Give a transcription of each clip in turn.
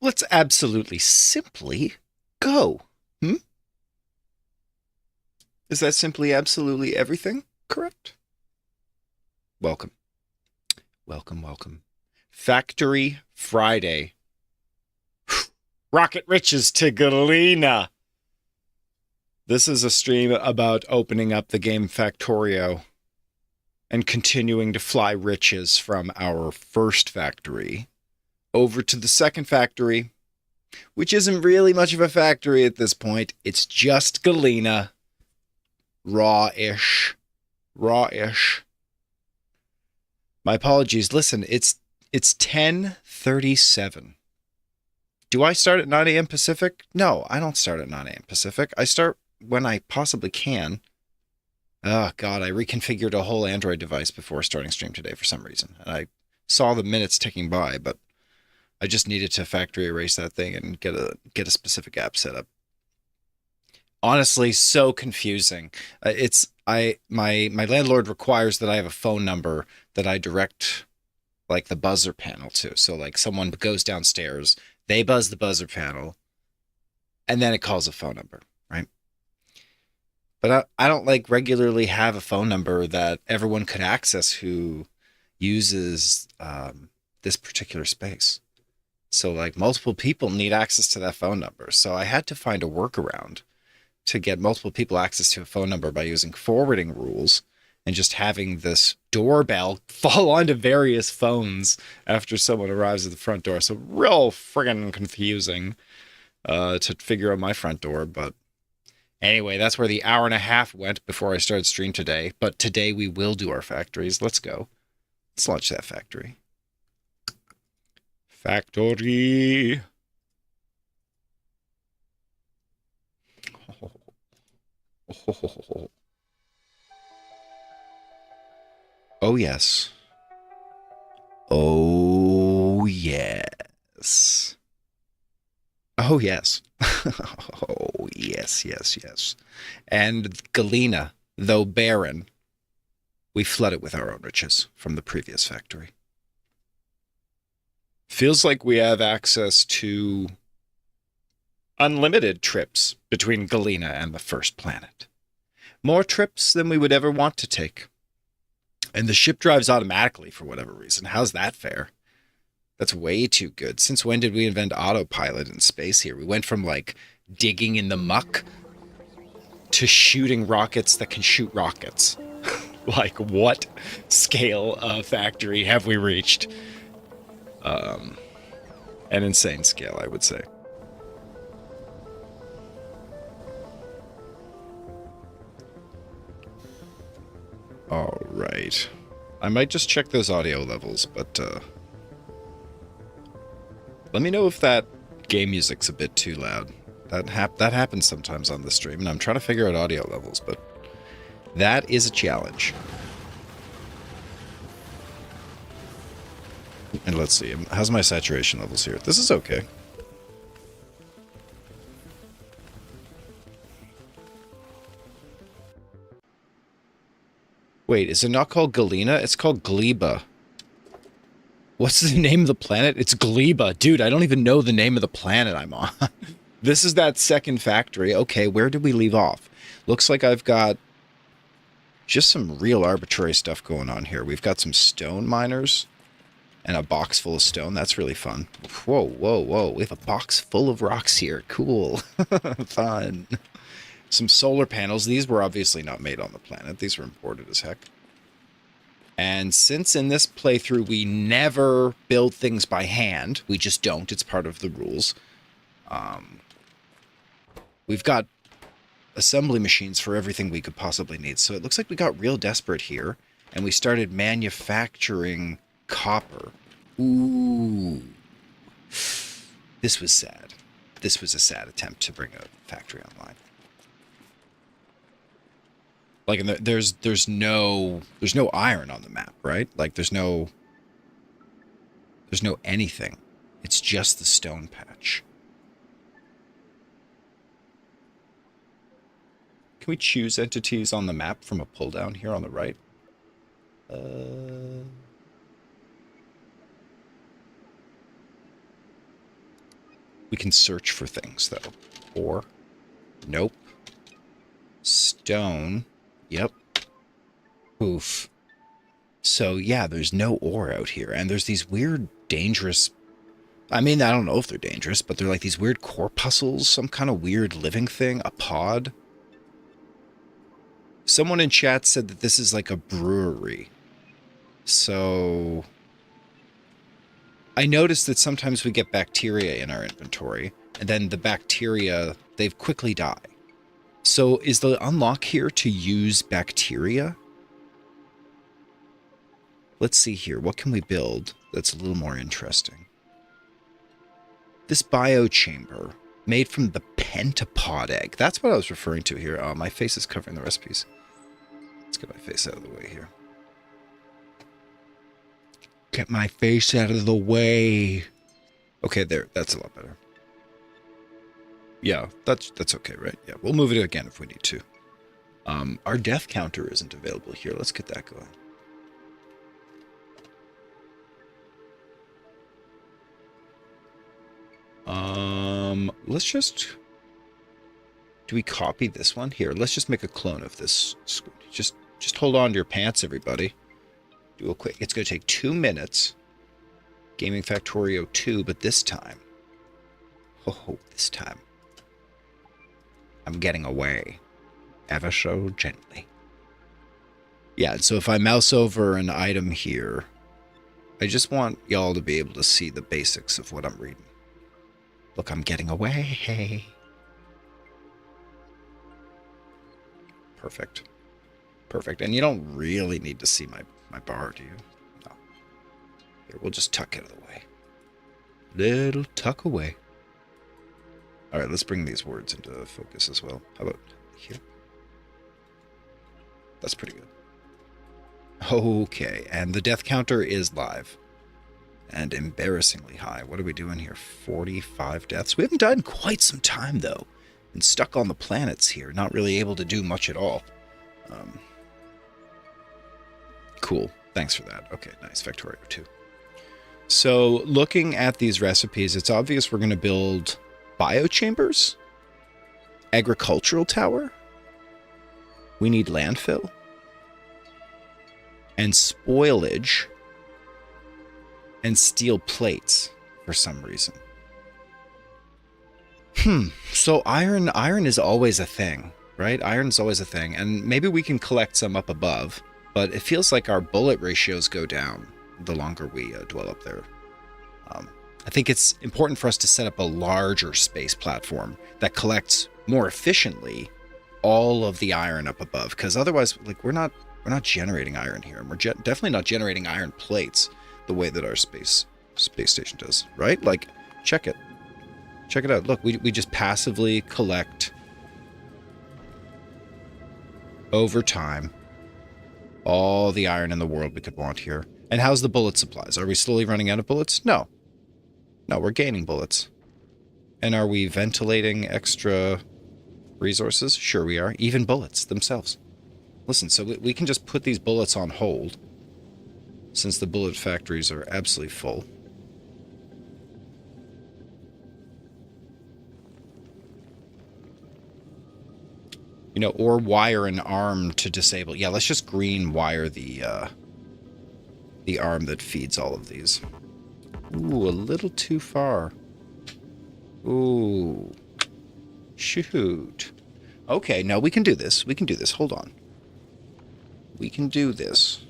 Let's absolutely simply go. Hmm? Is that simply absolutely everything? Correct. Welcome. Welcome, welcome. Factory Friday. Rocket Riches to Galena. This is a stream about opening up the game Factorio and continuing to fly riches from our first factory over to the second factory, which isn't really much of a factory at this point. It's just galena. Raw-ish. Raw-ish. My apologies. Listen, it's 10:37. Do I start at 9 a.m. Pacific? No, I don't start at 9 a.m. Pacific. I start when I possibly can. Oh, God, I reconfigured a whole Android device before starting stream today for some reason. And I saw the minutes ticking by, but I just needed to factory erase that thing and get a specific app set up. Honestly, so confusing. My landlord requires that I have a phone number that I direct like the buzzer panel to. So like someone goes downstairs, they buzz the buzzer panel, and then it calls a phone number, right? But I don't like regularly have a phone number that everyone could access who uses this particular space. So like multiple people need access to that phone number. So I had to find a workaround to get multiple people access to a phone number by using forwarding rules and just having this doorbell fall onto various phones after someone arrives at the front door. So real friggin' confusing to figure out my front door. But anyway, that's where the hour and a half went before I started stream today. But today we will do our factories. Let's go. Let's launch that factory. Factory. Oh, yes. Oh, yes. Oh, yes. Oh, yes, yes, yes. And Galena, though barren, we flood it with our own riches from the previous factory. Feels like we have access to unlimited trips between Galena and the first planet. More trips than we would ever want to take. And the ship drives automatically for whatever reason. How's that fair? That's way too good. Since when did we invent autopilot in space here? We went from like digging in the muck to shooting rockets that can shoot rockets. Like what scale of factory have we reached? An insane scale, I would say. All right. I might just check those audio levels, but let me know if that game music's a bit too loud. That happens sometimes on the stream, and I'm trying to figure out audio levels, but that is a challenge. And let's see, how's my saturation levels here? This is okay. Wait, is it not called Galena? It's called Gleba. What's the name of the planet? It's Gleba. Dude, I don't even know the name of the planet I'm on. This is that second factory. Okay, where did we leave off? Looks like I've got just some real arbitrary stuff going on here. We've got some stone miners and a box full of stone. That's really fun. Whoa, whoa, whoa. We have a box full of rocks here. Cool. Fun. Some solar panels. These were obviously not made on the planet. These were imported as heck. And since in this playthrough we never build things by hand, we just don't. It's part of the rules. We've got assembly machines for everything we could possibly need. So it looks like we got real desperate here, and we started manufacturing copper. Ooh. This was sad. This was a sad attempt to bring a factory online. Like, and there's no iron on the map, right? Like, there's no anything. It's just the stone patch. Can we choose entities on the map from a pull down here on the right? We can search for things, though. Ore. Nope. Stone. Yep. Oof. So, yeah, there's no ore out here. And there's these weird, dangerous... I mean, I don't know if they're dangerous, but they're like these weird corpuscles, some kind of weird living thing, a pod. Someone in chat said that this is like a brewery. So... I noticed that sometimes we get bacteria in our inventory, and then the bacteria, they quickly die. So is the unlock here to use bacteria? Let's see here. What can we build that's a little more interesting? This biochamber, made from the pentapod egg. That's what I was referring to here. Oh, my face is covering the recipes. Let's get my face out of the way here. Get my face out of the way. Okay, there. That's a lot better. Yeah, that's okay, right? Yeah, we'll move it again if we need to. Our death counter isn't available here. Let's get that going. Let's just... Do we copy this one? Here, let's just make a clone of this. Just hold on to your pants, everybody. Do a quick... It's going to take 2 minutes. Gaming Factorio 2, but this time... Oh, this time. I'm getting away. Ever so gently. Yeah, so if I mouse over an item here, I just want y'all to be able to see the basics of what I'm reading. Look, I'm getting away. Perfect. Perfect. And you don't really need to see my bar, do you? No. Here, we'll just tuck it out of the way. Little tuck away. All right, let's bring these words into focus as well. How about here? That's pretty good. Okay, and the death counter is live. And embarrassingly high. What are we doing here? 45 deaths. We haven't died in quite some time, though. Been stuck on the planets here. Not really able to do much at all. Cool. Thanks for that. Okay, nice. Factorio 2. So, looking at these recipes, it's obvious we're going to build biochambers, agricultural tower, we need landfill, and spoilage, and steel plates for some reason. So iron is always a thing, right? Iron is always a thing, and maybe we can collect some up above, but it feels like our bullet ratios go down the longer we dwell up there. I think it's important for us to set up a larger space platform that collects more efficiently all of the iron up above, because otherwise, like, we're not generating iron here, and we're definitely not generating iron plates the way that our space station does, right? Like, check it out. Look, we just passively collect over time all the iron in the world we could want here. And how's the bullet supplies? Are we slowly running out of bullets? No, we're gaining bullets. And are we ventilating extra resources? Sure we are. Even bullets themselves. Listen, so we can just put these bullets on hold, since the bullet factories are absolutely full. You know, or wire an arm to disable. Yeah, let's just green wire the arm that feeds all of these. Ooh, a little too far. Ooh. Shoot. Okay, no, we can do this. We can do this. Hold on. We can do this.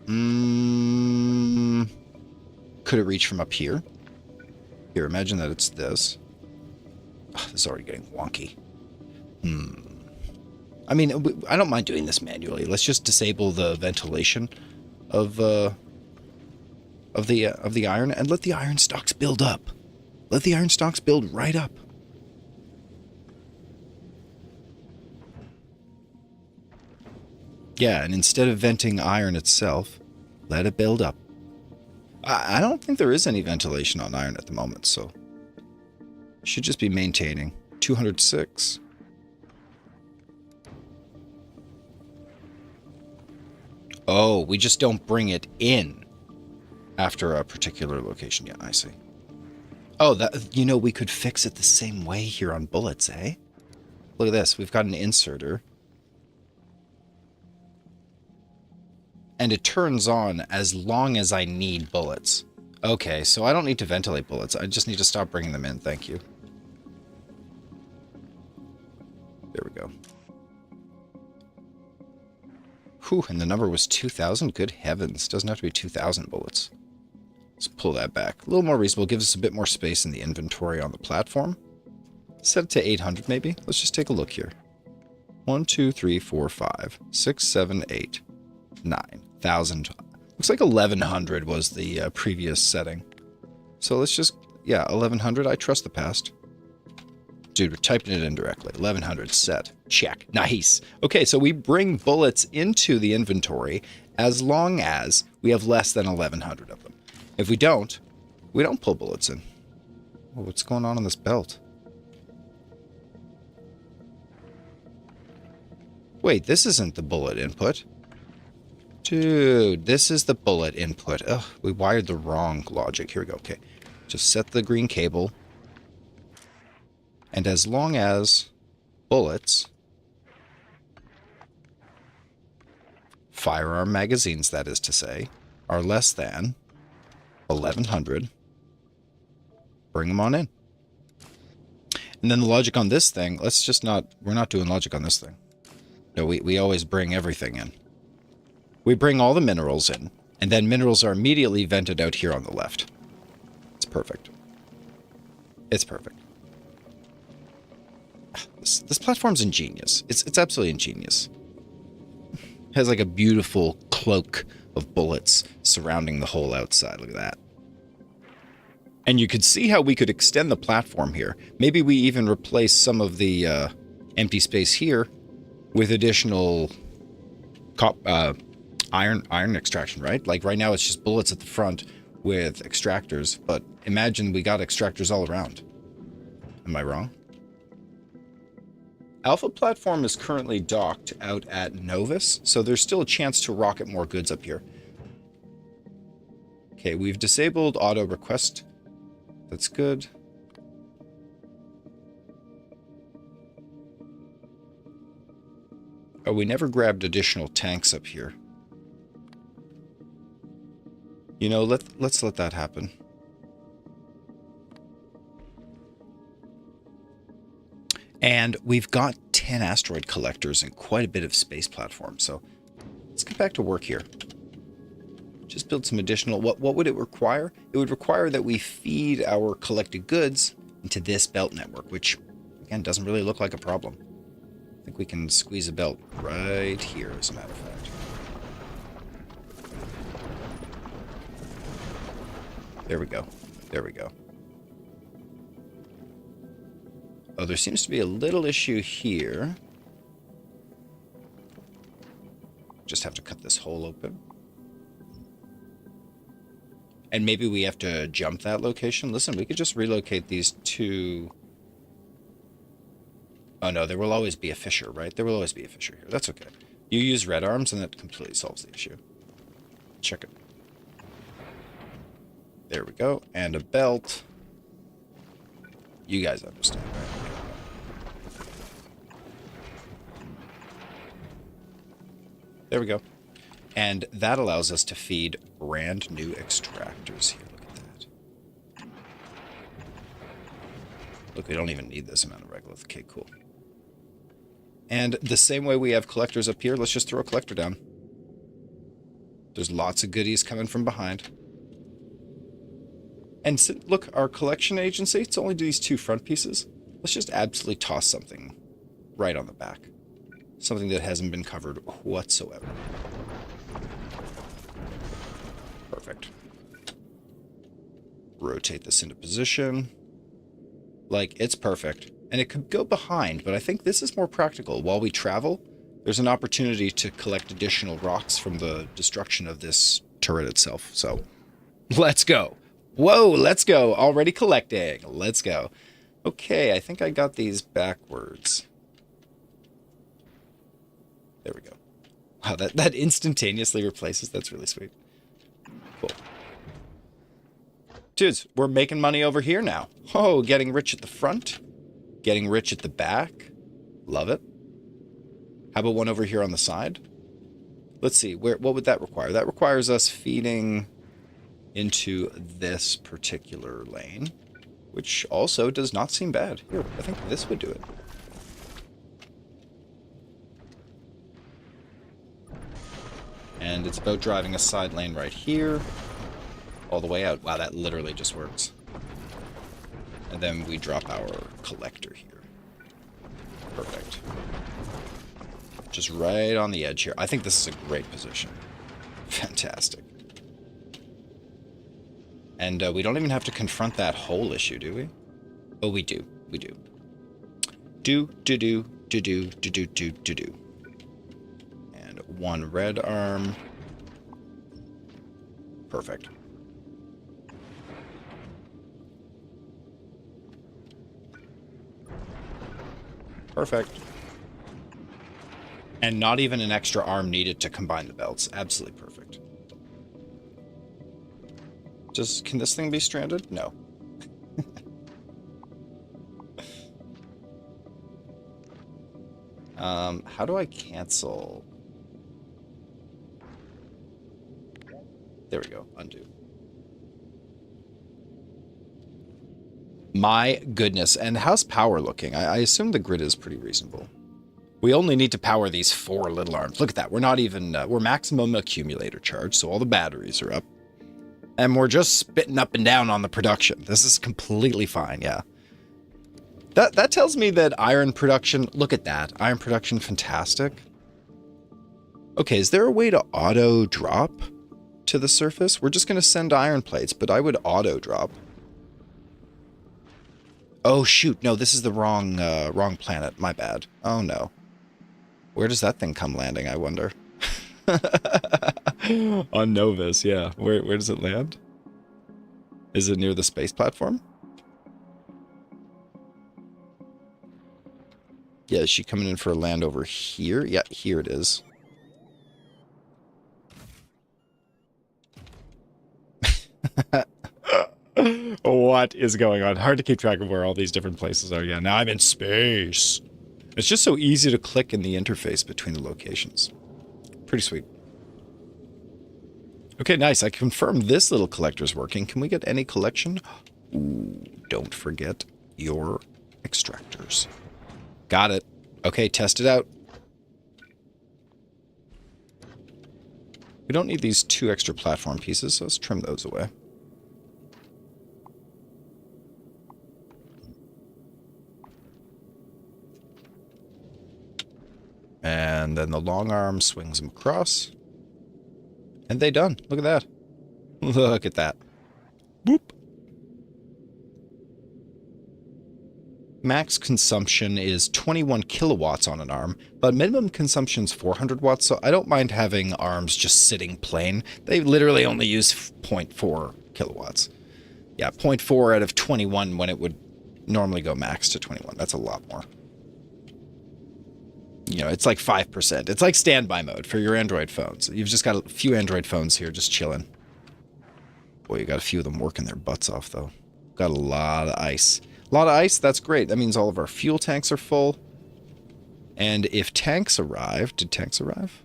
Could it reach from up here? Here, imagine that it's this. Oh, this is already getting wonky. I mean, I don't mind doing this manually. Let's just disable the ventilation of the iron and let the iron stocks build up. Let the iron stocks build right up. Yeah, and instead of venting iron itself, let it build up. I don't think there is any ventilation on iron at the moment, so should just be maintaining. 206. Oh, we just don't bring it in after a particular location. Yeah, I see. Oh, that, you know, we could fix it the same way here on bullets, eh? Look at this. We've got an inserter. And it turns on as long as I need bullets. Okay, so I don't need to ventilate bullets. I just need to stop bringing them in. Thank you. There we go. Whew, and the number was 2,000? Good heavens. Doesn't have to be 2,000 bullets. Let's pull that back. A little more reasonable. Gives us a bit more space in the inventory on the platform. Set it to 800 maybe. Let's just take a look here. 1, 2, 3, 4, 5, 6, 7, 8, 9,000. Looks like 1,100 was the previous setting. So let's just, yeah, 1,100. I trust the past. Dude, we're typing it in directly. 1,100 set. Check. Nice. Okay, so we bring bullets into the inventory as long as we have less than 1,100 of them. If we don't pull bullets in. Oh, what's going on this belt? Wait, this isn't the bullet input. Dude, this is the bullet input. Ugh, we wired the wrong logic. Here we go. Okay. Just set the green cable. And as long as bullets, firearm magazines, that is to say, are less than 1,100, bring them on in. And then the logic on this thing, let's just not, we're not doing logic on this thing. No, we always bring everything in. We bring all the minerals in, and then minerals are immediately vented out here on the left. It's perfect. It's perfect. This platform's ingenious. It's absolutely ingenious. It has like a beautiful cloak of bullets surrounding the whole outside. Look at that. And you could see how we could extend the platform here. Maybe we even replace some of the empty space here with additional iron extraction, right? Like right now it's just bullets at the front with extractors, but imagine we got extractors all around. Am I wrong? Alpha platform is currently docked out at Novus, so there's still a chance to rocket more goods up here. Okay, we've disabled auto request. That's good. Oh, we never grabbed additional tanks up here. You know, let's let that happen. And we've got 10 asteroid collectors and quite a bit of space platforms, so let's get back to work here. Just build some additional... What would it require? It would require that we feed our collected goods into this belt network, which, again, doesn't really look like a problem. I think we can squeeze a belt right here, as a matter of fact. There we go. There we go. Oh, there seems to be a little issue here. Just have to cut this hole open. And maybe we have to jump that location. Listen, we could just relocate these two. Oh no, there will always be a fissure, right? There will always be a fissure here. That's okay. You use red arms and that completely solves the issue. Check it. There we go. And a belt. You guys understand, right? There we go. And that allows us to feed brand new extractors here. Look at that. Look, we don't even need this amount of regolith. Okay, cool. And the same way we have collectors up here, let's just throw a collector down. There's lots of goodies coming from behind. And look, our collection agency, it's only these two front pieces. Let's just absolutely toss something right on the back. Something that hasn't been covered whatsoever. Perfect. Rotate this into position. Like, it's perfect. And it could go behind, but I think this is more practical. While we travel, there's an opportunity to collect additional rocks from the destruction of this turret itself. So, let's go. Whoa, let's go. Already collecting. Let's go. Okay, I think I got these backwards. There we go. Wow, that instantaneously replaces. That's really sweet. Cool. Dudes, we're making money over here now. Oh, getting rich at the front. Getting rich at the back. Love it. How about one over here on the side? Let's see. What would that require? That requires us feeding into this particular lane, which also does not seem bad. Here, I think this would do it. And it's about driving a side lane right here, all the way out. Wow, that literally just works. And then we drop our collector here. Perfect. Just right on the edge here. I think this is a great position. Fantastic. And we don't even have to confront that hole issue, do we? Oh, we do. We do. Do. And one red arm. Perfect. Perfect. And not even an extra arm needed to combine the belts. Absolutely perfect. Can this thing be stranded? No. How do I cancel? There we go. Undo. My goodness. And how's power looking? I assume the grid is pretty reasonable. We only need to power these 4 little arms. Look at that. We're not even... we're maximum accumulator charge, so all the batteries are up. And we're just spitting up and down on the production. This is completely fine, yeah. That tells me that iron production... Look at that. Iron production, fantastic. Okay, is there a way to auto-drop to the surface? We're just going to send iron plates, but I would auto-drop. Oh, shoot. No, this is the wrong planet. My bad. Oh, no. Where does that thing come landing, I wonder? On Novus, yeah. Where does it land? Is it near the space platform? Yeah, is she coming in for a land over here? Yeah, here it is. What is going on? Hard to keep track of where all these different places are. Yeah, now I'm in space. It's just so easy to click in the interface between the locations. Pretty sweet. Okay, nice. I confirmed this little collector's working. Can we get any collection? Ooh, don't forget your extractors. Got it. Okay, test it out. We don't need these 2 extra platform pieces, so let's trim those away. And then the long arm swings them across. And they done. Look at that. Look at that. Boop. Max consumption is 21 kilowatts on an arm, but minimum consumption is 400 watts, so I don't mind having arms just sitting plain. They literally only use 0.4 kilowatts. Yeah, 0.4 out of 21 when it would normally go max to 21. That's a lot more. You know, it's like 5%. It's like standby mode for your Android phones. You've just got a few Android phones here just chilling. Boy, you got a few of them working their butts off, though. Got a lot of ice. A lot of ice, that's great. That means all of our fuel tanks are full. And if tanks arrive... Did tanks arrive?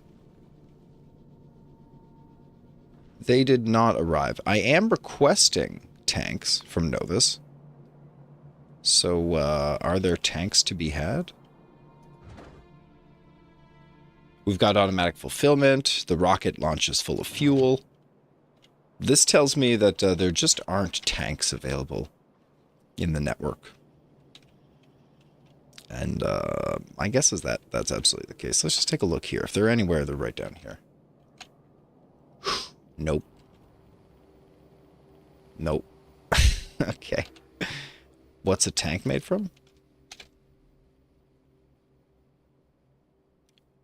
They did not arrive. I am requesting tanks from Novus. So, are there tanks to be had? We've got automatic fulfillment. The rocket launches full of fuel. This tells me that there just aren't tanks available in the network. And my guess is that that's absolutely the case. Let's just take a look here. If they're anywhere, they're right down here. Nope. Nope. Okay. What's a tank made from?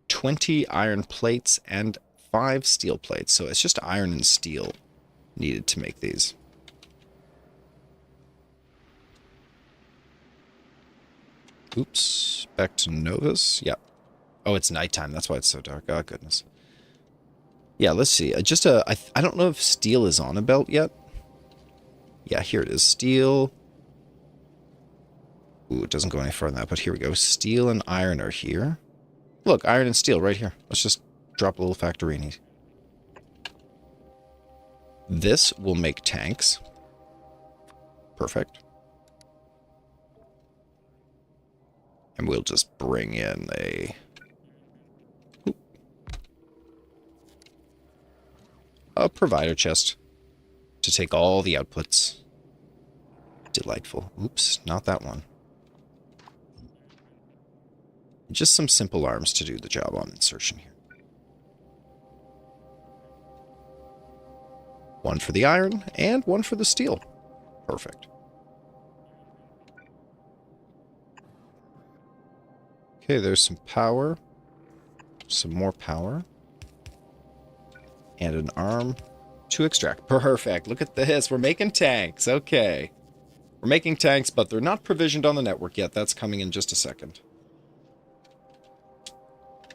20 iron plates and 5 steel plates. So it's just iron and steel needed to make these. Oops. Back to Novus. Yep. Oh, it's nighttime. That's why it's so dark. Oh, goodness. Yeah, let's see. I don't know if steel is on a belt yet. Yeah, here it is. Steel. Ooh, it doesn't go any further than that, but here we go. Steel and iron are here. Look, iron and steel right here. Let's just drop a little factorini. This will make tanks. Perfect. And we'll just bring in a provider chest to take all the outputs. Delightful. Oops, not that one. Just some simple arms to do the job on insertion here. One for the iron and one for the steel. Perfect. Okay, there's some power. Some more power. And an arm to extract. Perfect. Look at this. We're making tanks. Okay. We're making tanks, but they're not provisioned on the network yet. That's coming in just a second.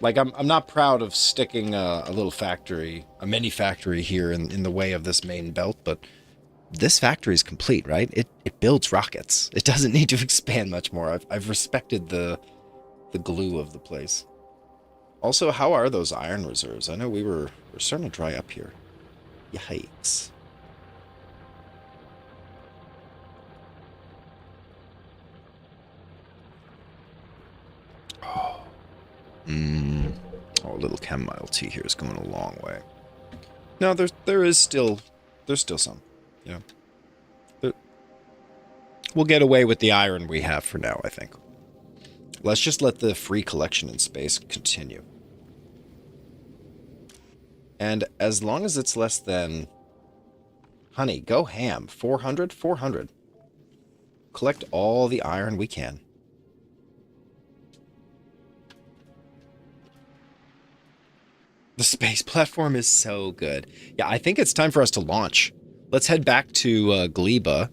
Like, I'm not proud of sticking a little factory, a mini factory here in the way of this main belt, but this factory is complete, right? It builds rockets. It doesn't need to expand much more. I've respected the glue of the place. Also, how are those iron reserves? I know we're starting to dry up here. Yikes. Oh, a little chamomile tea here is going a long way. No, there's still some. Yeah. We'll get away with the iron we have for now, I think. Let's just let the free collection in space continue. And as long as it's less than... Honey, go ham. 400? 400. Collect all the iron we can. The space platform is so good. Yeah, I think it's time for us to launch. Let's head back to Gleba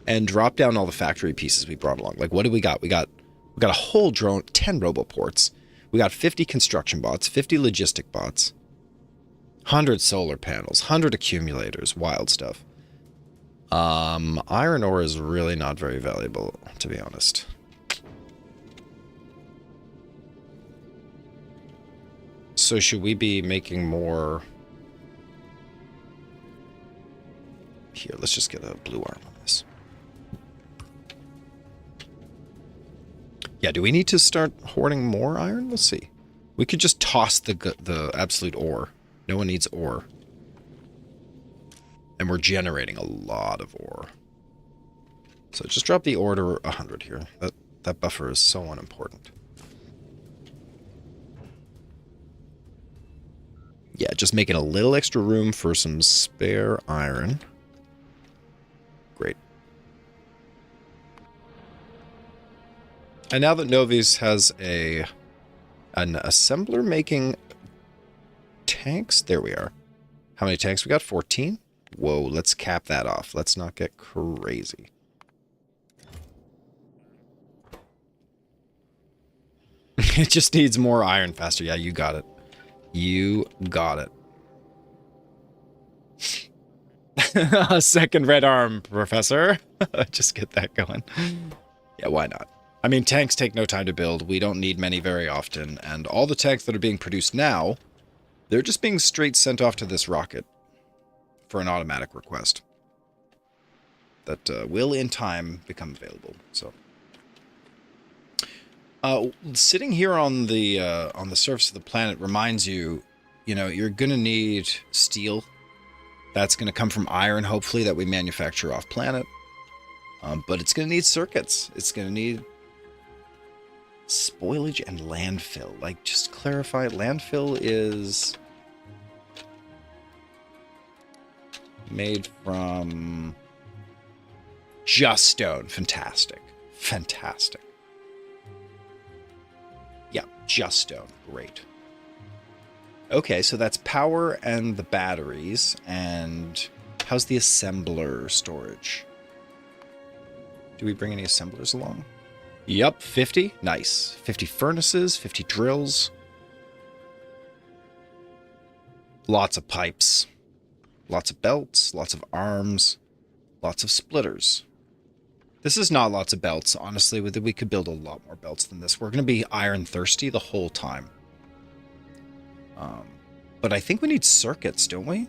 and drop down all the factory pieces we brought along. Like, what do we got? We got a whole drone, 10 roboports. We got 50 construction bots, 50 logistic bots, 100 solar panels, 100 accumulators, wild stuff. Iron ore is really not very valuable, to be honest. So should we be making more... Here, let's just get a blue arm on this. Yeah, do we need to start hoarding more iron? Let's see. We could just toss the absolute ore. No one needs ore. And we're generating a lot of ore. So just drop the ore to 100 here. That buffer is so unimportant. Yeah, just making a little extra room for some spare iron. Great. And now that Novi's has an assembler making tanks, there we are. How many tanks we got? 14? Whoa, let's cap that off. Let's not get crazy. It just needs more iron faster. Yeah, you got it. You got it. A second red arm, Professor. Just get that going. Yeah, why not? I mean, tanks take no time to build. We don't need many very often. And all the tanks that are being produced now, they're just being straight sent off to this rocket for an automatic request that will, in time, become available. So, sitting here on the surface of the planet reminds you, you're gonna need steel. That's gonna come from iron, hopefully, that we manufacture off planet. But it's gonna need circuits. It's gonna need spoilage and landfill. Like, just clarify, landfill is made from just stone. Fantastic. Fantastic. Yeah, just stone. Great. Okay, so that's power and the batteries. And how's the assembler storage? Do we bring any assemblers along? Yep, 50. Nice. 50 furnaces, 50 drills. Lots of pipes. Lots of belts, lots of arms, Lots of splitters. This is not lots of belts. Honestly, we could build a lot more belts than this. We're going to be iron thirsty the whole time. But I think we need circuits, don't we?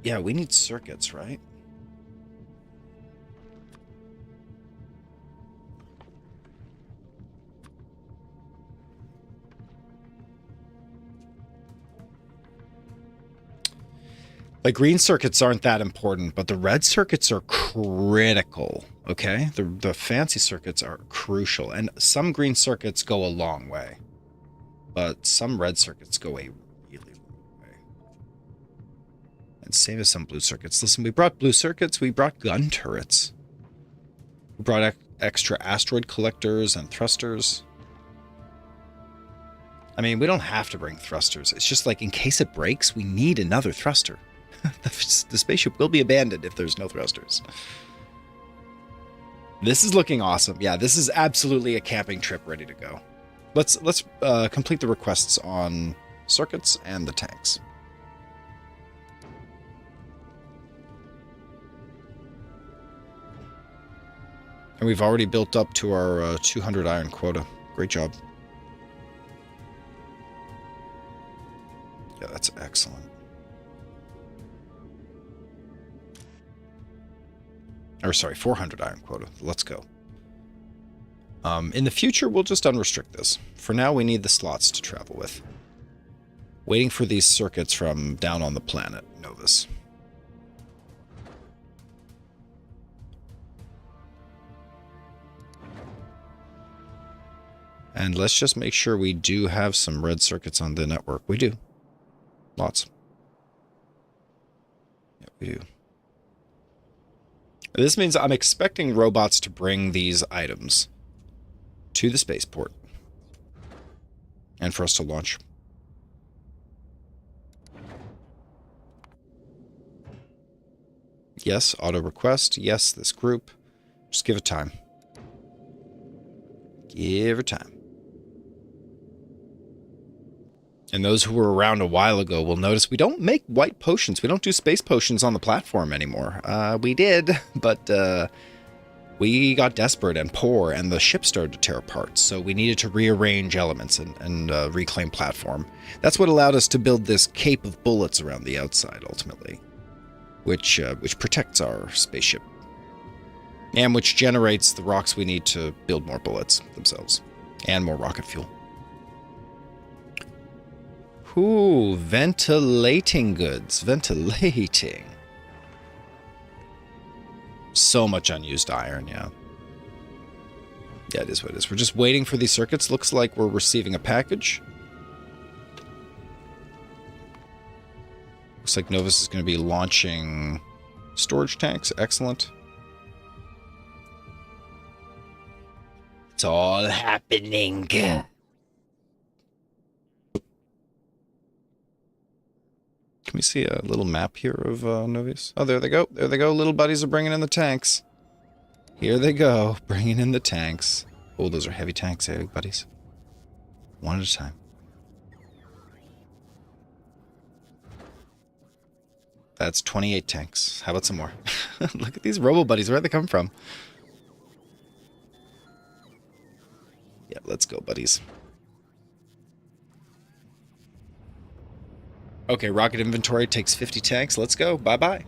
Yeah, we need circuits, right? The green circuits aren't that important, but the red circuits are critical, okay? The fancy circuits are crucial, and some green circuits go a long way, but some red circuits go a really long way. And same as some blue circuits. Listen, we brought blue circuits, we brought gun turrets. We brought extra asteroid collectors and thrusters. I mean, we don't have to bring thrusters. It's just like, in case it breaks, we need another thruster. The spaceship will be abandoned if there's no thrusters. This is looking awesome. Yeah, this is absolutely a camping trip ready to go. Let's complete the requests on circuits and the tanks. And we've already built up to our 200 iron quota. Great job. Yeah, that's excellent. Or sorry, 400 iron quota. Let's go. In the future, we'll just unrestrict this. For now, we need the slots to travel with. Waiting for these circuits from down on the planet, Novus. And let's just make sure we do have some red circuits on the network. We do. Lots. Yeah, we do. This means I'm expecting robots to bring these items to the spaceport and for us to launch. Yes, auto request. Yes, this group. Just give it time. Give it time. And those who were around a while ago will notice we don't make white potions. We don't do space potions on the platform anymore. We did, but we got desperate and poor, and the ship started to tear apart. So we needed to rearrange elements and reclaim platform. That's what allowed us to build this cape of bullets around the outside, ultimately, which protects our spaceship, and which generates the rocks we need to build more bullets themselves, and more rocket fuel. Ooh, ventilating goods. Ventilating. So much unused iron, yeah. Yeah, it is what it is. We're just waiting for these circuits. Looks like we're receiving a package. Looks like Novus is going to be launching storage tanks. Excellent. It's all happening. Can we see a little map here of Novus? Oh, there they go. There they go. Little buddies are bringing in the tanks. Here they go, bringing in the tanks. Oh, those are heavy tanks, eh, buddies? One at a time. That's 28 tanks. How about some more? Look at these robo buddies. Where'd they come from? Yeah, let's go, buddies. Okay, rocket inventory takes 50 tanks. Let's go. Bye-bye.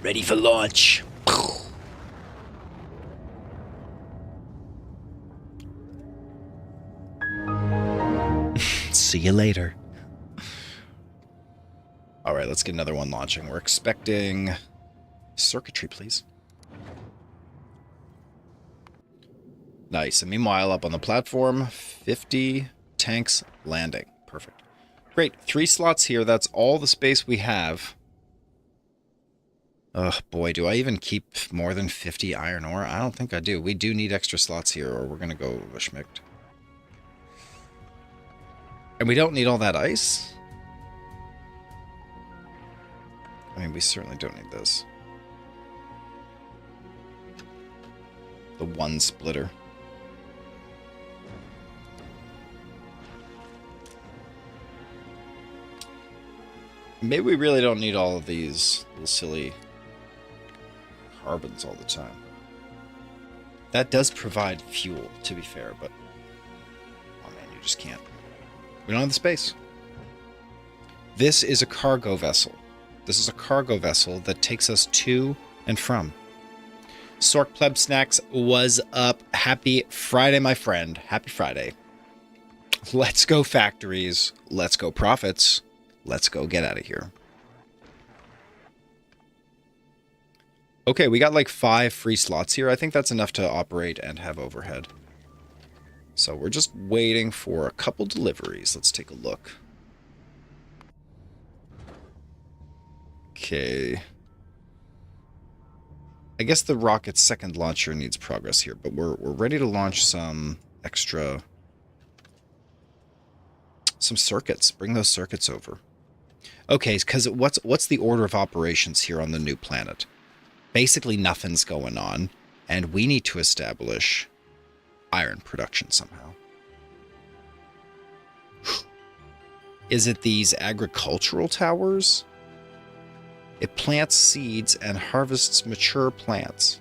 Ready for launch. See you later. All right, let's get another one launching. We're expecting circuitry, please. Nice. And meanwhile, up on the platform, 50 tanks landing. Perfect. Great. 3 slots here. That's all the space we have. Ugh, boy, do I even keep more than 50 iron ore? I don't think I do. We do need extra slots here, or we're going to go schmicked. And we don't need all that ice? I mean, we certainly don't need this. The one splitter. Maybe we really don't need all of these little silly carbons all the time. That does provide fuel, to be fair, but... Oh man, you just can't. We don't have the space. This is a cargo vessel. This is a cargo vessel that takes us to and from. Sork Pleb Snacks, was up. Happy Friday, my friend. Happy Friday. Let's go factories. Let's go profits. Let's go get out of here. Okay, we got like 5 free slots here. I think that's enough to operate and have overhead. So we're just waiting for a couple deliveries. Let's take a look. Okay. I guess the rocket's second launcher needs progress here, but we're ready to launch some extra... some circuits. Bring those circuits over. Okay, because what's the order of operations here on the new planet? Basically nothing's going on, and we need to establish iron production somehow. Is it these agricultural towers? It plants seeds and harvests mature plants.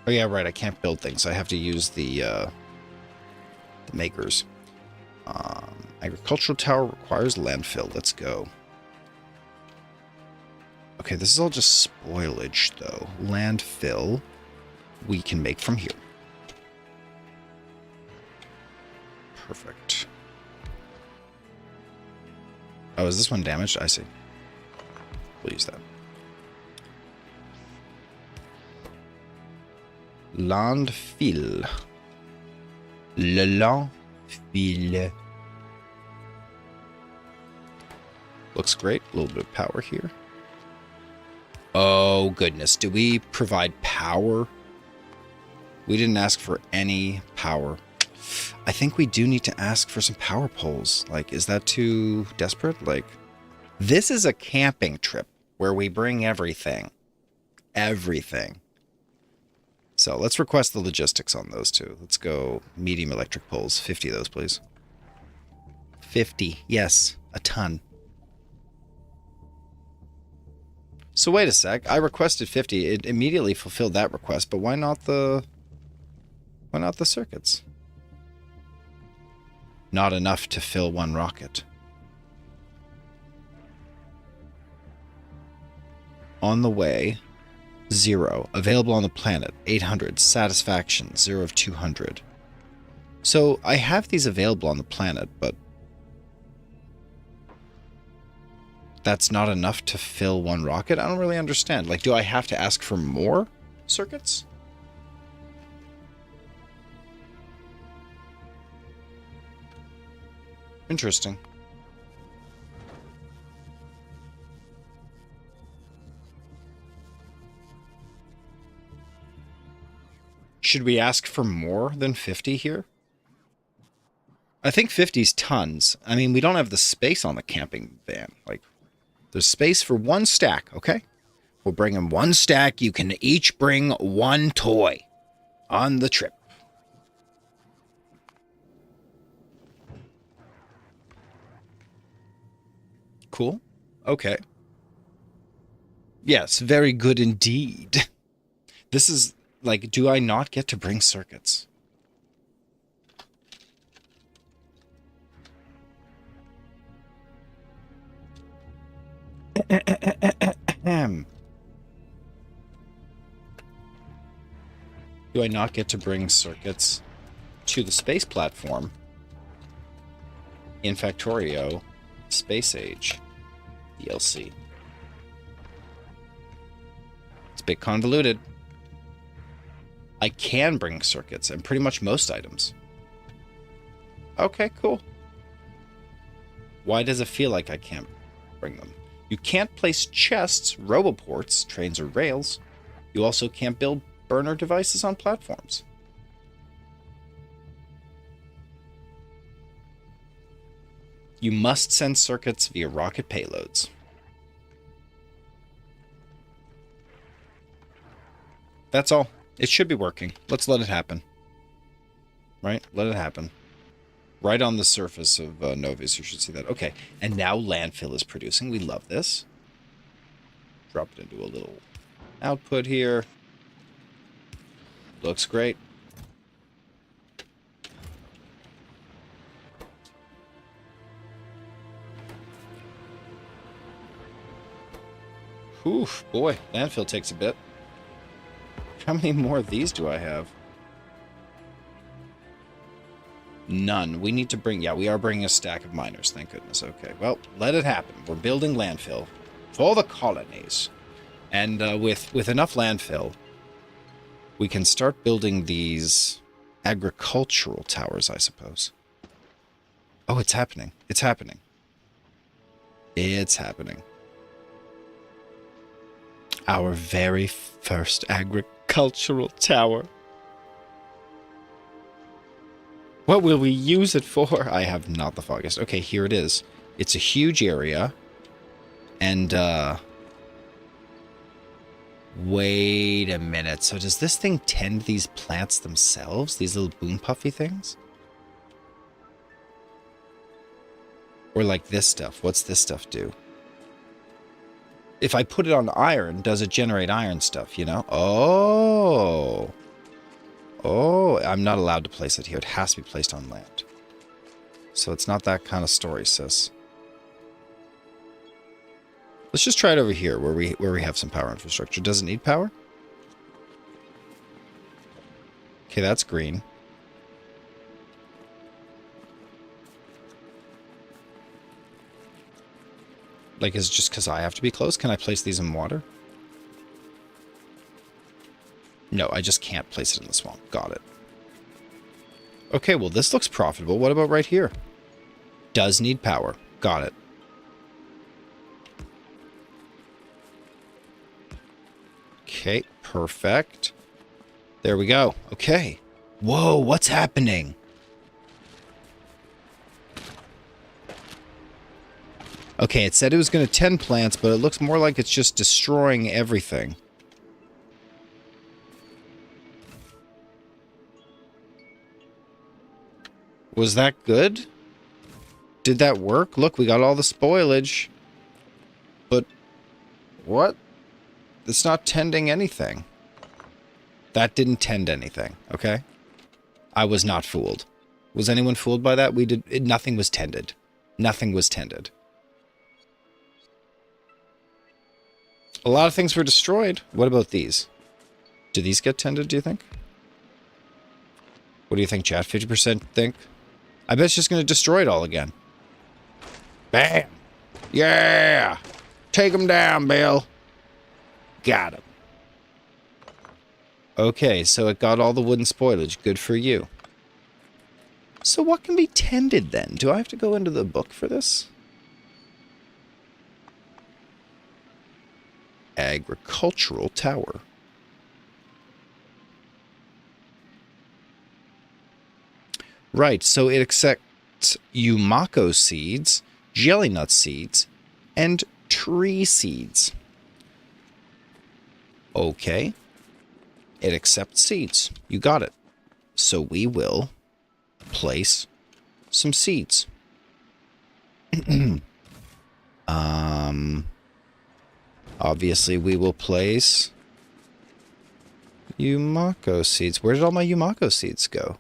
Oh yeah, right, I can't build things. I have to use the makers. Agricultural tower requires landfill. Let's go. Okay, this is all just spoilage, though. Landfill we can make from here. Perfect. Oh, is this one damaged? I see. We'll use that. Landfill. Le landfill. Looks great. A little bit of power here. Oh, goodness. Do we provide power? We didn't ask for any power. I think we do need to ask for some power poles. Like, is that too desperate? Like, this is a camping trip where we bring everything. Everything. So let's request the logistics on those two. Let's go medium electric poles. 50 of those, please. 50. Yes, a ton. So wait a sec. I requested 50. It immediately fulfilled that request, but why not the circuits? Not enough to fill one rocket. On the way, 0. Available on the planet, 800. Satisfaction, 0 of 200. So I have these available on the planet, but that's not enough to fill one rocket? I don't really understand. Like, do I have to ask for more circuits? Interesting. Should we ask for more than 50 here? I think 50's tons. I mean, we don't have the space on the camping van. Like, there's space for one stack, okay? We'll bring in one stack. You can each bring one toy on the trip. Cool. Okay. Yes, very good indeed. This is, like, do I not get to bring circuits? Do I not get to bring circuits to the space platform in Factorio Space Age DLC? It's a bit convoluted. I can bring circuits and pretty much most items. Okay, cool. Why does it feel like I can't bring them? You can't place chests, roboports, trains, or rails. You also can't build burner devices on platforms. You must send circuits via rocket payloads. That's all. It should be working. Let's let it happen. Right? Let it happen. Right on the surface of Novius, you should see that. Okay, and now landfill is producing. We love this. Drop it into a little output here. Looks great. Oof, boy, landfill takes a bit. How many more of these do I have? None. We need to bring... Yeah, we are bringing a stack of miners, thank goodness. Okay, well, let it happen. We're building landfill for the colonies. And with enough landfill, we can start building these agricultural towers, I suppose. Oh, it's happening. It's happening. It's happening. Our very first agricultural tower. What will we use it for? I have not the foggiest. Okay, here it is. It's a huge area. And, wait a minute. So does this thing tend these plants themselves? These little boom puffy things? Or like this stuff. What's this stuff do? If I put it on iron, does it generate iron stuff, you know? Oh. Oh, I'm not allowed to place it here. It has to be placed on land. So it's not that kind of story, sis. Let's just try it over here where we have some power infrastructure. Does it need power? Okay, that's green. Like, is it just because I have to be close? Can I place these in water? No, I just can't place it in the swamp. Got it. Okay, well, this looks profitable. What about right here? Does need power. Got it. Okay, perfect. There we go. Okay. Whoa, what's happening? Okay, it said it was going to tend plants, but it looks more like it's just destroying everything. Was that good? Did that work? Look, we got all the spoilage. But what? It's not tending anything. That didn't tend anything, okay? I was not fooled. Was anyone fooled by that? Nothing was tended. Nothing was tended. A lot of things were destroyed. What about these? Do these get tended, do you think? What do you think, chat? 50% think? I bet it's just going to destroy it all again. Bam! Yeah! Take him down, Bill. Got him. Okay, so it got all the wooden spoilage. Good for you. So what can be tended then? Do I have to go into the book for this? Agricultural tower. Right, so it accepts Yumako seeds, jelly nut seeds, and tree seeds. Okay. It accepts seeds. You got it. So we will place some seeds. Obviously we will place Yumako seeds. Where did all my Yumako seeds go?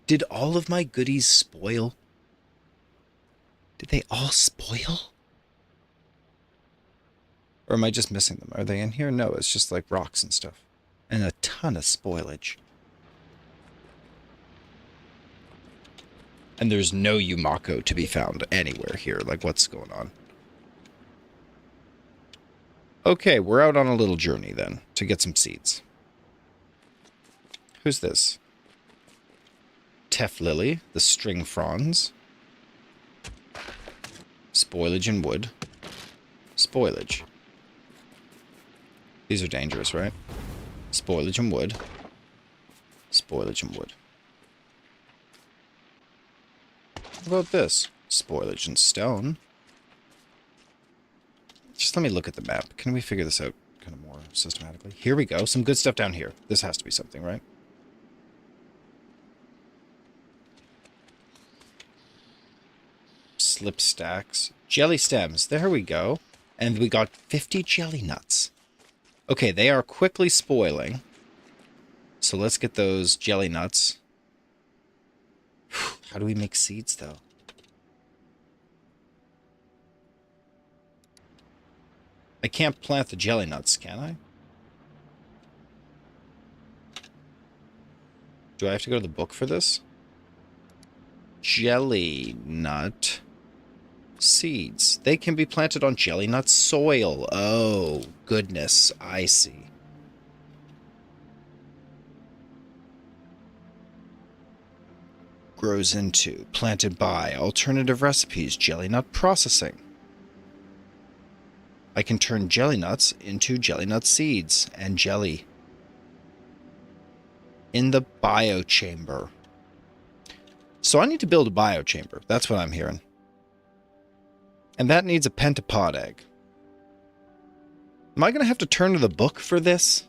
Did all of my goodies spoil? Did they all spoil? Or am I just missing them? Are they in here? No, it's just like rocks and stuff. And a ton of spoilage. And there's no Yumako to be found anywhere here. Like, what's going on? Okay, we're out on a little journey then to get some seeds. Who's this? Teff Lily, the string fronds. Spoilage and wood. Spoilage. These are dangerous, right? Spoilage and wood. Spoilage and wood. What about this? Spoilage and stone. Just let me look at the map. Can we figure this out kind of more systematically? Here we go. Some good stuff down here. This has to be something, right? Slip stacks. Jelly stems. There we go. And we got 50 jelly nuts. Okay, they are quickly spoiling. So let's get those jelly nuts. How do we make seeds, though? I can't plant the jelly nuts, can I? Do I have to go to the book for this? Jelly nut seeds. They can be planted on jelly nut soil. Oh, goodness. I see. Grows into, planted by, alternative recipes, jelly nut processing. I can turn jelly nuts into jelly nut seeds and jelly. In the biochamber. So I need to build a biochamber. That's what I'm hearing. And that needs a pentapod egg. Am I going to have to turn to the book for this?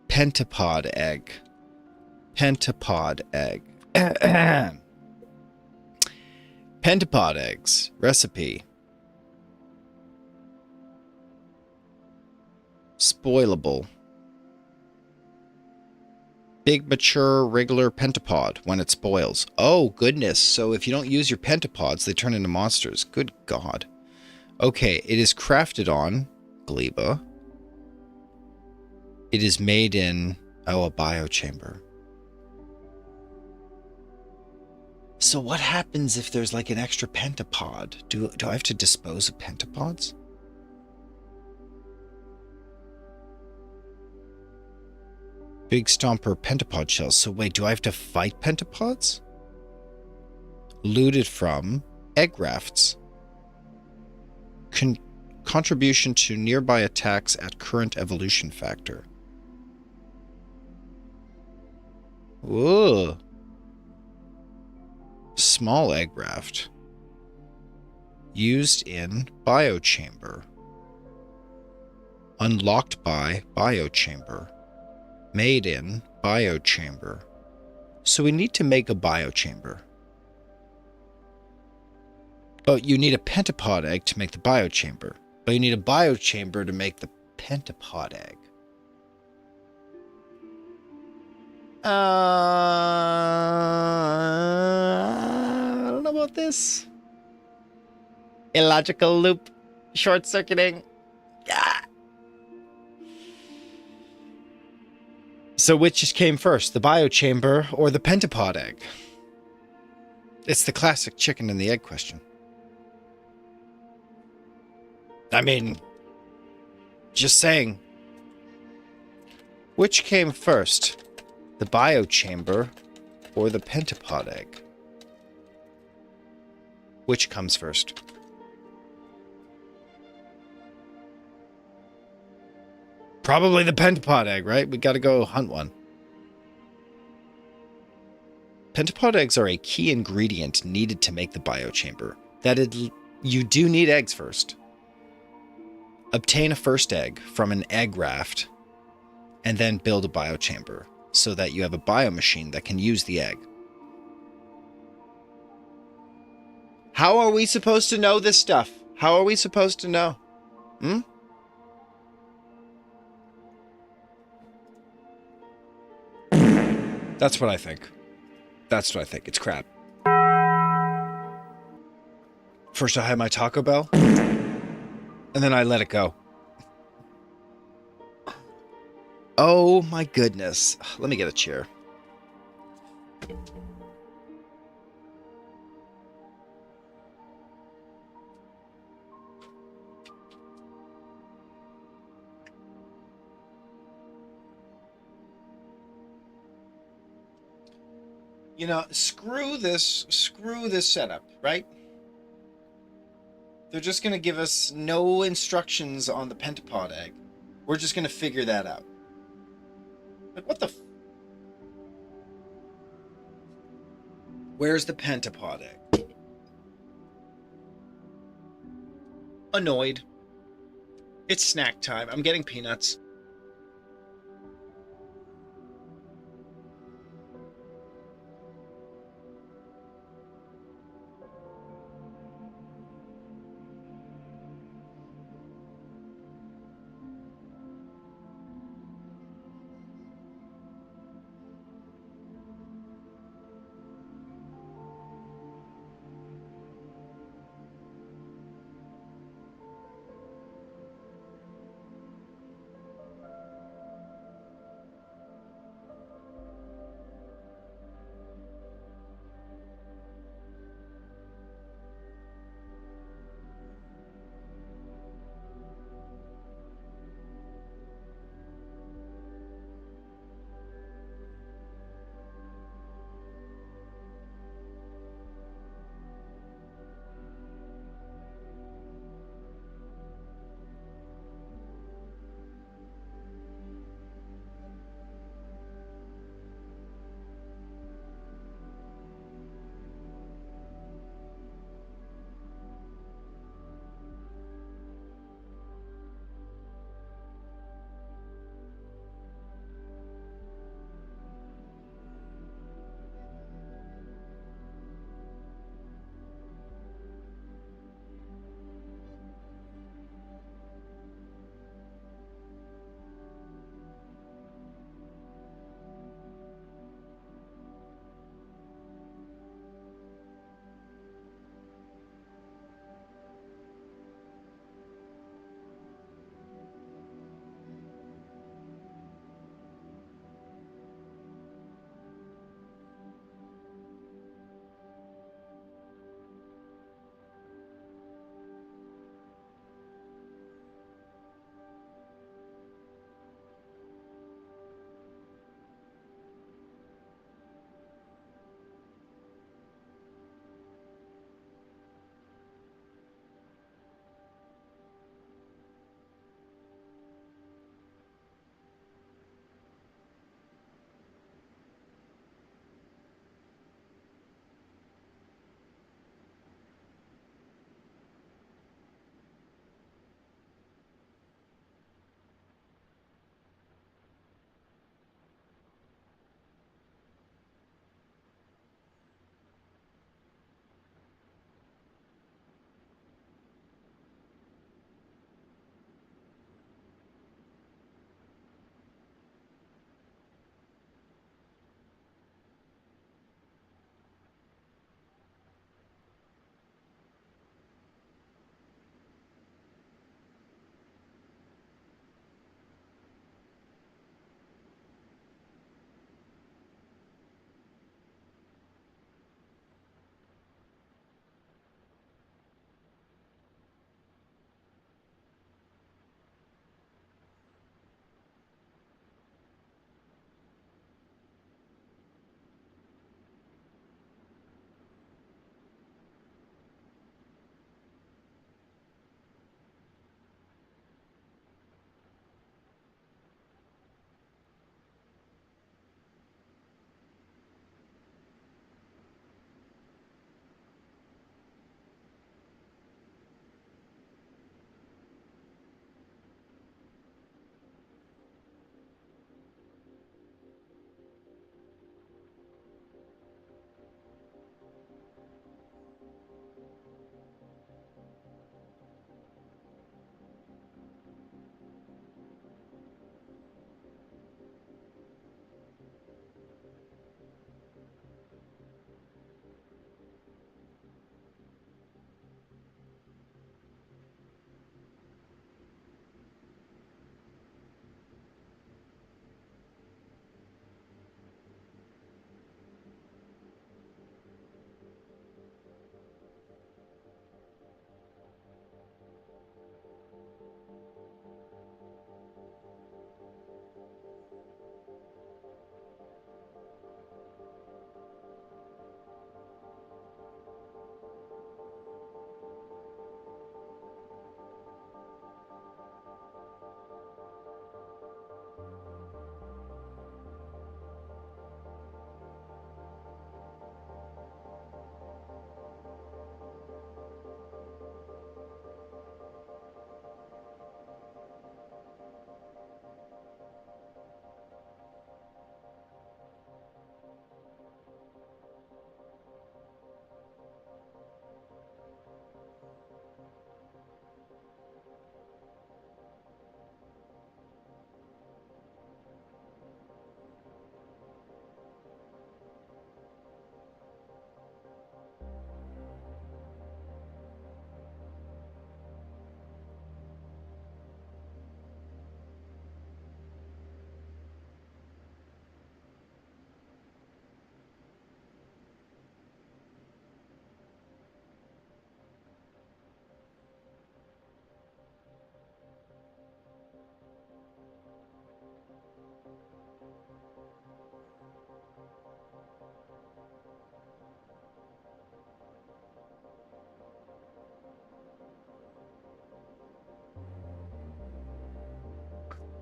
Pentapod egg. Pentapod egg. Pentapod eggs. Recipe. Spoilable. Big, mature, regular pentapod when it spoils. Oh, goodness. So if you don't use your pentapods, they turn into monsters. Good God. Okay, it is crafted on gleba. It is made in, a biochamber. So what happens if there's like an extra pentapod? Do I have to dispose of pentapods? Big Stomper pentapod shells. So wait, do I have to fight pentapods? Looted from egg rafts. Contribution to nearby attacks at current evolution factor. Whoa. Small egg raft. Used in biochamber. Unlocked by biochamber. Made in biochamber. So we need to make a biochamber. But you need a pentapod egg to make the biochamber. But you need a biochamber to make the pentapod egg. I don't know about this. Illogical loop. Short-circuiting. Ah. So which came first, the biochamber or the pentapod egg? It's the classic chicken and the egg question. I mean, just saying. Which came first, the biochamber or the pentapod egg? Which comes first? Probably the pentapod egg, right? We gotta go hunt one. Pentapod eggs are a key ingredient needed to make the biochamber. You do need eggs first. Obtain a first egg from an egg raft, and then build a biochamber, so that you have a biomachine that can use the egg. How are we supposed to know this stuff? How are we supposed to know? That's what I think. That's what I think. It's crap. First I had my Taco Bell, and then I let it go. Oh my goodness. Let me get a chair. You know, screw this setup, right? They're just going to give us no instructions on the pentapod egg. We're just going to figure that out. Like, what the Where's the pentapod egg? Annoyed. It's snack time. I'm getting peanuts.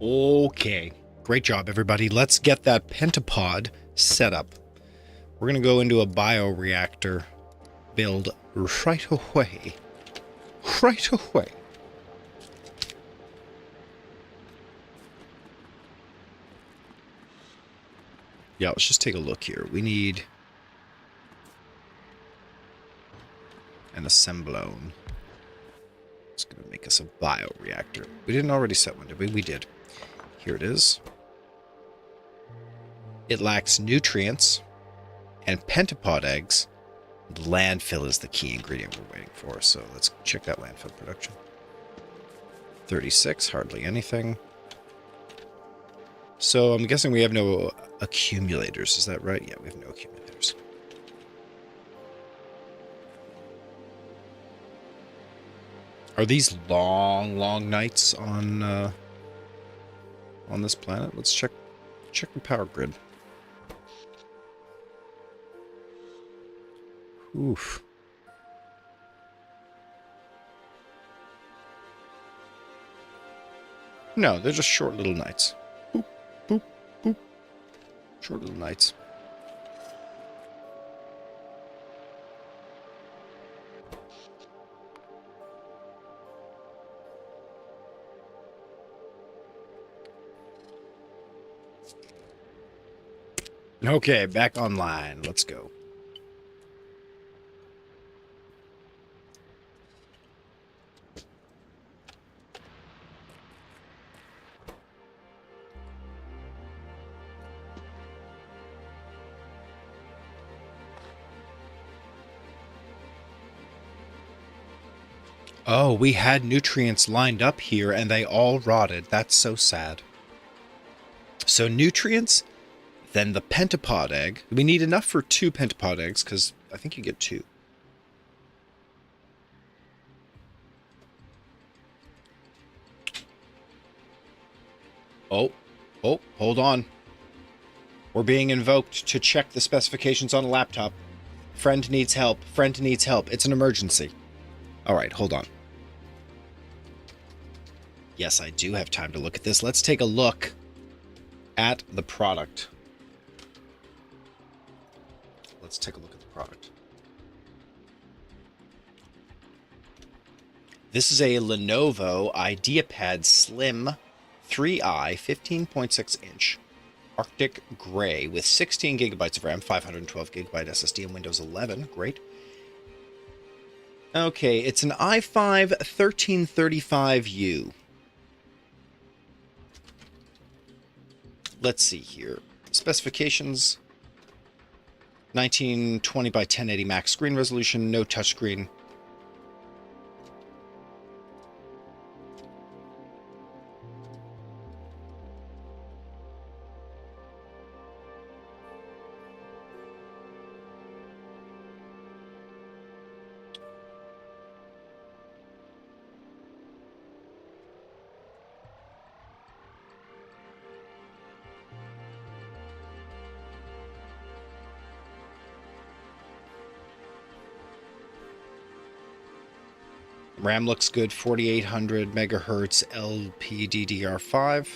Okay. Great job, everybody. Let's get that pentapod set up. We're going to go into a bioreactor build right away. Right away. Yeah, let's just take a look here. We need an assemblone. It's going to make us a bioreactor. We didn't already set one, did we? We did. Here it is. It lacks nutrients and pentapod eggs. Landfill is the key ingredient we're waiting for, so let's check that landfill production. 36, hardly anything. So I'm guessing we have no accumulators, is that right? Yeah, we have no accumulators. Are these long, long nights on this planet? Let's check the power grid. Oof. No, they're just short little nights. Boop, boop, boop. Short little nights. Okay, back online. Let's go. Oh, we had nutrients lined up here and they all rotted. That's so sad. So nutrients, then the pentapod egg. We need enough for 2 pentapod eggs because I think you get 2. Oh, hold on. We're being invoked to check the specifications on a laptop. Friend needs help. Friend needs help. It's an emergency. All right, hold on. Yes, I do have time to look at this. Let's take a look at the product. Let's take a look at the product. This is a Lenovo IdeaPad Slim 3i 15.6 inch Arctic Gray with 16 gigabytes of RAM, 512 gigabyte SSD, and Windows 11. Great. Okay, it's an i5 1335U. Let's see here. Specifications: 1920 by 1080 max screen resolution, no touchscreen. RAM looks good, 4800 megahertz LPDDR5.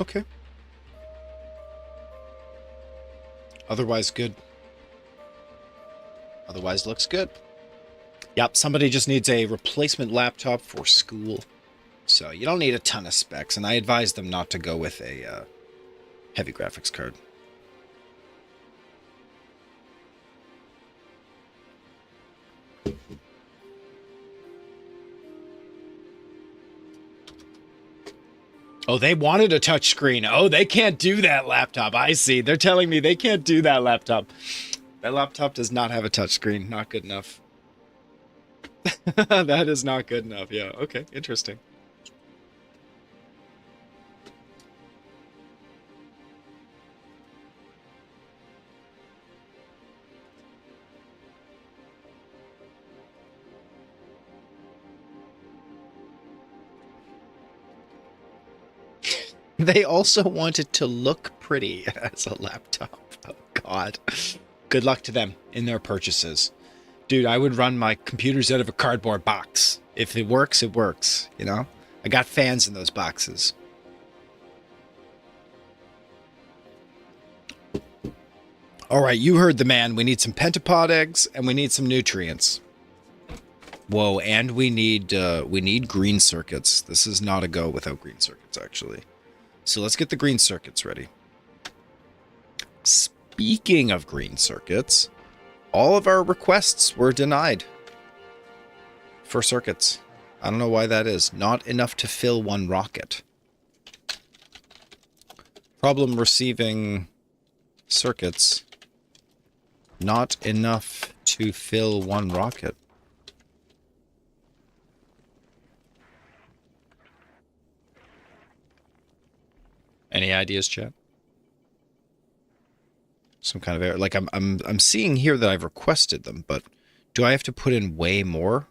Okay. Otherwise good. Otherwise looks good. Yep, somebody just needs a replacement laptop for school. So you don't need a ton of specs, and I advise them not to go with a heavy graphics card. Oh, they wanted a touchscreen. Oh, they can't do that laptop. I see. They're telling me they can't do that laptop. That laptop does not have a touchscreen. Not good enough. That is not good enough. Yeah, okay. Interesting. They also want it to look pretty as a laptop. God. Good luck to them in their purchases. Dude, I would run my computers out of a cardboard box. If it works, it works, you know? I got fans in those boxes. All right, you heard the man. We need some pentapod eggs, and we need some nutrients. Whoa, and we need green circuits. This is not a go without green circuits, actually. So let's get the green circuits ready. Speaking of green circuits, all of our requests were denied for circuits. I don't know why that is. Not enough to fill one rocket. Problem receiving circuits. Not enough to fill one rocket. Any ideas, chat? Some kind of error. Like I'm seeing here that I've requested them, but do I have to put in way more?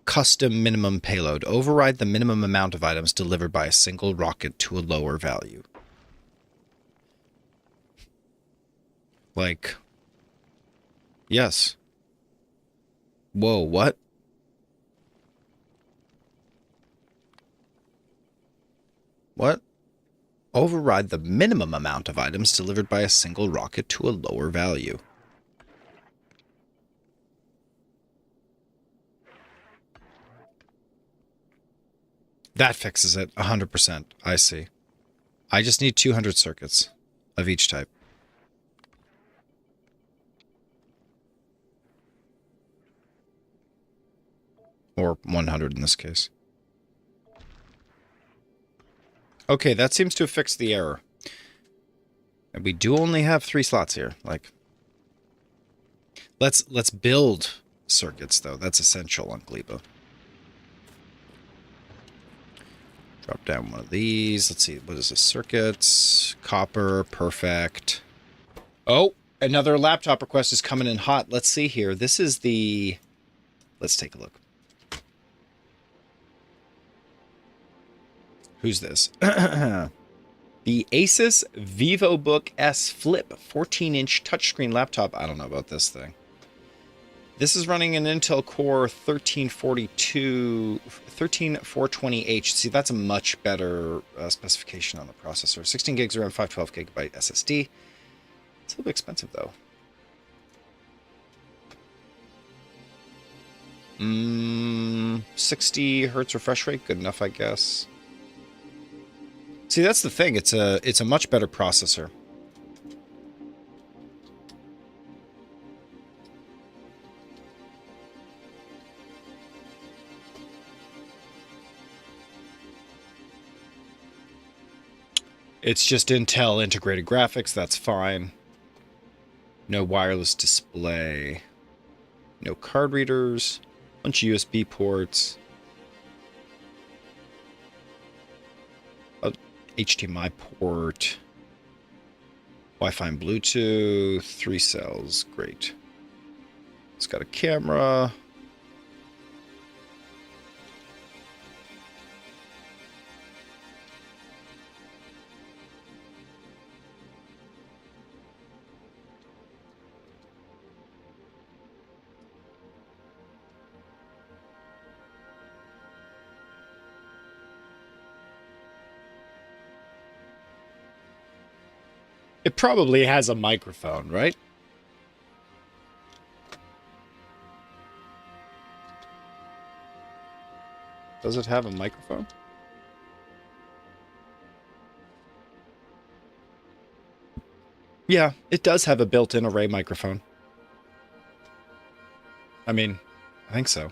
Custom minimum payload. Override the minimum amount of items delivered by a single rocket to a lower value. Like, yes. Whoa, what? What? Override the minimum amount of items delivered by a single rocket to a lower value. That fixes it, 100%. I see. I just need 200 circuits of each type. Or 100 in this case. Okay, that seems to have fixed the error. And we do only have 3 slots here. Like, let's build circuits, though. That's essential on Gleba. Drop down one of these. Let's see. What is this? Circuits. Copper. Perfect. Oh, another laptop request is coming in hot. Let's see here. This is the... Let's take a look. Who's this? The Asus VivoBook S Flip 14-inch touchscreen laptop. I don't know about this thing. This is running an Intel Core 13420H. See, that's a much better specification on the processor. 16 gigs of RAM, 512 gigabyte SSD. It's a little bit expensive, though. 60 hertz refresh rate, good enough, I guess. See, that's the thing. It's a much better processor. It's just Intel integrated graphics, that's fine. No wireless display. No card readers. Bunch of USB ports. HDMI port, Wi-Fi and Bluetooth, 3 cells, great. It's got a camera. It probably has a microphone, right? Does it have a microphone? Yeah, it does have a built-in array microphone. I mean, I think so.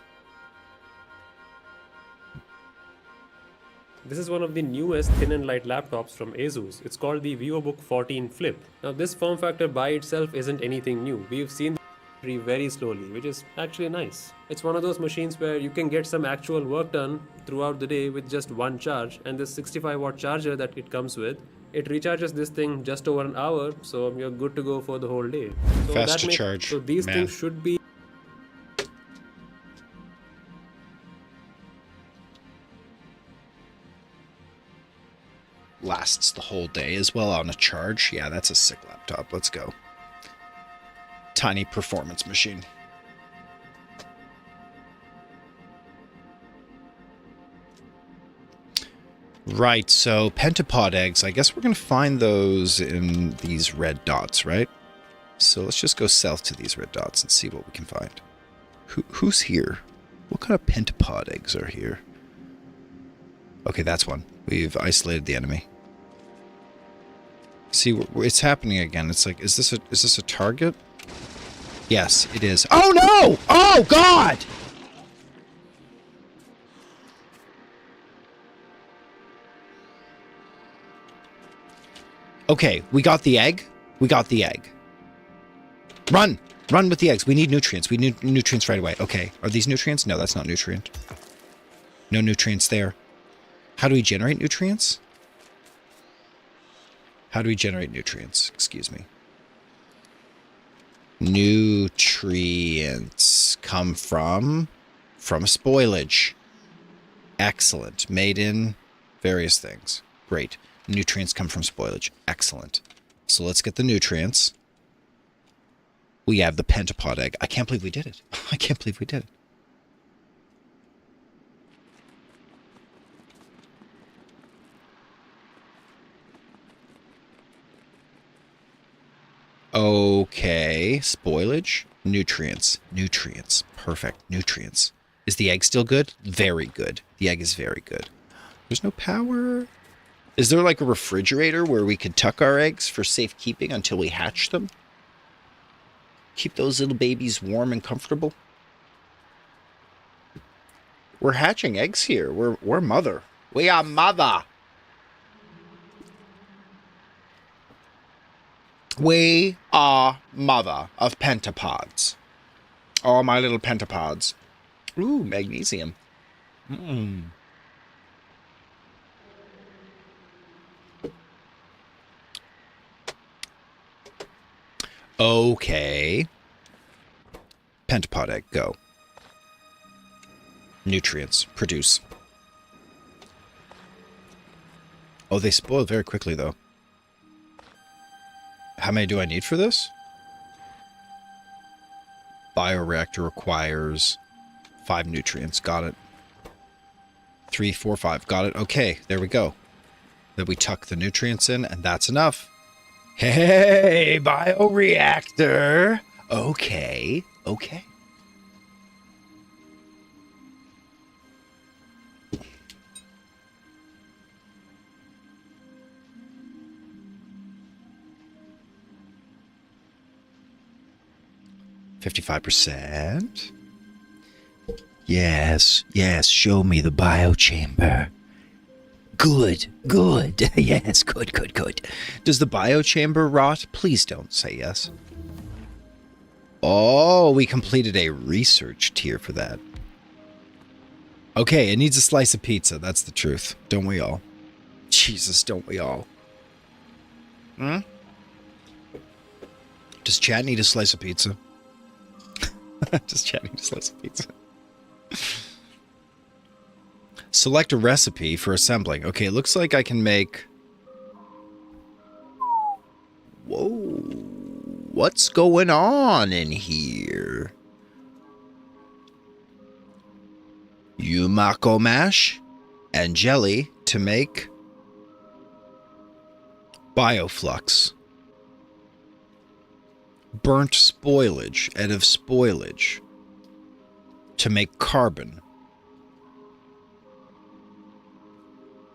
This is one of the newest thin and light laptops from Asus. It's called the VivoBook 14 Flip. Now this form factor by itself isn't anything new. We've seen the very slowly, which is actually nice. It's one of those machines where you can get some actual work done throughout the day with just one charge, and this 65-watt charger that it comes with, it recharges this thing just over an hour, so you're good to go for the whole day. So Fast to charge. So these things should be lasts the whole day as well on a charge. Yeah, that's a sick laptop. Let's go. tiny performance machine. Right, so pentapod eggs, I guess we're going to find those in these red dots, right? So let's just go south to these red dots and see what we can find. Who's here? What kind of pentapod eggs are here? Okay, that's one. We've isolated the enemy. See, it's happening again. It's like, is this a target? Yes, it is. Oh no! Oh God! Okay, we got the egg. We got the egg. Run! Run with the eggs. We need nutrients. We need nutrients right away. Okay, are these nutrients? No, that's not nutrient. No nutrients there. How do we generate nutrients? How do we generate nutrients? Excuse me. Nutrients come from spoilage. Excellent. Made in various things. Great. Nutrients come from spoilage. Excellent. So let's get the nutrients. We have the pentapod egg. I can't believe we did it. I can't believe we did it. Okay. Spoilage. Nutrients. Nutrients. Perfect. Nutrients. Is the egg still good? Very good. The egg is very good. There's no power. Is there like a refrigerator where we could tuck our eggs for safekeeping until we hatch them? Keep those little babies warm and comfortable? We're hatching eggs here. We're mother. We are mother. We are mother of pentapods. Oh, my little pentapods. Ooh, magnesium. Okay. Pentapod egg, go. Nutrients, produce. Oh, they spoil very quickly, though. How many do I need for this? Bioreactor requires 5 nutrients. Got it. 3, 4, 5. Got it. Okay, there we go. Then we tuck the nutrients in, and that's enough. Hey, bioreactor. Okay, okay. $55%. Yes, yes, show me the biochamber. Good, good. Yes, good, good, good. Does the biochamber rot? Please don't say yes. Oh, we completed a research tier for that. Okay, it needs a slice of pizza. That's the truth. Don't we all? Jesus, don't we all? Hmm? Does chat need a slice of pizza? Does chat need a slice of pizza? Select a recipe for assembling. Okay, it looks like I can make... Whoa. What's going on in here? Yumako mash and jelly to make bioflux. Burnt spoilage out of spoilage to make carbon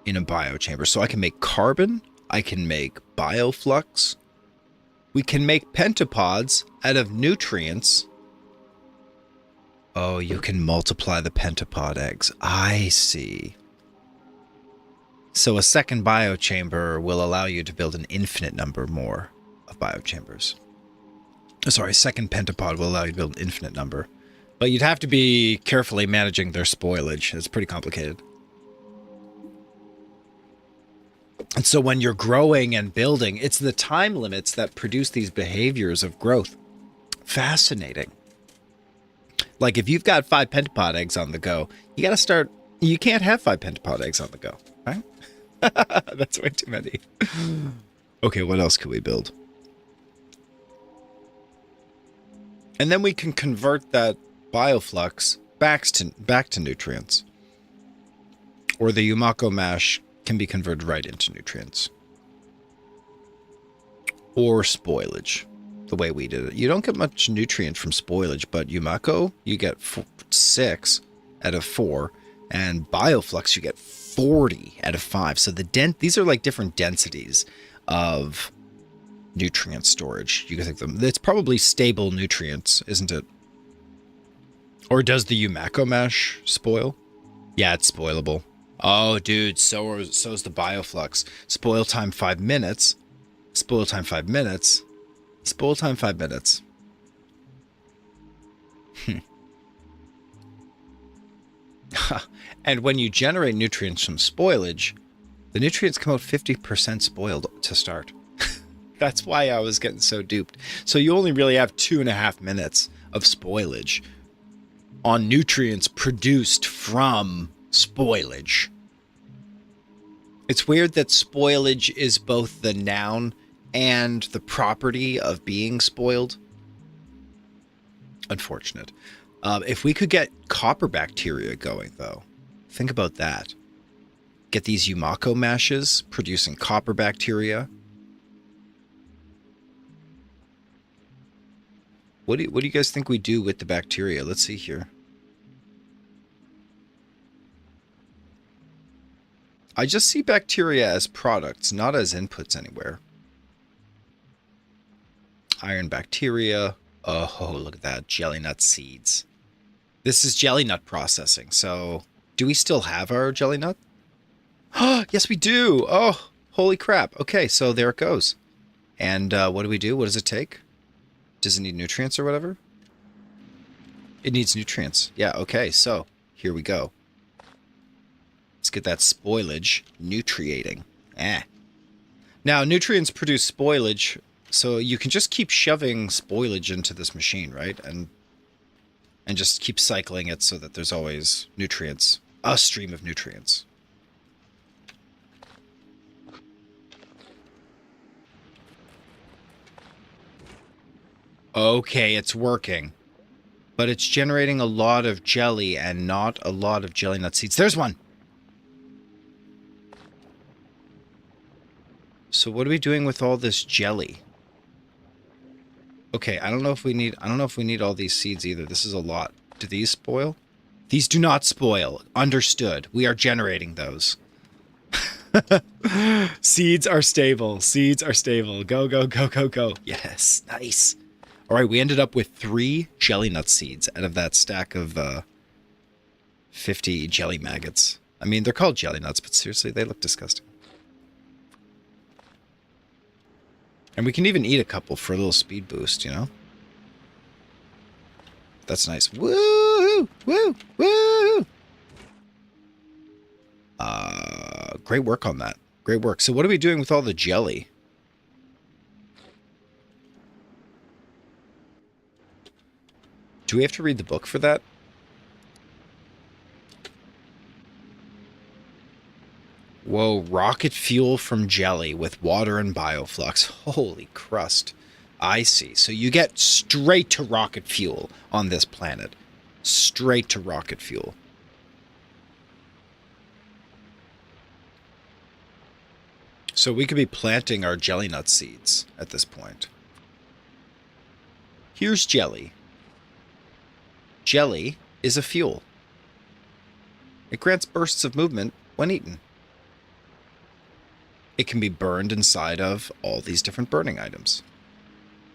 in a biochamber. So I can make carbon, I can make bioflux, we can make pentapods out of nutrients. Oh, you can multiply the pentapod eggs. I see. So a second biochamber will allow you to build an infinite number more of biochambers. Sorry, second pentapod will allow you to build an infinite number. But you'd have to be carefully managing their spoilage. It's pretty complicated. And so when you're growing and building, it's the time limits that produce these behaviors of growth. Fascinating. Like if you've got 5 pentapod eggs on the go, you got to start... You can't have 5 pentapod eggs on the go, right? That's way too many. Okay, what else could we build? And then we can convert that bioflux back to nutrients. Or the Yumako mash can be converted right into nutrients. Or spoilage, the way we did it. You don't get much nutrient from spoilage, but Yumako, you get 6 out of 4. And bioflux, you get 40 out of 5. So these are like different densities of nutrient storage. You can think of them. It's probably stable nutrients, isn't it? Or does the Yumako mash spoil? Yeah, it's spoilable. Oh, dude, so's the bioflux. Spoil time 5 minutes. Spoil time 5 minutes. Spoil time 5 minutes. And when you generate nutrients from spoilage, the nutrients come out 50% spoiled to start. That's why I was getting so duped. So you only really have 2.5 minutes of spoilage on nutrients produced from spoilage. It's weird that spoilage is both the noun and the property of being spoiled. Unfortunate. If we could get copper bacteria going, though, think about that. Get these Yumako mashes producing copper bacteria. What do you guys think we do with the bacteria? Let's see here. I just see bacteria as products, not as inputs anywhere. Iron bacteria. Oh, look at that. Jelly nut seeds. This is jelly nut processing. So, do we still have our jelly nut? Oh, yes, we do. Oh, holy crap. Okay, so there it goes. And what do we do? What does it take? Does it need nutrients or whatever? It needs nutrients. Yeah, okay, so here we go. Let's get that spoilage nutriating. Now, nutrients produce spoilage, so you can just keep shoving spoilage into this machine, right? And just keep cycling it so that there's always nutrients, a stream of nutrients. Okay, it's working. But it's generating a lot of jelly and not a lot of jelly nut seeds. There's one! So what are we doing with all this jelly? Okay, I don't know if we need all these seeds either. This is a lot. Do these spoil? These do not spoil. Understood. We are generating those. Seeds are stable. Seeds are stable. Go, go, go, go, go. Yes, nice. All right, we ended up with 3 jelly nut seeds out of that stack of 50 jelly maggots. I mean, they're called jelly nuts, but seriously, they look disgusting. And we can even eat a couple for a little speed boost, you know? That's nice. Woo! Woo! Woo! Great work on that. Great work. So what are we doing with all the jelly? Do we have to read the book for that? Whoa, rocket fuel from jelly with water and bioflux. Holy crust. I see. So you get straight to rocket fuel on this planet. Straight to rocket fuel. So we could be planting our jelly nut seeds at this point. Here's jelly. Jelly is a fuel. It grants bursts of movement when eaten. It can be burned inside of all these different burning items.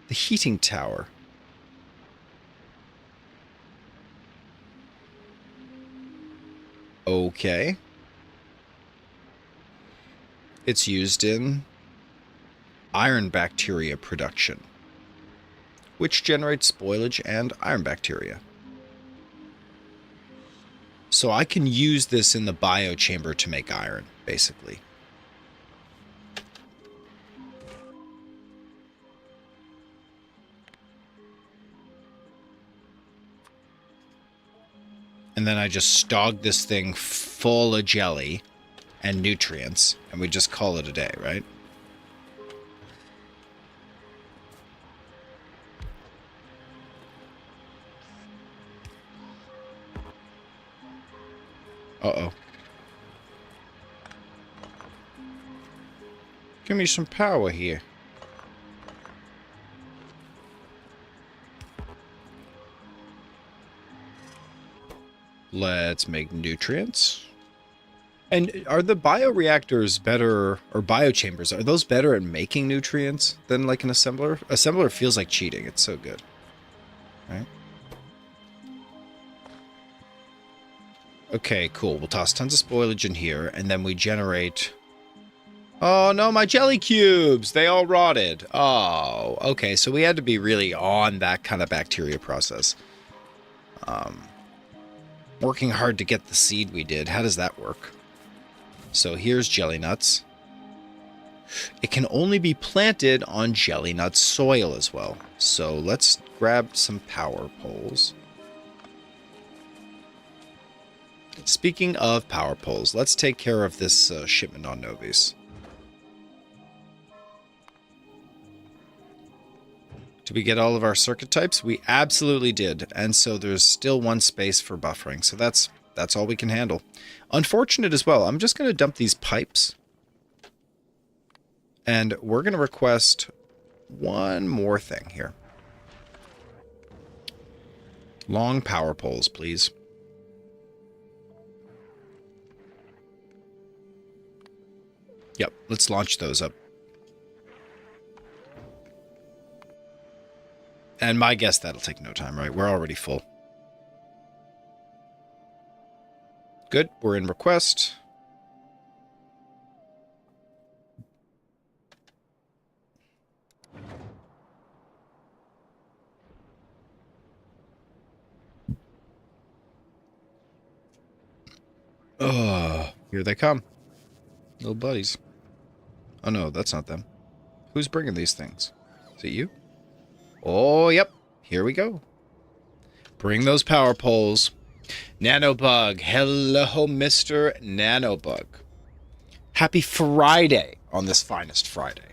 The heating tower. Okay. It's used in iron bacteria production, which generates spoilage and iron bacteria. So I can use this in the biochamber to make iron, basically. And then I just stog this thing full of jelly and nutrients, and we just call it a day, right? Uh-oh. Give me some power here. Let's make nutrients. And are the bioreactors better, or biochambers, are those better at making nutrients than like an assembler? Assembler feels like cheating. It's so good. Right? Okay, cool. We'll toss tons of spoilage in here, and then we generate... Oh, no, my jelly cubes! They all rotted. Oh, okay, so we had to be really on that kind of bacteria process. Working hard to get the seed we did. How does that work? So here's jelly nuts. It can only be planted on jelly nut soil as well. So let's grab some power poles. Speaking of power poles, let's take care of this shipment on Novis. Did we get all of our circuit types? We absolutely did. And so there's still one space for buffering. So that's all we can handle. Unfortunate as well. I'm just going to dump these pipes. And we're going to request one more thing here. Long power poles, please. Yep, let's launch those up. And my guess that'll take no time, right? We're already full. Good, we're in request. Oh, here they come. Little buddies. Oh no, that's not them. Who's bringing these things? Is it you? Oh, yep. Here we go. Bring those power poles. Nanobug. Hello, Mr. Nanobug. Happy Friday on this finest Friday.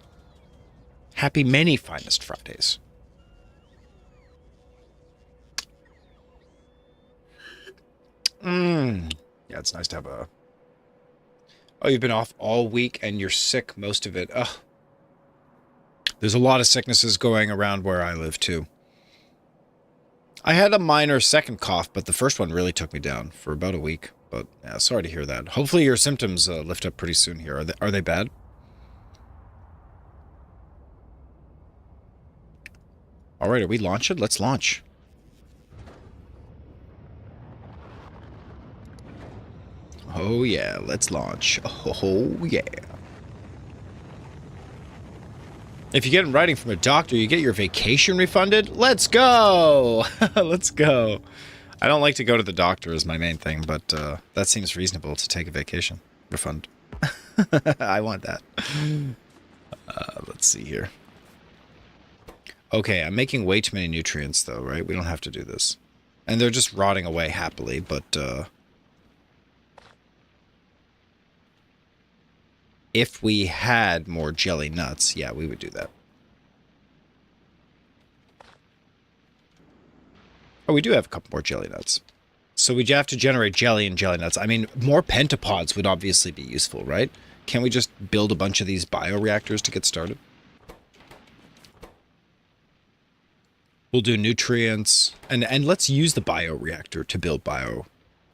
Happy many finest Fridays. Yeah, it's nice to have a... Oh, you've been off all week and you're sick most of it. Ugh. There's a lot of sicknesses going around where I live, too. I had a minor second cough, but the first one really took me down for about a week. But, yeah, sorry to hear that. Hopefully your symptoms lift up pretty soon here. Are they bad? All right, are we launching? Let's launch. Oh, yeah, let's launch. Oh, yeah. If you get in writing from a doctor, you get your vacation refunded? Let's go! Let's go. I don't like to go to the doctor is my main thing, but that seems reasonable to take a vacation refund. I want that. Let's see here. Okay, I'm making way too many nutrients, though, right? We don't have to do this. And they're just rotting away happily, but... if we had more jelly nuts, yeah, we would do that. Oh, we do have a couple more jelly nuts. So we'd have to generate jelly and jelly nuts. I mean, more pentapods would obviously be useful, right? Can't we just build a bunch of these bioreactors to get started? We'll do nutrients. And let's use the bioreactor to build bio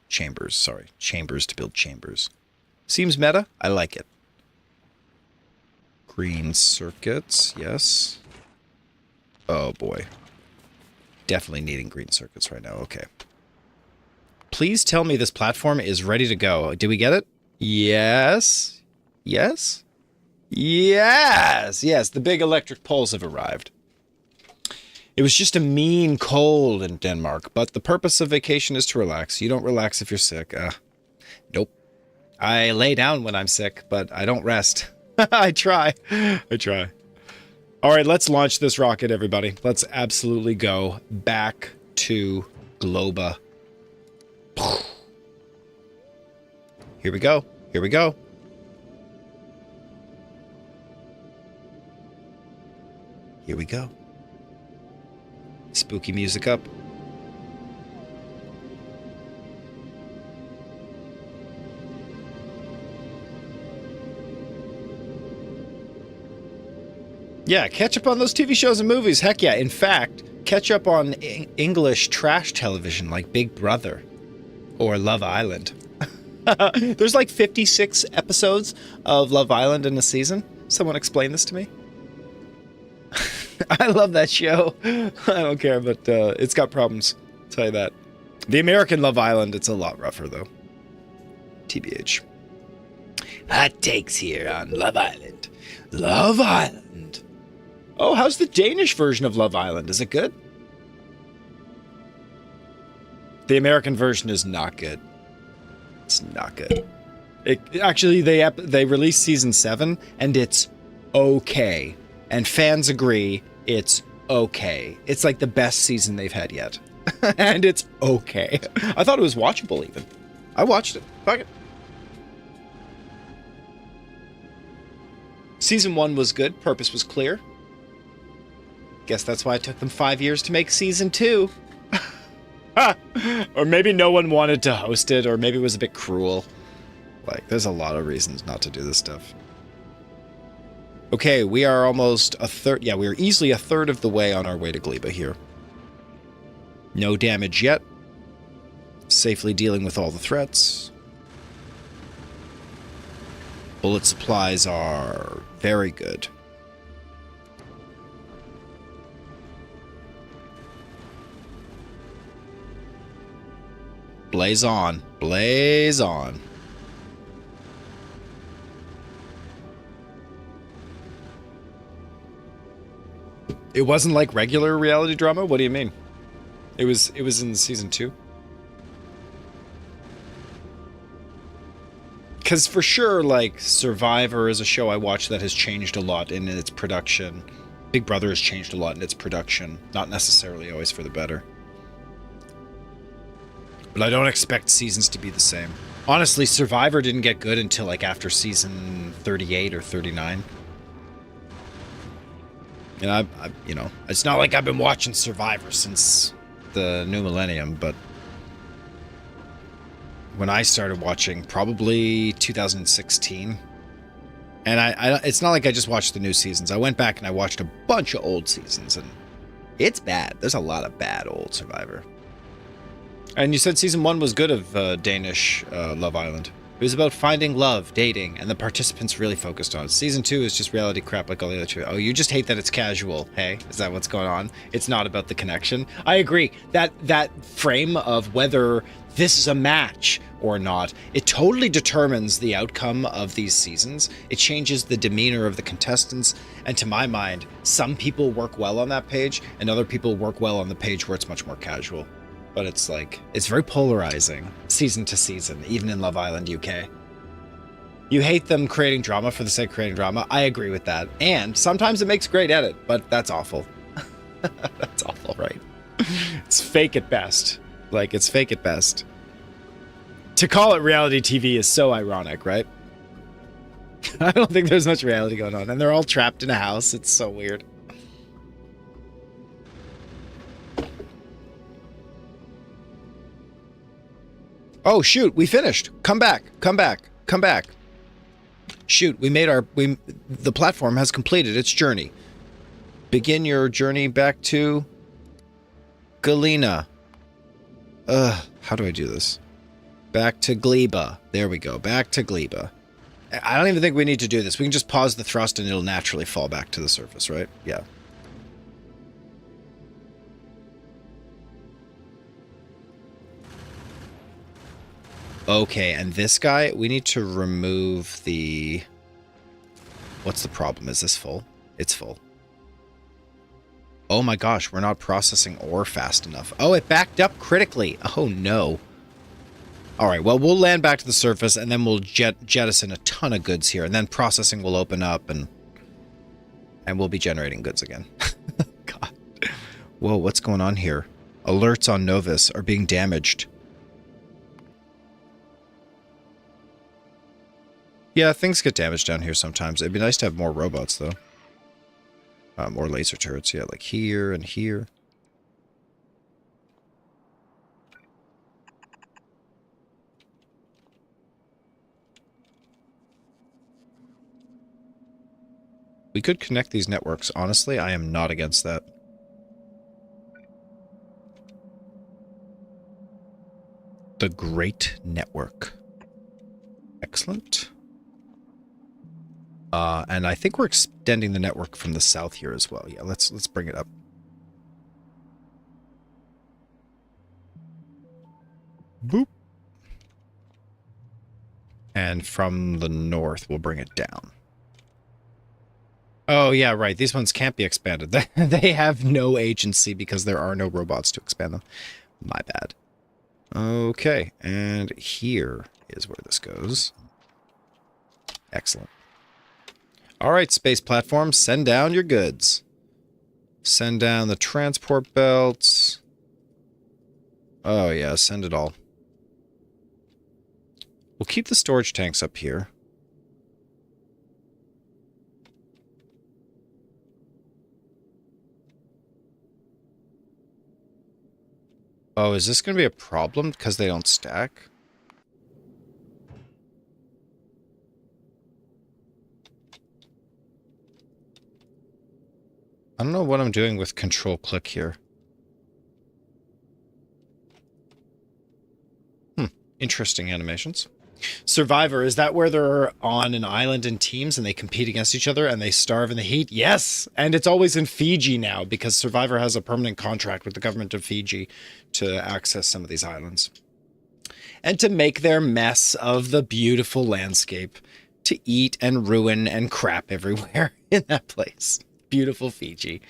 chambers. Sorry, chambers to build chambers. Seems meta. I like it. Green circuits, yes. Oh boy. Definitely needing green circuits right now, okay. Please tell me this platform is ready to go. Did we get it? Yes. Yes. Yes. Yes, the big electric poles have arrived. It was just a mean cold in Denmark, but the purpose of vacation is to relax. You don't relax if you're sick. Nope. I lay down when I'm sick, but I don't rest. I try. All right, let's launch this rocket, everybody. Let's absolutely go back to Globa. Here we go. Here we go. Here we go. Spooky music up. Yeah, catch up on those TV shows and movies. Heck yeah. In fact, catch up on English trash television like Big Brother or Love Island. There's like 56 episodes of Love Island in a season. Someone explain this to me. I love that show. I don't care, but it's got problems. I'll tell you that. The American Love Island, it's a lot rougher, though. TBH. Hot takes here on Love Island. Love Island. Oh, how's the Danish version of Love Island? Is it good? The American version is not good. It's not good. Actually, they released season 7, and it's okay. And fans agree it's okay. It's like the best season they've had yet. And it's okay. I thought it was watchable even. I watched it. Fuck it. Season 1 was good. Purpose was clear. Guess that's why it took them 5 years to make season 2. Or maybe no one wanted to host it, or maybe it was a bit cruel. Like, there's a lot of reasons not to do this stuff. Okay, we are almost a third. Yeah, we are easily a third of the way on our way to Gleba here. No damage yet. Safely dealing with all the threats. Bullet supplies are very good. Blaze on. Blaze on. It wasn't like regular reality drama? What do you mean? It was in season 2? Because for sure, like, Survivor is a show I watch that has changed a lot in its production. Big Brother has changed a lot in its production. Not necessarily always for the better. But I don't expect seasons to be the same. Honestly, Survivor didn't get good until, like, after season 38 or 39. And I you know, it's not like I've been watching Survivor since the new millennium, but when I started watching, probably 2016. And it's not like I just watched the new seasons. I went back and I watched a bunch of old seasons, and it's bad. There's a lot of bad old Survivor. And you said season 1 was good of Danish Love Island. It was about finding love, dating, and the participants really focused on it. Season 2 is just reality crap like all the other two. Oh, you just hate that it's casual, hey? Is that what's going on? It's not about the connection. I agree. That frame of whether this is a match or not, it totally determines the outcome of these seasons. It changes the demeanor of the contestants, and to my mind, some people work well on that page, and other people work well on the page where it's much more casual. But it's like, it's very polarizing, season to season, even in Love Island UK. You hate them creating drama for the sake of creating drama. I agree with that. And sometimes it makes great edit, but that's awful. That's awful, right? It's fake at best. Like, it's fake at best. To call it reality TV is so ironic, right? I don't think there's much reality going on. And they're all trapped in a house. It's so weird. Oh, shoot, we finished. Come back, come back, come back. Shoot, the platform has completed its journey. Begin your journey back to Galena. How do I do this? Back to Gleba. There we go, back to Gleba. I don't even think we need to do this. We can just pause the thrust and it'll naturally fall back to the surface, right? Yeah. Okay, and this guy, we need to remove the... What's the problem? Is this full? It's full. Oh my gosh, we're not processing ore fast enough. Oh, it backed up critically. Oh no. Alright, well, we'll land back to the surface, and then we'll jettison a ton of goods here, and then processing will open up, and we'll be generating goods again. God. Whoa, what's going on here? Alerts on Novus are being damaged. Yeah, things get damaged down here sometimes. It'd be nice to have more robots, though. More laser turrets, yeah, like here and here. We could connect these networks. Honestly, I am not against that. The Great Network. Excellent. And I think we're extending the network from the south here as well. Yeah, let's bring it up. Boop. And from the north, we'll bring it down. Oh, yeah, right. These ones can't be expanded. They have no agency because there are no robots to expand them. My bad. Okay, and here is where this goes. Excellent. All right, space platform, send down your goods. Send down the transport belts. Oh, yeah, send it all. We'll keep the storage tanks up here. Oh, is this going to be a problem because they don't stack? I don't know what I'm doing with control-click here. Interesting animations. Survivor, is that where they're on an island in teams and they compete against each other and they starve in the heat? Yes! And it's always in Fiji now because Survivor has a permanent contract with the government of Fiji to access some of these islands. And to make their mess of the beautiful landscape to eat and ruin and crap everywhere in that place. Beautiful Fiji.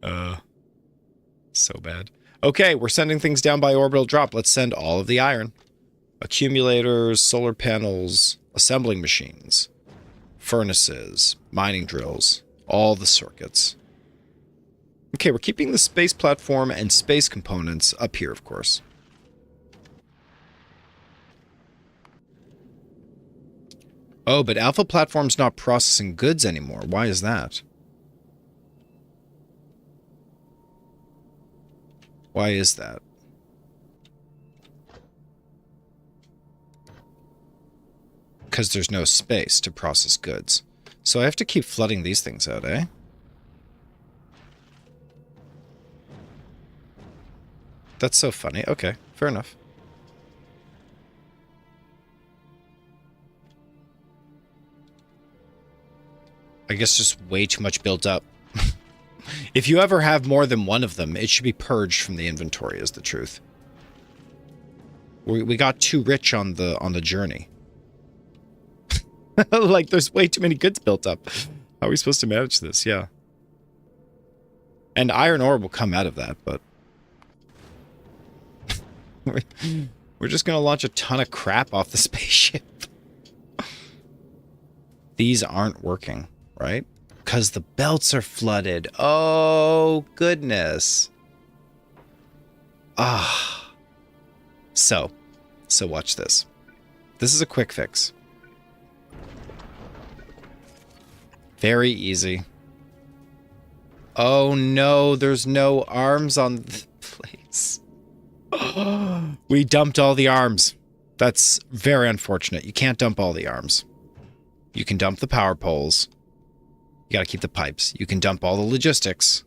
So bad. Okay, we're sending things down by orbital drop. Let's send all of the iron. Accumulators, solar panels, assembling machines, furnaces, mining drills, all the circuits. Okay, we're keeping the space platform and space components up here, of course. Oh, but Alpha Platform's not processing goods anymore. Why is that? Why is that? Because there's no space to process goods. So I have to keep flooding these things out, eh? That's so funny. Okay, fair enough. I guess just way too much built up. If you ever have more than one of them, it should be purged from the inventory, is the truth. We got too rich on the journey. Like, there's way too many goods built up. How are we supposed to manage this? Yeah. And iron ore will come out of that, but... we're just going to launch a ton of crap off the spaceship. These aren't working, right? Because the belts are flooded. Oh, goodness. Ah. So watch this. This is a quick fix. Very easy. Oh no, there's no arms on the place. We dumped all the arms. That's very unfortunate. You can't dump all the arms. You can dump the power poles. You gotta keep the pipes. You can dump all the logistics.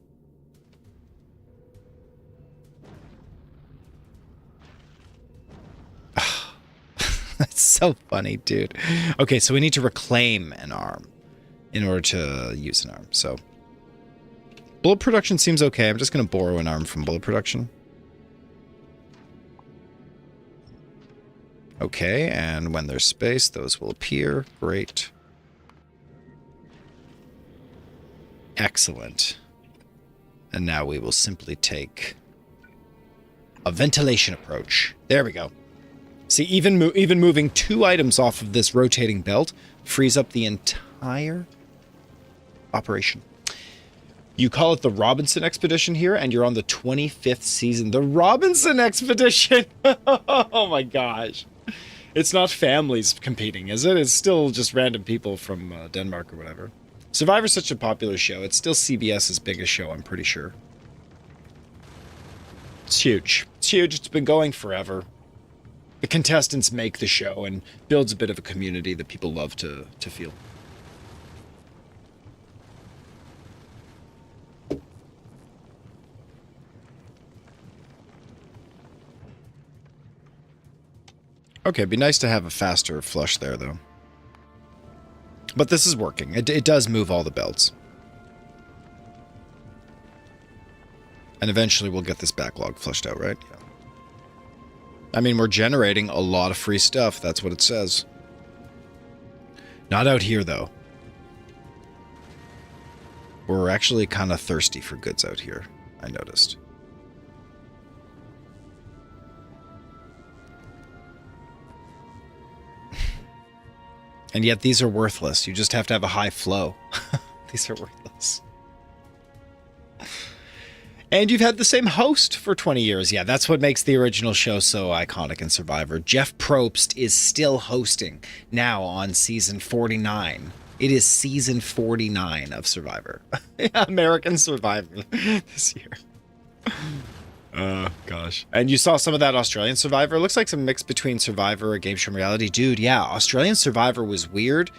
That's so funny, dude. Okay, so we need to reclaim an arm in order to use an arm. So bullet production seems okay. I'm just going to borrow an arm from bullet production. Okay, and when there's space, those will appear. Great. Excellent. And now we will simply take a ventilation approach. There we go. See, even moving 2 items off of this rotating belt frees up the entire operation. You call it the Robinson Expedition here, and you're on the 25th season. The Robinson Expedition! Oh my gosh. It's not families competing, is it? It's still just random people from Denmark or whatever. Survivor's such a popular show. It's still CBS's biggest show, I'm pretty sure. It's huge. It's huge. It's been going forever. The contestants make the show and builds a bit of a community that people love to feel. Okay, it'd be nice to have a faster flush there, though. But this is working. It does move all the belts. And eventually we'll get this backlog flushed out, right? Yeah. I mean, we're generating a lot of free stuff. That's what it says. Not out here, though. We're actually kind of thirsty for goods out here, I noticed. And yet these are worthless. You just have to have a high flow. These are worthless. And you've had the same host for 20 years. Yeah, that's what makes the original show so iconic in Survivor. Jeff Probst is still hosting now on season 49. It is season 49 of Survivor. American Survivor this year. Oh, gosh. And you saw some of that Australian Survivor. It looks like some mix between Survivor and Game Show Reality. Dude, yeah, Australian Survivor was weird.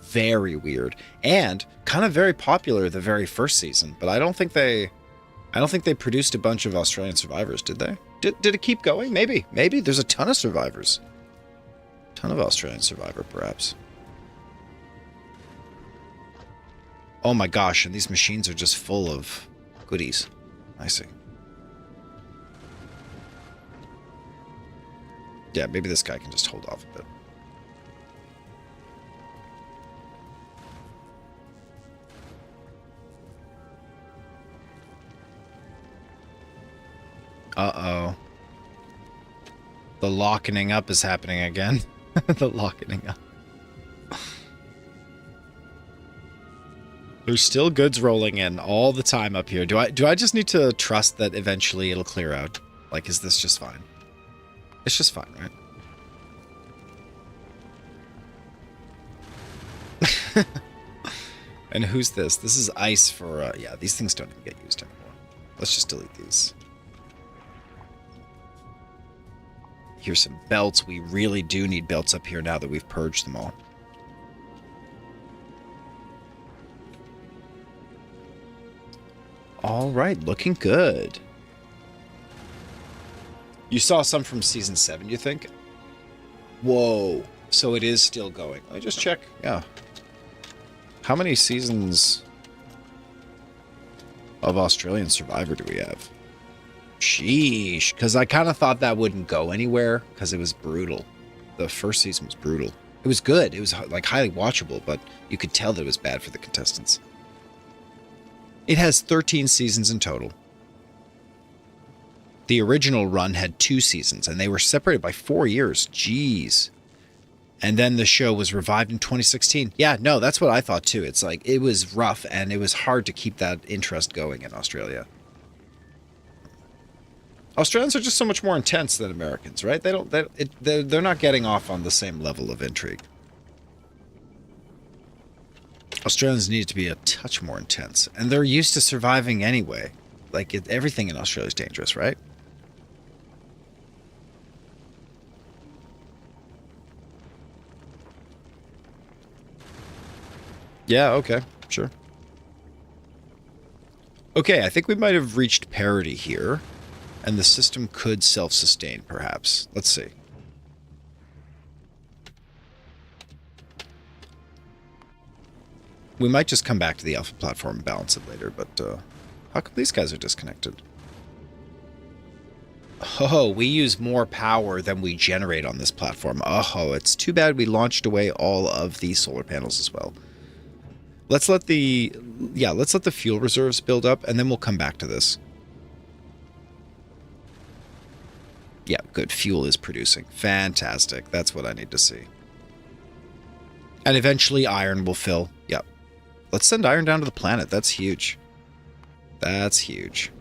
Very weird. And kind of very popular the very first season. But I don't think they produced a bunch of Australian Survivors, did they? Did it keep going? Maybe. Maybe. There's a ton of Survivors. A ton of Australian Survivor, perhaps. Oh my gosh, and these machines are just full of goodies. I see. Yeah, maybe this guy can just hold off a bit. Uh-oh. The lockening up is happening again. The lockening up. There's still goods rolling in all the time up here. Do I just need to trust that eventually it'll clear out? Like, is this just fine? It's just fine, right? And who's this? This is ice for, yeah, these things don't even get used anymore. Let's just delete these. Here's some belts. We really do need belts up here now that we've purged them all. All right, looking good. You saw some from season 7, you think? Whoa. So it is still going. Let me just check. Yeah. How many seasons of Australian Survivor do we have? Sheesh. Because I kind of thought that wouldn't go anywhere because it was brutal. The first season was brutal. It was good. It was like highly watchable, but you could tell that it was bad for the contestants. It has 13 seasons in total. The original run had 2 seasons, and they were separated by 4 years. Jeez. And then the show was revived in 2016. Yeah, no, that's what I thought too. It's like, it was rough, and it was hard to keep that interest going in Australia. Australians are just so much more intense than Americans, right? They're not getting off on the same level of intrigue. Australians need to be a touch more intense, and they're used to surviving anyway. Like, everything in Australia is dangerous, right? Yeah, okay, sure. Okay, I think we might have reached parity here, and the system could self-sustain, perhaps. Let's see. We might just come back to the alpha platform and balance it later, but how come these guys are disconnected? Oh, we use more power than we generate on this platform. Oh, it's too bad we launched away all of the solar panels as well. Let's let the fuel reserves build up, and then we'll come back to this. Yeah, good. Fuel is producing. Fantastic. That's what I need to see. And eventually iron will fill. Yep. Let's send iron down to the planet. That's huge. That's huge.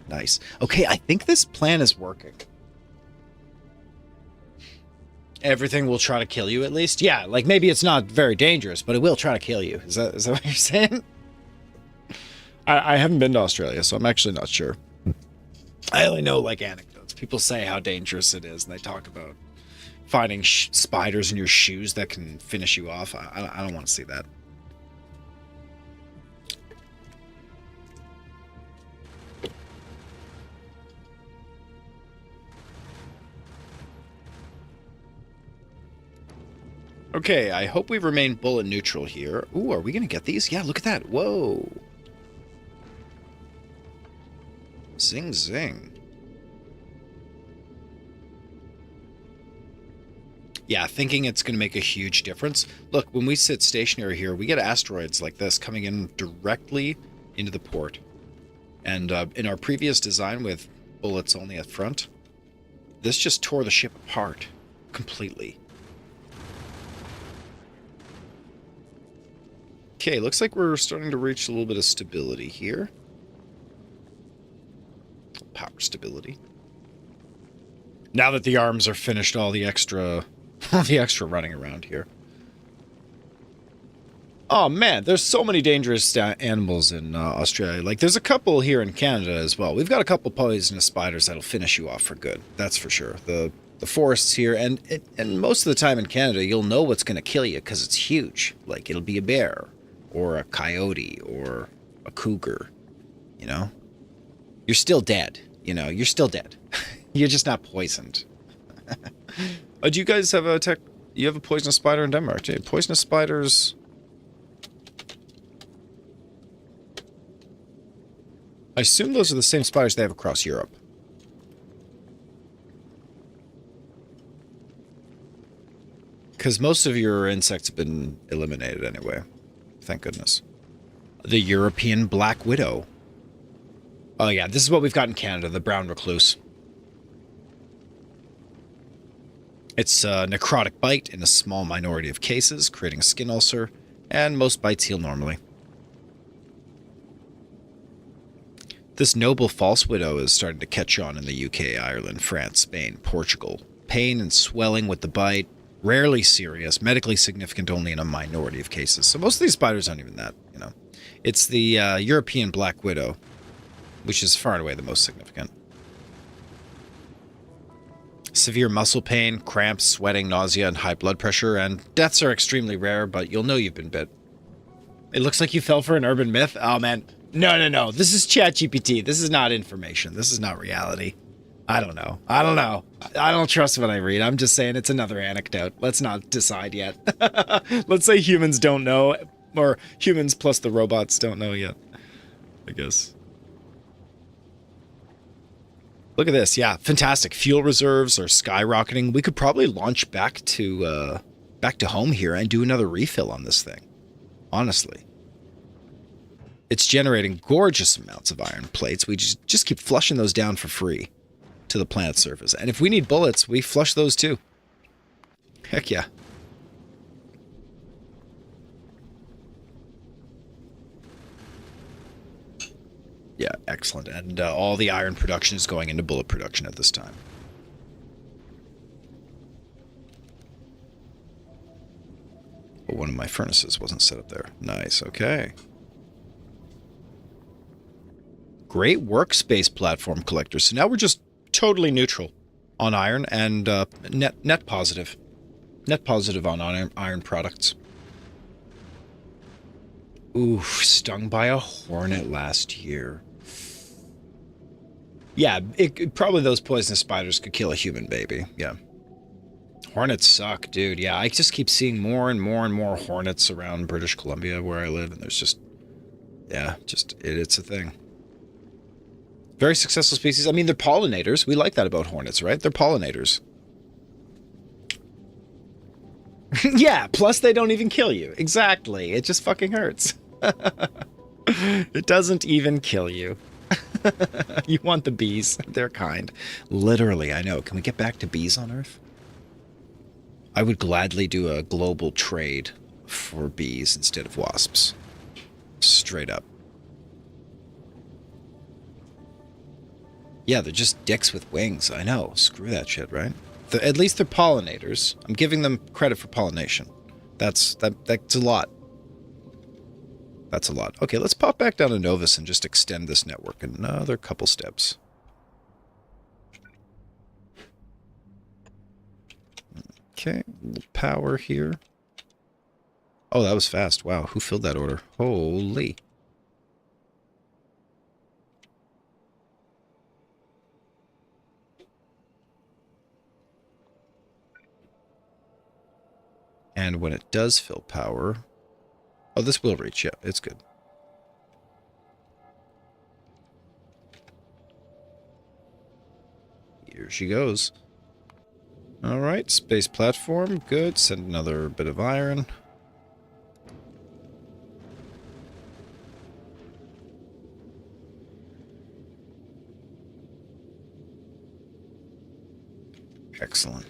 Nice. Okay, I think this plan is working. Everything will try to kill you, at least? Yeah, like, maybe it's not very dangerous, but it will try to kill you. Is that what you're saying? I haven't been to Australia, so I'm actually not sure. I only know, like, anecdotes. People say how dangerous it is, and they talk about finding spiders in your shoes that can finish you off. I don't want to see that. Okay, I hope we remain bullet neutral here. Ooh, are we going to get these? Yeah, look at that. Whoa. Zing, zing. Yeah, thinking it's going to make a huge difference. Look, when we sit stationary here, we get asteroids like this coming in directly into the port. And in our previous design with bullets only at front, this just tore the ship apart completely. Okay, looks like we're starting to reach a little bit of stability here. Power stability. Now that the arms are finished, all the extra running around here. Oh man, there's so many dangerous animals in Australia. Like, there's a couple here in Canada as well. We've got a couple poisonous spiders that'll finish you off for good. That's for sure. The forests here, and most of the time in Canada, you'll know what's going to kill you because it's huge. Like, it'll be a bear, or a coyote, or a cougar. You know, you're still dead. You know, you're still dead. You're just not poisoned. Do you guys have a tech? You have a poisonous spider in Denmark, too. Poisonous spiders. I assume those are the same spiders they have across Europe. Because most of your insects have been eliminated anyway. Thank goodness. The European black widow. Oh yeah, this is what we've got in Canada, the brown recluse. It's a necrotic bite in a small minority of cases, creating a skin ulcer, and most bites heal normally. This noble false widow is starting to catch on in the UK, Ireland, France, Spain, Portugal. Pain and swelling with the bite, rarely serious, medically significant only in a minority of cases. So most of these spiders aren't even that, you know. It's the European black widow, which is far and away the most significant. Severe muscle pain, cramps, sweating, nausea, and high blood pressure, and deaths are extremely rare, but you'll know you've been bit. It looks like you fell for an urban myth. Oh, man. No. This is ChatGPT. This is not information. This is not reality. I don't know. I don't trust what I read. I'm just saying it's another anecdote. Let's not decide yet. Let's say humans don't know, or humans plus the robots don't know yet, I guess. Look at this. Yeah, fantastic. Fuel reserves are skyrocketing. We could probably launch back to home here and do another refill on this thing. Honestly. It's generating gorgeous amounts of iron plates. We just keep flushing those down for free to the planet's surface. And if we need bullets, we flush those too. Heck yeah. Yeah, excellent. And all the iron production is going into bullet production at this time. But one of my furnaces wasn't set up there. Nice, okay. Great workspace platform collector. So now we're just totally neutral on iron and net positive. Net positive on iron products. Oof, stung by a hornet last year. Yeah, probably those poisonous spiders could kill a human baby. Yeah. Hornets suck, dude. Yeah, I just keep seeing more and more and more hornets around British Columbia where I live, and there's just... Yeah, it's a thing. Very successful species. I mean, they're pollinators. We like that about hornets, right? They're pollinators. Yeah, plus they don't even kill you. Exactly. It just fucking hurts. It doesn't even kill you. You want the bees. They're kind. Literally, I know. Can we get back to bees on Earth? I would gladly do a global trade for bees instead of wasps. Straight up. Yeah, they're just dicks with wings. I know. Screw that shit, right? At least they're pollinators. I'm giving them credit for pollination. That's a lot. That's a lot. Okay, let's pop back down to Novus and just extend this network another couple steps. Okay, a little power here. Oh, that was fast. Wow, who filled that order? Holy. And when it does fill power... Oh, this will reach. Yeah, it's good. Here she goes. All right, space platform. Good. Send another bit of iron. Excellent.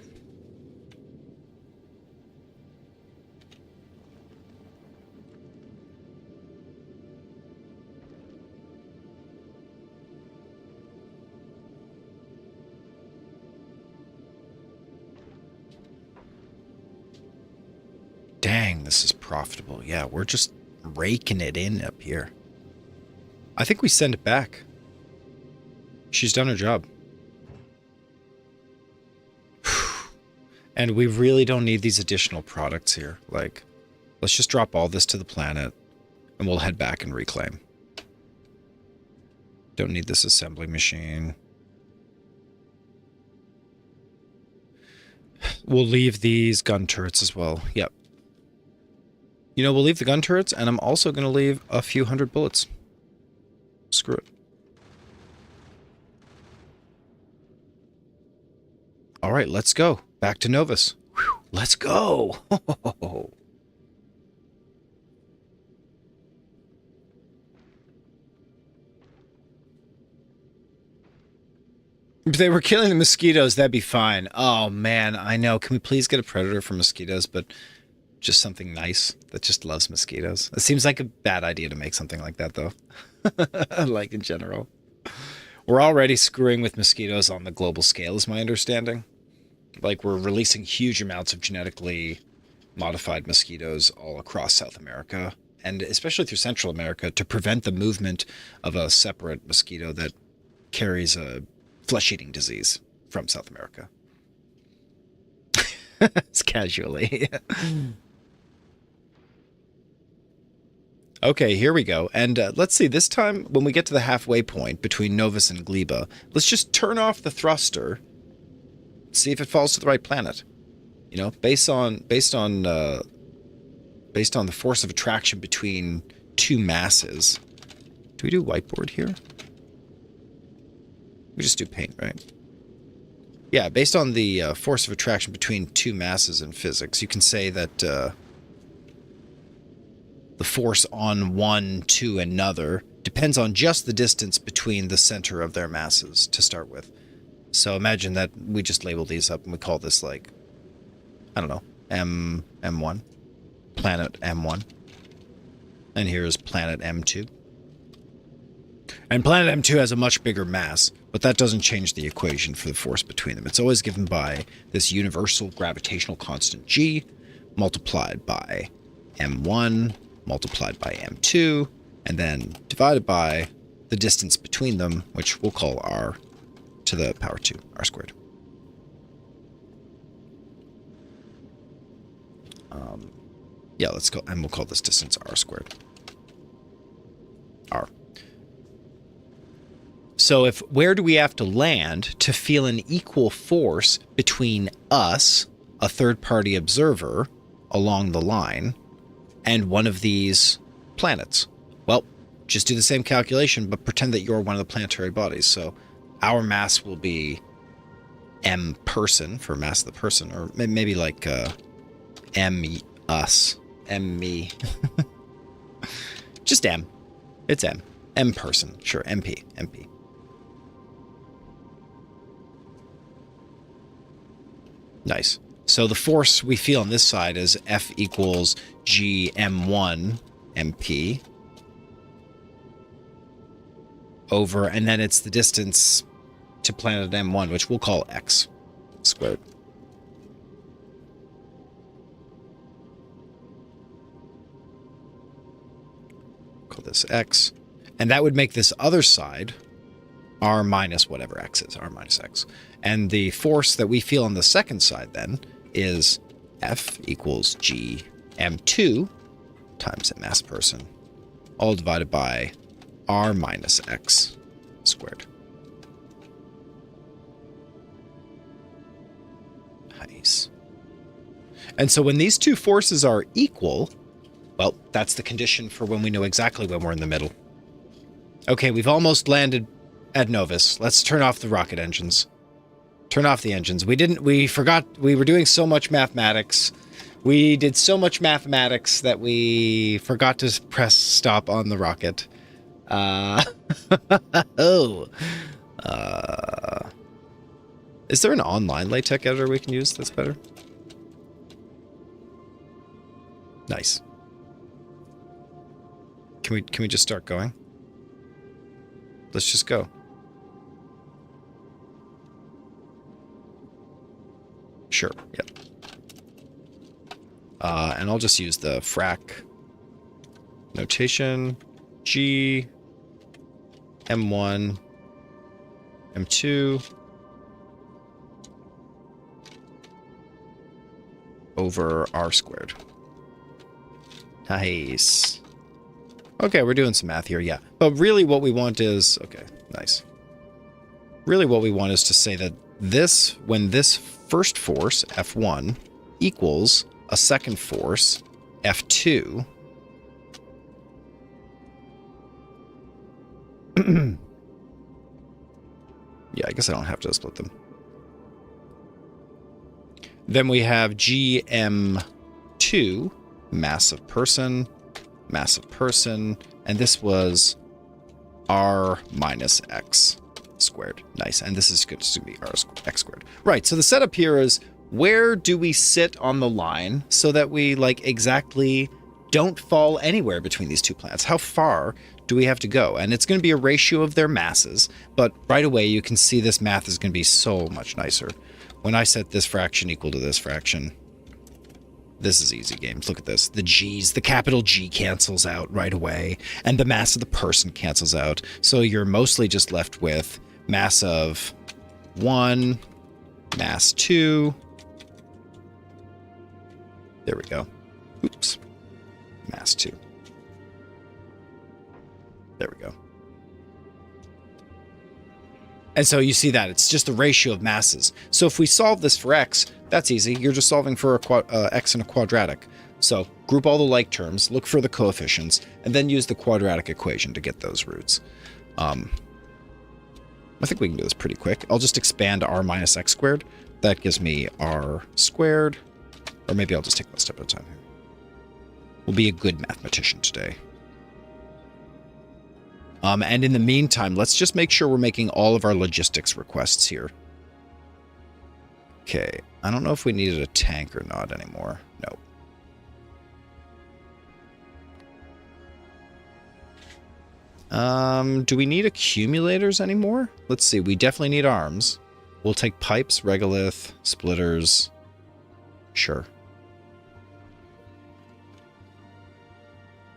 Dang, this is profitable. Yeah, we're just raking it in up here. I think we send it back. She's done her job. And we really don't need these additional products here. Like, let's just drop all this to the planet, and we'll head back and reclaim. Don't need this assembly machine. We'll leave these gun turrets as well. Yep. You know, we'll leave the gun turrets, and I'm also going to leave a few hundred bullets. Screw it. All right, let's go. Back to Novus. Whew, let's go. If they were killing the mosquitoes, that'd be fine. Oh, man, I know. Can we please get a predator for mosquitoes, but just something nice that just loves mosquitoes? It seems like a bad idea to make something like that, though. Like, in general. We're already screwing with mosquitoes on the global scale, is my understanding. Like, we're releasing huge amounts of genetically modified mosquitoes all across South America, and especially through Central America, to prevent the movement of a separate mosquito that carries a flesh-eating disease from South America. It's casually. Okay, here we go. And let's see, this time, when we get to the halfway point between Novus and Gleba, let's just turn off the thruster, see if it falls to the right planet. You know, based on the force of attraction between two masses. Do we do whiteboard here? We just do paint, right? Yeah, based on the force of attraction between two masses in physics, you can say that the force on one to another depends on just the distance between the center of their masses to start with. So imagine that we just label these up and we call this, like, I don't know, M1, planet M1. And here's planet M2. And planet M2 has a much bigger mass, but that doesn't change the equation for the force between them. It's always given by this universal gravitational constant G multiplied by M1 multiplied by M2, and then divided by the distance between them, which we'll call R to the power 2, R squared. Yeah, let's go, and we'll call this distance R squared. R. So where do we have to land to feel an equal force between us, a third-party observer, along the line, and one of these planets? Well, just do the same calculation, but pretend that you're one of the planetary bodies. So our mass will be M person for mass of the person, or maybe like M us, M me. Just M. It's M. M person. Sure, MP. MP. Nice. So the force we feel on this side is F equals G M1 MP over, and then it's the distance to planet M1, which we'll call X squared. Call this X. And that would make this other side R minus whatever X is, R minus X. And the force that we feel on the second side then is F equals G M2 times a mass person, all divided by R minus X squared. Nice. And so when these two forces are equal, well, that's the condition for when we know exactly when we're in the middle. Okay, we've almost landed at Novus. Let's turn off the rocket engines. Turn off the engines. We forgot, we were doing so much mathematics. We did so much mathematics that we forgot to press stop on the rocket. Is there an online LaTeX editor we can use that's better? Nice. Can we just start going? Let's just go. Sure, yep. And I'll just use the frac notation. G, M1, M2, over R squared. Nice. Okay, we're doing some math here, yeah. But really what we want is... Okay, nice. Really what we want is to say that this, when this first force, F1, equals a second force, F2... Yeah, I guess I don't have to split them. Then we have GM2, mass of person, and this was R minus X squared. Nice, and this is going to be X squared. Right, so the setup here is, where do we sit on the line so that we, like, exactly don't fall anywhere between these two planets? How far do we have to go? And it's going to be a ratio of their masses, but right away you can see this math is going to be so much nicer. When I set this fraction equal to this fraction, this is easy games. Look at this. The G's, the capital G cancels out right away, and the mass of the person cancels out. So you're mostly just left with mass of 1, mass 2. There we go. Oops. Mass 2. There we go. And so you see that it's just the ratio of masses. So if we solve this for x, that's easy. You're just solving for a x in a quadratic. So group all the like terms, look for the coefficients, and then use the quadratic equation to get those roots. I think we can do this pretty quick. I'll just expand r minus x squared. That gives me r squared. Or maybe I'll just take one step at a time here. We'll be a good mathematician today. And in the meantime, let's just make sure we're making all of our logistics requests here. Okay, I don't know if we needed a tank or not anymore. No. Do we need accumulators anymore? Let's see, we definitely need arms. We'll take pipes, regolith, splitters. Sure.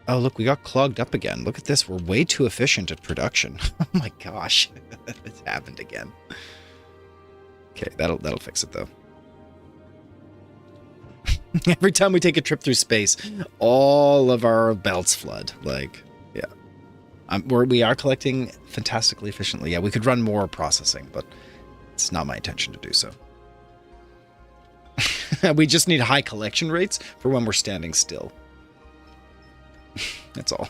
Oh, look, we got clogged up again. Look at this. We're way too efficient at production. Oh my gosh. It's happened again. Okay, that'll fix it, though. Every time we take a trip through space, all of our belts flood. Like, yeah. We are collecting fantastically efficiently. Yeah, we could run more processing, but it's not my intention to do so. We just need high collection rates for when we're standing still. That's all.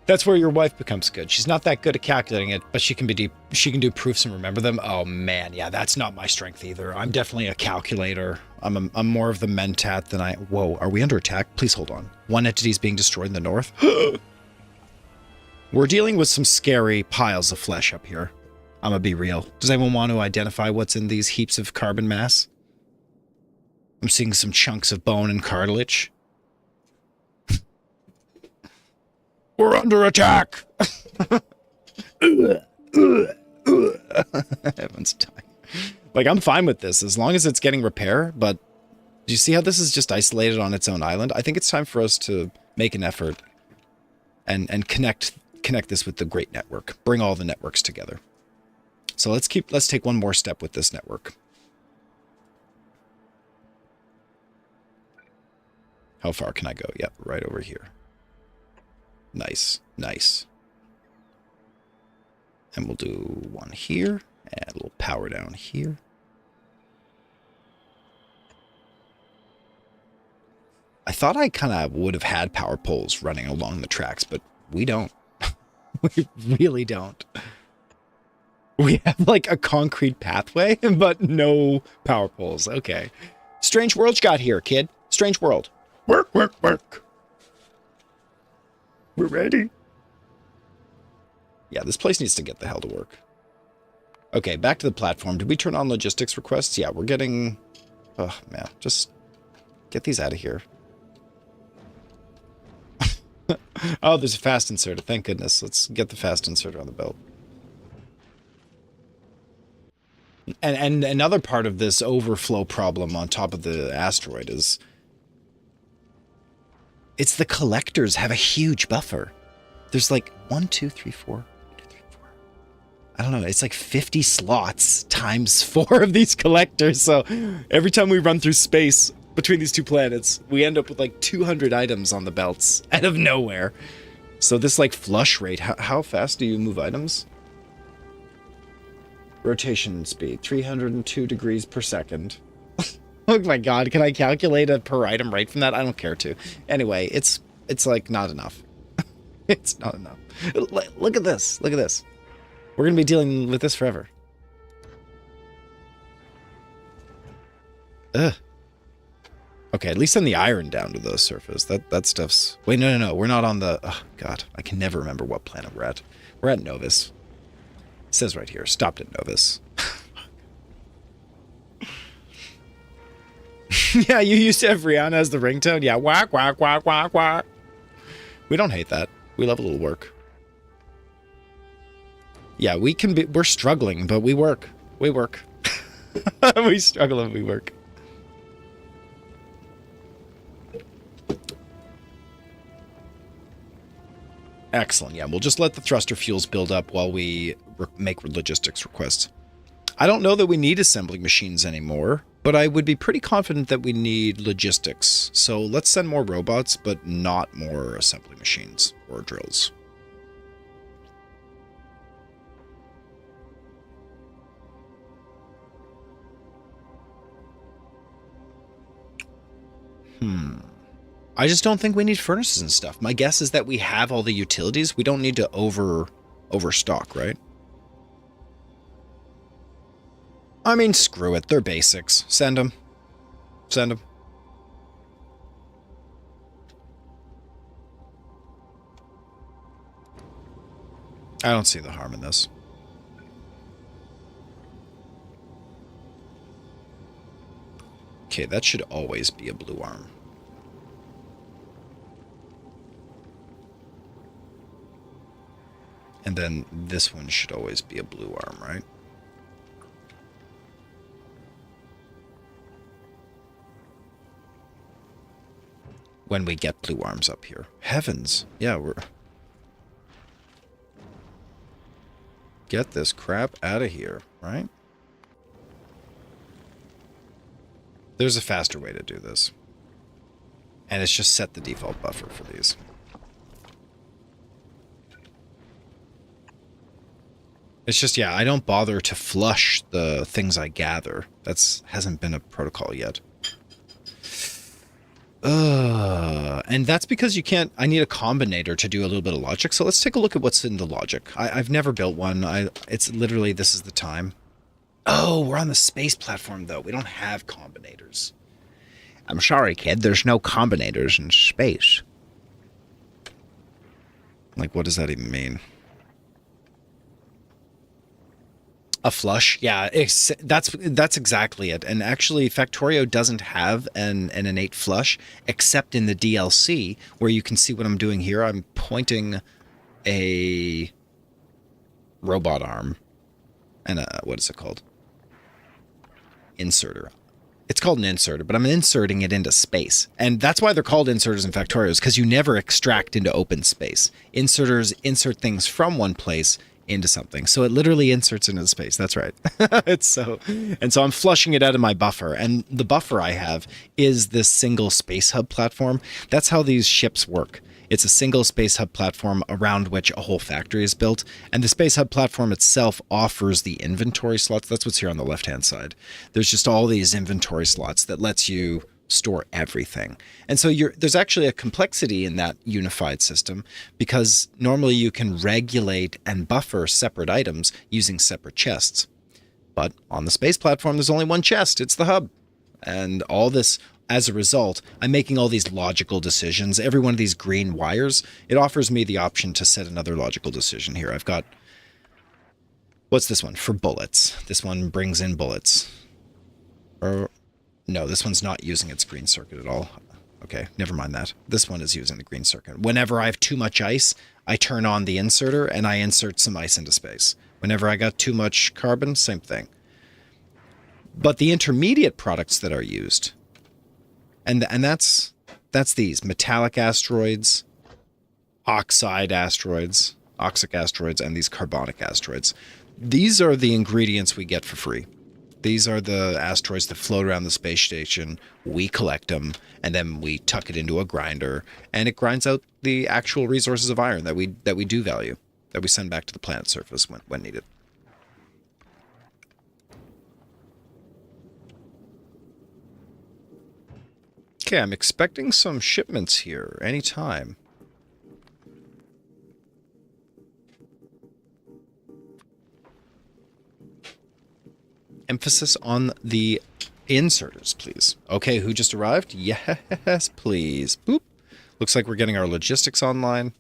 That's where your wife becomes good. She's not that good at calculating it, but she can do proofs and remember them. Oh man, yeah, that's not my strength either. I'm definitely a calculator. I'm more of the mentat than I... Whoa, are we under attack? Please hold on. One entity's being destroyed in the north. We're dealing with some scary piles of flesh up here. I'm gonna be real. Does anyone want to identify what's in these heaps of carbon mass? I'm seeing some chunks of bone and cartilage. We're under attack! Everyone's dying. Like, I'm fine with this, as long as it's getting repair, but do you see how this is just isolated on its own island? I think it's time for us to make an effort and connect this with the great network. Bring all the networks together. So let's take one more step with this network. How far can I go? Yep, right over here. Nice, nice. And we'll do one here, and a little power down here. I thought I kind of would have had power poles running along the tracks, but we don't. We really don't. We have like a concrete pathway, but no power poles. Okay. Strange world got here, kid. Strange world. Work, work, work. We're ready. Yeah, this place needs to get the hell to work. Okay, back to the platform. Did we turn on logistics requests? Yeah, we're getting... Oh, man. Just get these out of here. Oh, there's a fast inserter. Thank goodness. Let's get the fast inserter on the belt. And another part of this overflow problem on top of the asteroid is... It's the collectors have a huge buffer. There's like 1, 2, 3, 4... 1, 2, 3, 4. I don't know. It's like 50 slots times 4 of these collectors. So every time we run through space between these two planets, we end up with like 200 items on the belts out of nowhere. So this like flush rate, how fast do you move items? Rotation speed, 302 degrees per second. Oh my god, can I calculate a per item rate from that? I don't care to. Anyway, it's like not enough. It's not enough. Look at this. Look at this. We're going to be dealing with this forever. Ugh. Okay, at least send the iron down to the surface. That stuff's... Wait, no. We're not on the... Oh, God. I can never remember what planet we're at. We're at Novus. It says right here. Stopped at Novus. Yeah, you used to have Rihanna as the ringtone? Yeah, whack, whack, whack, whack, whack. We don't hate that. We love a little work. Yeah, we can be... We're struggling, but we work. We work. We struggle and we work. Excellent. Yeah, we'll just let the thruster fuels build up while we make logistics requests. I don't know that we need assembling machines anymore, but I would be pretty confident that we need logistics. So let's send more robots, but not more assembly machines or drills. I just don't think we need furnaces and stuff. My guess is that we have all the utilities. We don't need to overstock, right? I mean, screw it. They're basics. Send them. Send them. I don't see the harm in this. Okay, that should always be a blue arm. And then this one should always be a blue arm, right? When we get blue arms up here. Heavens. Yeah, we're... Get this crap out of here, right? There's a faster way to do this. And it's just set the default buffer for these. It's just, yeah, I don't bother to flush the things I gather. Hasn't been a protocol yet. And that's because you can't... I need a combinator to do a little bit of logic. So let's take a look at what's in the logic. I've never built one. It's literally, this is the time. Oh, we're on the space platform, though. We don't have combinators. I'm sorry, kid. There's no combinators in space. Like, what does that even mean? A flush? Yeah, that's exactly it. And actually, Factorio doesn't have an innate flush, except in the DLC, where you can see what I'm doing here. I'm pointing a robot arm and what is it called? Inserter. It's called an inserter, but I'm inserting it into space. And that's why they're called inserters in Factorios, because you never extract into open space. Inserters insert things from one place into something. So it literally inserts into space. That's right. So I'm flushing it out of my buffer. And the buffer I have is this single space hub platform. That's how these ships work. It's a single space hub platform around which a whole factory is built. And the space hub platform itself offers the inventory slots. That's what's here on the left-hand side. There's just all these inventory slots that lets you store everything. And so there's actually a complexity in that unified system, because normally you can regulate and buffer separate items using separate chests. But on the space platform, there's only one chest. It's the hub. And all this, as a result, I'm making all these logical decisions. Every one of these green wires, it offers me the option to set another logical decision here. I've got, what's this one? For bullets. This one brings in bullets. Or, no, this one's not using its green circuit at all. Okay, never mind that. This one is using the green circuit. Whenever I have too much ice, I turn on the inserter and I insert some ice into space. Whenever I got too much carbon, same thing. But the intermediate products that are used, and that's these metallic asteroids, oxic asteroids, and these carbonic asteroids. These are the ingredients we get for free. These are the asteroids that float around the space station. We collect them, and then we tuck it into a grinder, and it grinds out the actual resources of iron that we do value, that we send back to the planet's surface when needed. Okay, I'm expecting some shipments here anytime. Emphasis on the inserters, please. Okay, who just arrived? Yes, please. Boop. Looks like we're getting our logistics online.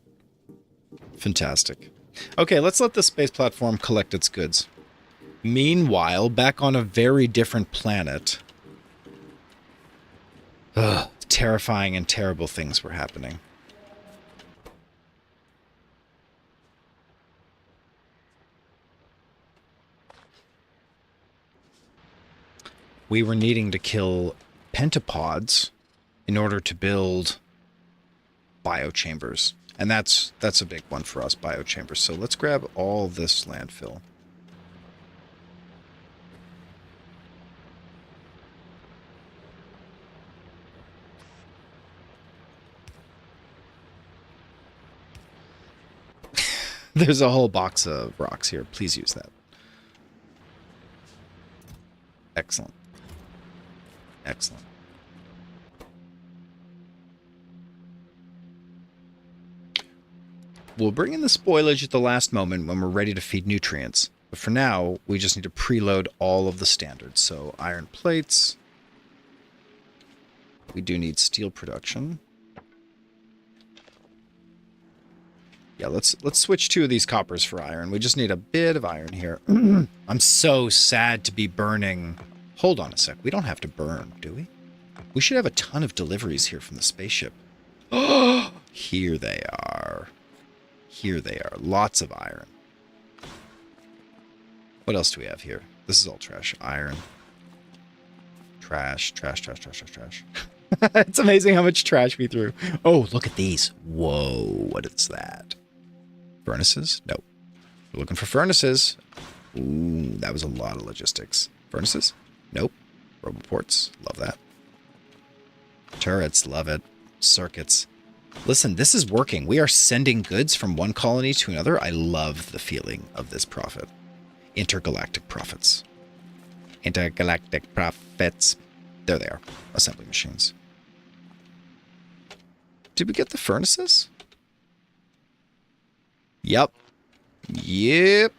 Fantastic. Okay, let's let the space platform collect its goods. Meanwhile, back on a very different planet, terrifying and terrible things were happening. We were needing to kill pentapods in order to build biochambers. And that's a big one for us, biochambers. So let's grab all this landfill. There's a whole box of rocks here. Please use that. Excellent. Excellent. We'll bring in the spoilage at the last moment when we're ready to feed nutrients. But for now, we just need to preload all of the standards. So iron plates. We do need steel production. Yeah, let's switch 2 of these coppers for iron. We just need a bit of iron here. I'm so sad to be burning. Hold on a sec. We don't have to burn, do we? We should have a ton of deliveries here from the spaceship. Oh, here they are. Here they are. Lots of iron. What else do we have here? This is all trash. Iron. Trash, trash, trash, trash, trash, trash. It's amazing how much trash we threw. Oh, look at these. Whoa, what is that? Furnaces? Nope. We're looking for furnaces. Ooh, that was a lot of logistics. Furnaces? Nope. Roboports? Love that. Turrets? Love it. Circuits. Listen, this is working. We are sending goods from one colony to another. I love the feeling of this profit. Intergalactic profits. Intergalactic profits. There they are. Assembly machines. Did we get the furnaces? Yep. Yep.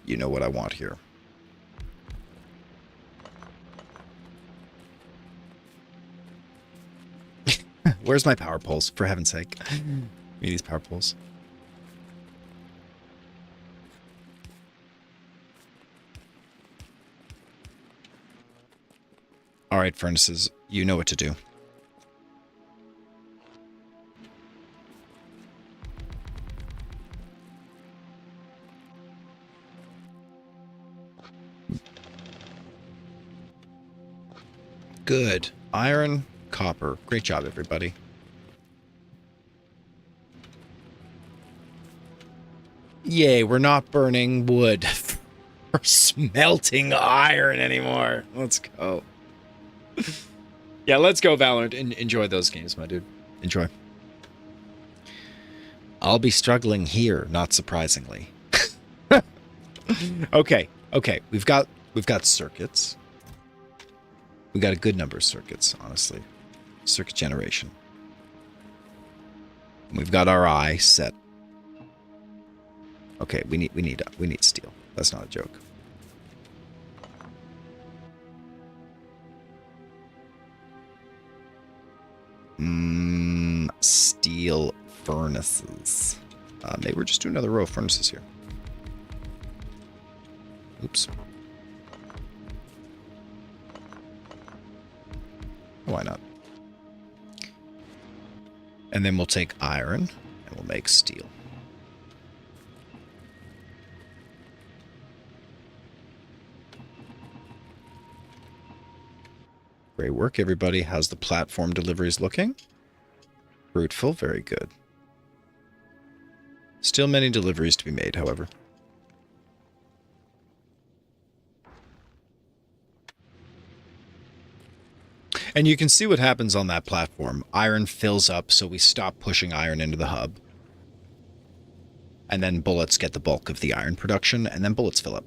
You know what I want here. Where's my power poles, for heaven's sake? Give me these power poles. All right, furnaces, you know what to do. Good. Iron, copper. Great job, everybody. Yay, we're not burning wood for smelting iron anymore. Let's go. Yeah, let's go, Valorant. Enjoy those games, my dude. Enjoy. I'll be struggling here, not surprisingly. Okay. We've got circuits. We got a good number of circuits, honestly. Circuit generation. We've got our eye set. Okay, we need steel. That's not a joke. Steel furnaces. Maybe we're just doing another row of furnaces here. Oops. Why not? And then we'll take iron and we'll make steel. Great work, everybody. How's the platform deliveries looking? Fruitful, very good. Still many deliveries to be made, however. And you can see what happens on that platform. Iron fills up, so we stop pushing iron into the hub. And then bullets get the bulk of the iron production, and then bullets fill up.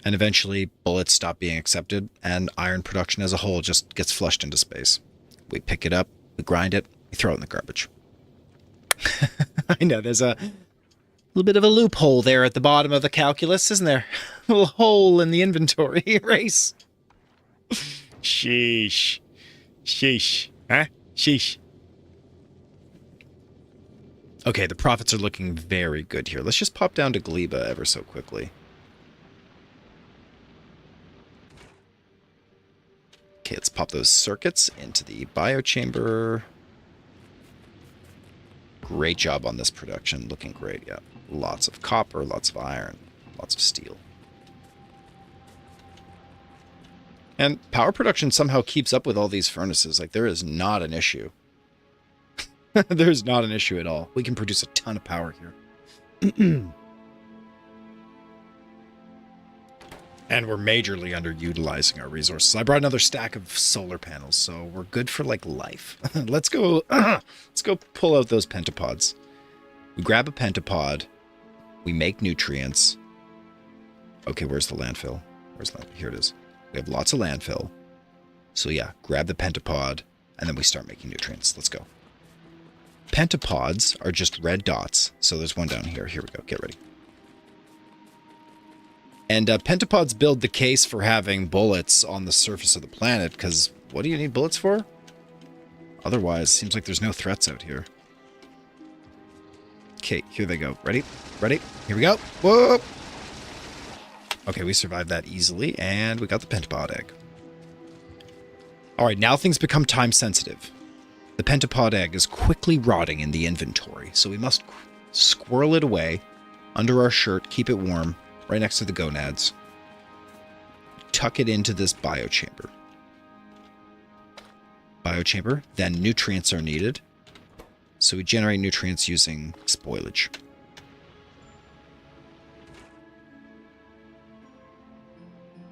And eventually, bullets stop being accepted, and iron production as a whole just gets flushed into space. We pick it up, we grind it, we throw it in the garbage. I know, there's a little bit of a loophole there at the bottom of the calculus, isn't there? A little hole in the inventory erase. Sheesh. Sheesh. Huh? Sheesh. Okay, the profits are looking very good here. Let's just pop down to Gleba ever so quickly. Okay, let's pop those circuits into the biochamber. Great job on this production. Looking great, yeah. Lots of copper, lots of iron, lots of steel. And power production somehow keeps up with all these furnaces. Like, there is not an issue. There's not an issue at all. We can produce a ton of power here. And we're majorly underutilizing our resources. I brought another stack of solar panels, so we're good for, like, life. Let's go pull out those pentapods. We grab a pentapod. We make nutrients. Okay, where's the landfill? Where's that? Here it is. We have lots of landfill. So yeah, grab the pentapod, and then we start making nutrients. Let's go. Pentapods are just red dots. So there's one down here. Here we go. Get ready. And pentapods build the case for having bullets on the surface of the planet, because what do you need bullets for? Otherwise, seems like there's no threats out here. Okay, here they go. Ready? Ready? Here we go. Whoa! Okay, we survived that easily, and we got the pentapod egg. Alright, now things become time sensitive. The pentapod egg is quickly rotting in the inventory, so we must squirrel it away under our shirt, keep it warm, right next to the gonads. Tuck it into this biochamber. Biochamber, then nutrients are needed. So we generate nutrients using spoilage.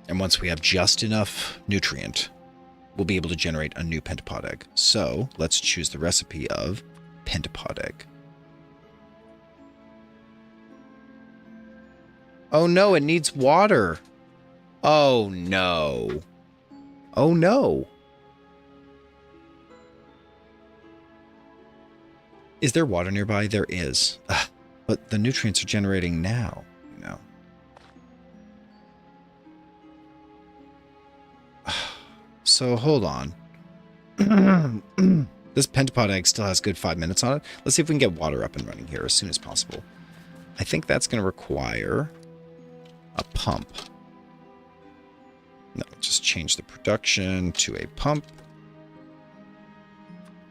And once we have just enough nutrient, we'll be able to generate a new pentapod egg. So let's choose the recipe of pentapod egg. Oh no, it needs water. Oh no. Oh no. Is there water nearby? There is. Ugh, but the nutrients are generating now, you know. So hold on. This pentapod egg still has good 5 minutes on it. Let's see if we can get water up and running here as soon as possible. I think that's going to require a pump. No, just change the production to a pump.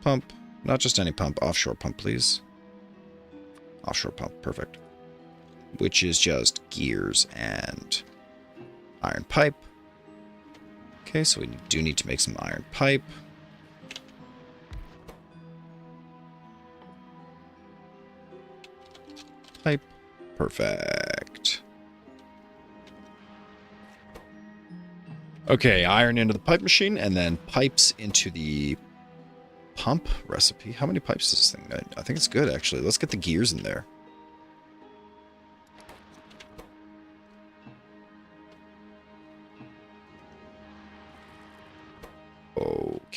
Pump. Not just any pump. Offshore pump, please. Offshore pump. Perfect. Which is just gears and iron pipe. Okay, so we do need to make some iron pipe. Pipe. Perfect. Okay, iron into the pipe machine, and then pipes into the pump recipe. How many pipes is this thing? I think it's good, actually. Let's get the gears in there.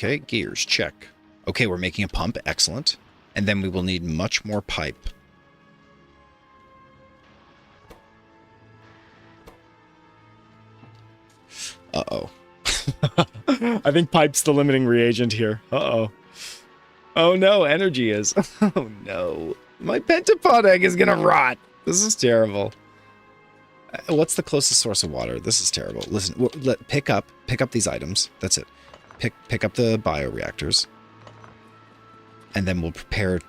Okay, gears, check. Okay, we're making a pump. Excellent. And then we will need much more pipe. Uh-oh. I think pipe's the limiting reagent here. Uh-oh. Oh no, energy is. Oh no. My pentapod egg is gonna rot. This is terrible. What's the closest source of water? This is terrible. Listen, pick up these items. That's it. Pick up the bioreactors. And then we'll prepare.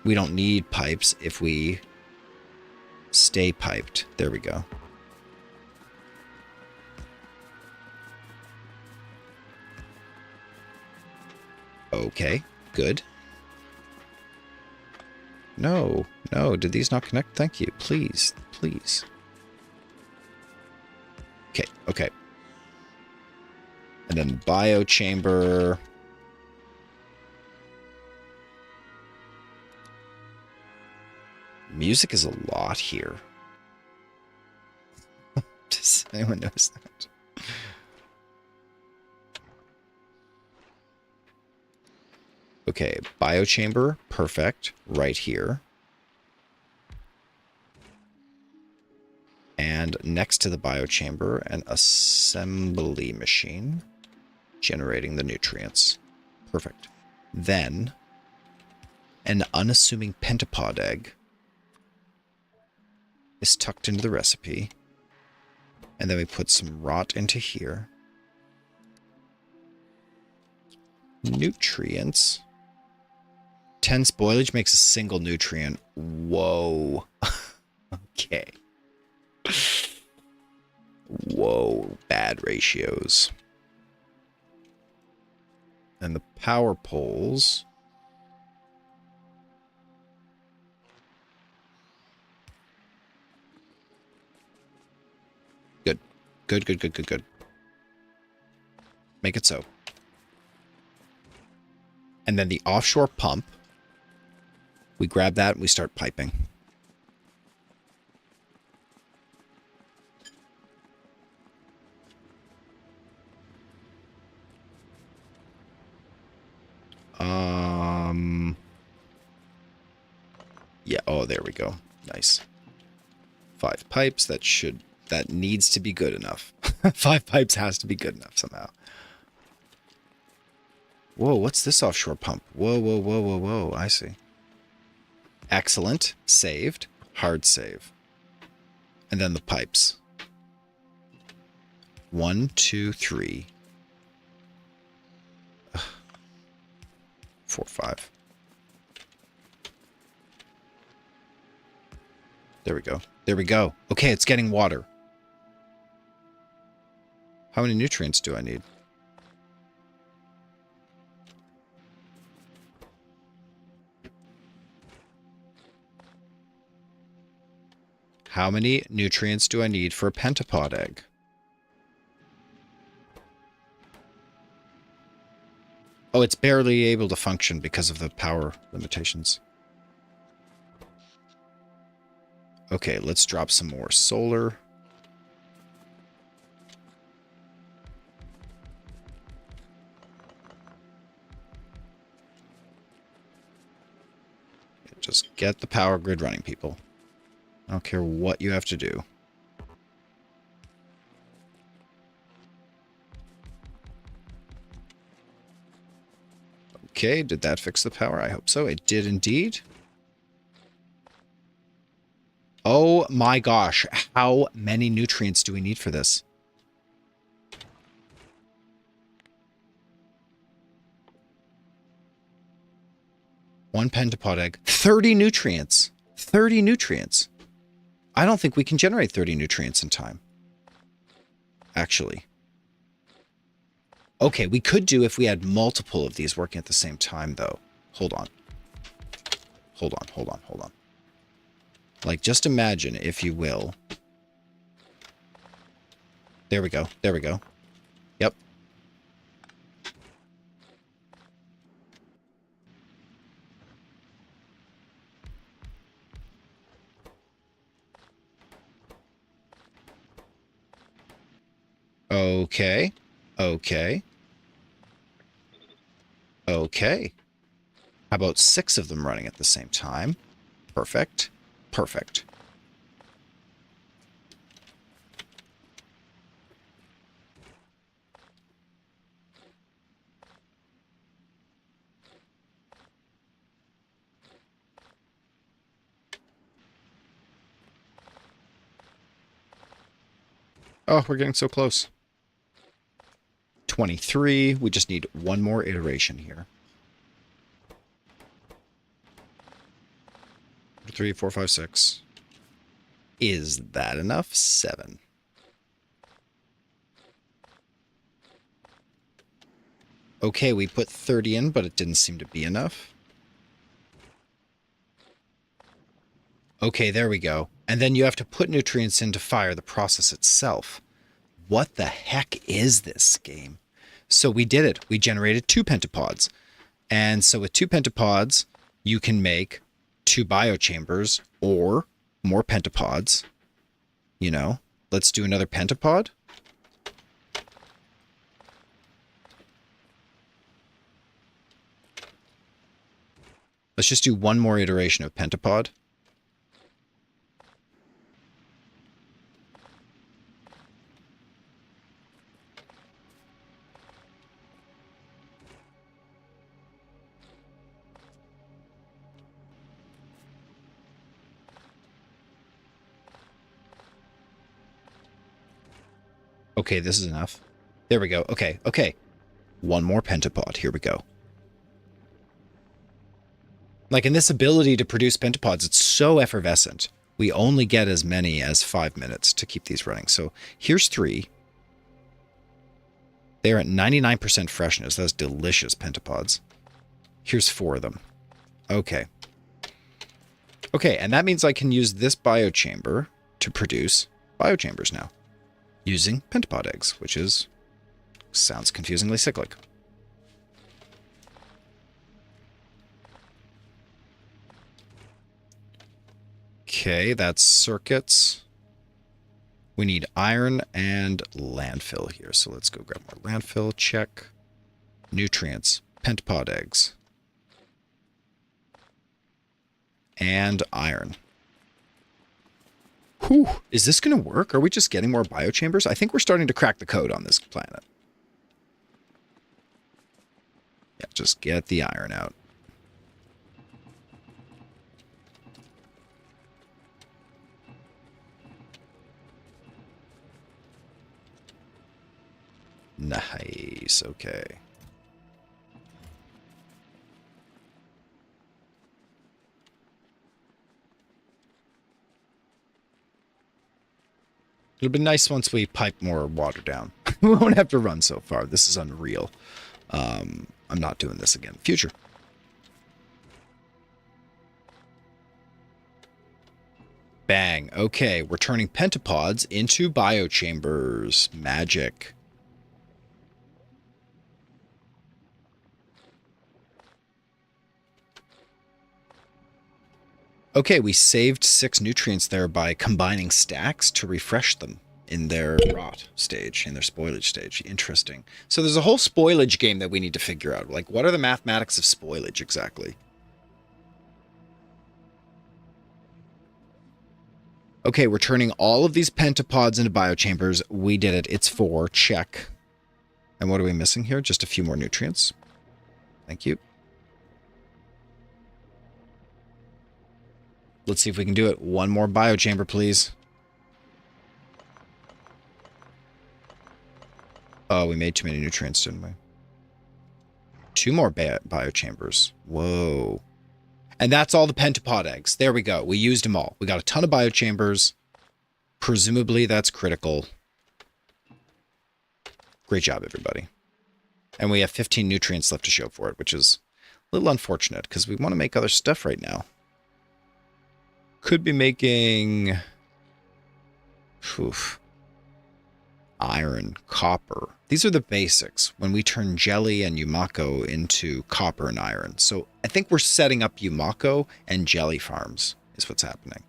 We don't need pipes if we stay piped. There we go. Okay, good. No, no, did these not connect? Thank you. Please, please. Okay, okay. And then biochamber. Music is a lot here. Does anyone notice that? Okay, biochamber, perfect, right here. And next to the biochamber, an assembly machine generating the nutrients. Perfect. Then, an unassuming pentapod egg is tucked into the recipe. And then we put some rot into here. Nutrients. 10 spoilage makes a single nutrient. Whoa. Okay. Whoa. Bad ratios. And the power poles. Good. Good, good, good, good, good. Make it so. And then the offshore pump. We grab that and we start piping. Yeah, oh, there we go. Nice. 5 pipes, that needs to be good enough. 5 pipes has to be good enough somehow. Whoa, what's this offshore pump? Whoa, whoa, whoa, whoa, whoa, I see. Excellent. Saved. Hard save. And then the pipes. 1, 2, 3. 4, 5. There we go. There we go. Okay, it's getting water. How many nutrients do I need? How many nutrients do I need for a pentapod egg? Oh, it's barely able to function because of the power limitations. Okay, let's drop some more solar. Just get the power grid running, people. I don't care what you have to do. Okay, did that fix the power? I hope so. It did indeed. Oh my gosh, how many nutrients do we need for this? One pentapod egg. 30 nutrients. 30 nutrients. I don't think we can generate 30 nutrients in time. Actually. Okay, we could do if we had multiple of these working at the same time, though. Hold on. Hold on, hold on, hold on. Like, just imagine, if you will. There we go. There we go. Yep. Okay. Okay. Okay. How about 6 of them running at the same time? Perfect. Perfect. Oh, we're getting so close. 23. We just need one more iteration here. 3, 4, 5, 6. Is that enough? 7. Okay, we put 30 in, but it didn't seem to be enough. Okay, there we go. And then you have to put nutrients in to fire the process itself. What the heck is this game? So we did it. We generated 2 pentapods. And so with 2 pentapods, you can make 2 biochambers or more pentapods. You know, let's do another pentapod. Let's just do one more iteration of pentapod. Okay, this is enough. There we go. Okay, okay. One more pentapod. Here we go. Like, in this ability to produce pentapods, it's so effervescent. We only get as many as 5 minutes to keep these running. So here's 3. They're at 99% freshness. Those delicious pentapods. Here's 4 of them. Okay. Okay, and that means I can use this biochamber to produce biochambers now. Using pentapod eggs, which is... sounds confusingly cyclic. Okay, that's circuits. We need iron and landfill here. So let's go grab more landfill. Check. Nutrients. Pentapod eggs. And iron. Whew. Is this going to work? Are we just getting more biochambers? I think we're starting to crack the code on this planet. Yeah, just get the iron out. Nice. Okay. It'll be nice once we pipe more water down. We won't have to run so far. This is unreal. I'm not doing this again. Future. Bang. Okay, we're turning pentapods into biochambers. Magic. Okay, we saved 6 nutrients there by combining stacks to refresh them in their rot stage, in their spoilage stage. Interesting. So there's a whole spoilage game that we need to figure out. Like, what are the mathematics of spoilage exactly? Okay, we're turning all of these pentapods into biochambers. We did it. It's 4. Check. And what are we missing here? Just a few more nutrients. Thank you. Let's see if we can do it. One more biochamber, please. Oh, we made too many nutrients, didn't we? 2 more biochambers. Whoa. And that's all the pentapod eggs. There we go. We used them all. We got a ton of biochambers. Presumably that's critical. Great job, everybody. And we have 15 nutrients left to show for it, which is a little unfortunate because we want to make other stuff right now. Could be making... Oof. Iron, copper. These are the basics when we turn jelly and Yumako into copper and iron. So I think we're setting up Yumako and jelly farms is what's happening.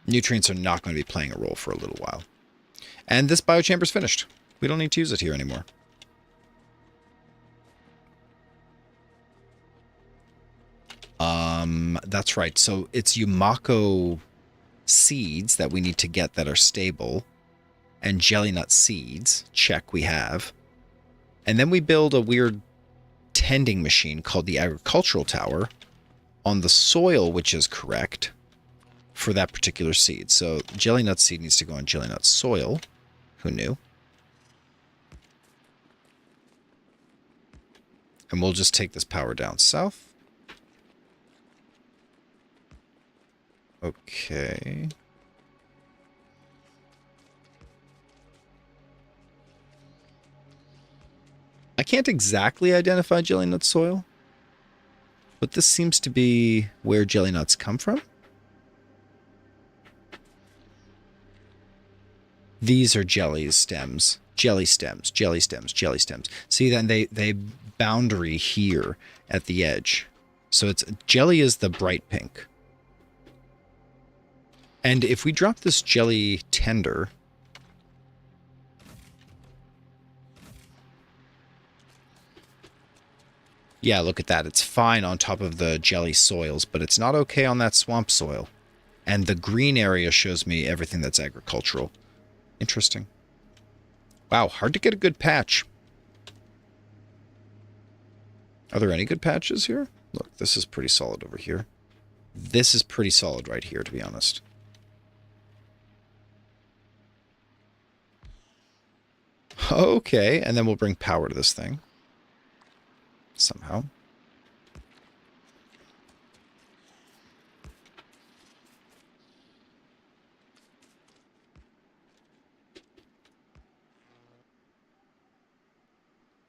Nutrients are not going to be playing a role for a little while. And this biochamber's finished. We don't need to use it here anymore. That's right. So it's Yumako seeds that we need to get that are stable, and jelly nut seeds. Check, we have. And then we build a weird tending machine called the agricultural tower on the soil, which is correct for that particular seed. So jelly nut seed needs to go on jelly nut soil. Who knew? And we'll just take this power down south. Okay. I can't exactly identify jelly nut soil, but this seems to be where jelly nuts come from. These are jelly stems. Jelly stems, jelly stems, jelly stems. See, then they boundary here at the edge. So it's jelly is the bright pink. And if we drop this jelly tender, yeah, look at that. It's fine on top of the jelly soils, but it's not okay on that swamp soil. And the green area shows me everything that's agricultural. Interesting. Wow, hard to get a good patch. Are there any good patches here? Look, this is pretty solid over here. This is pretty solid right here, to be honest. Okay, and then we'll bring power to this thing. Somehow.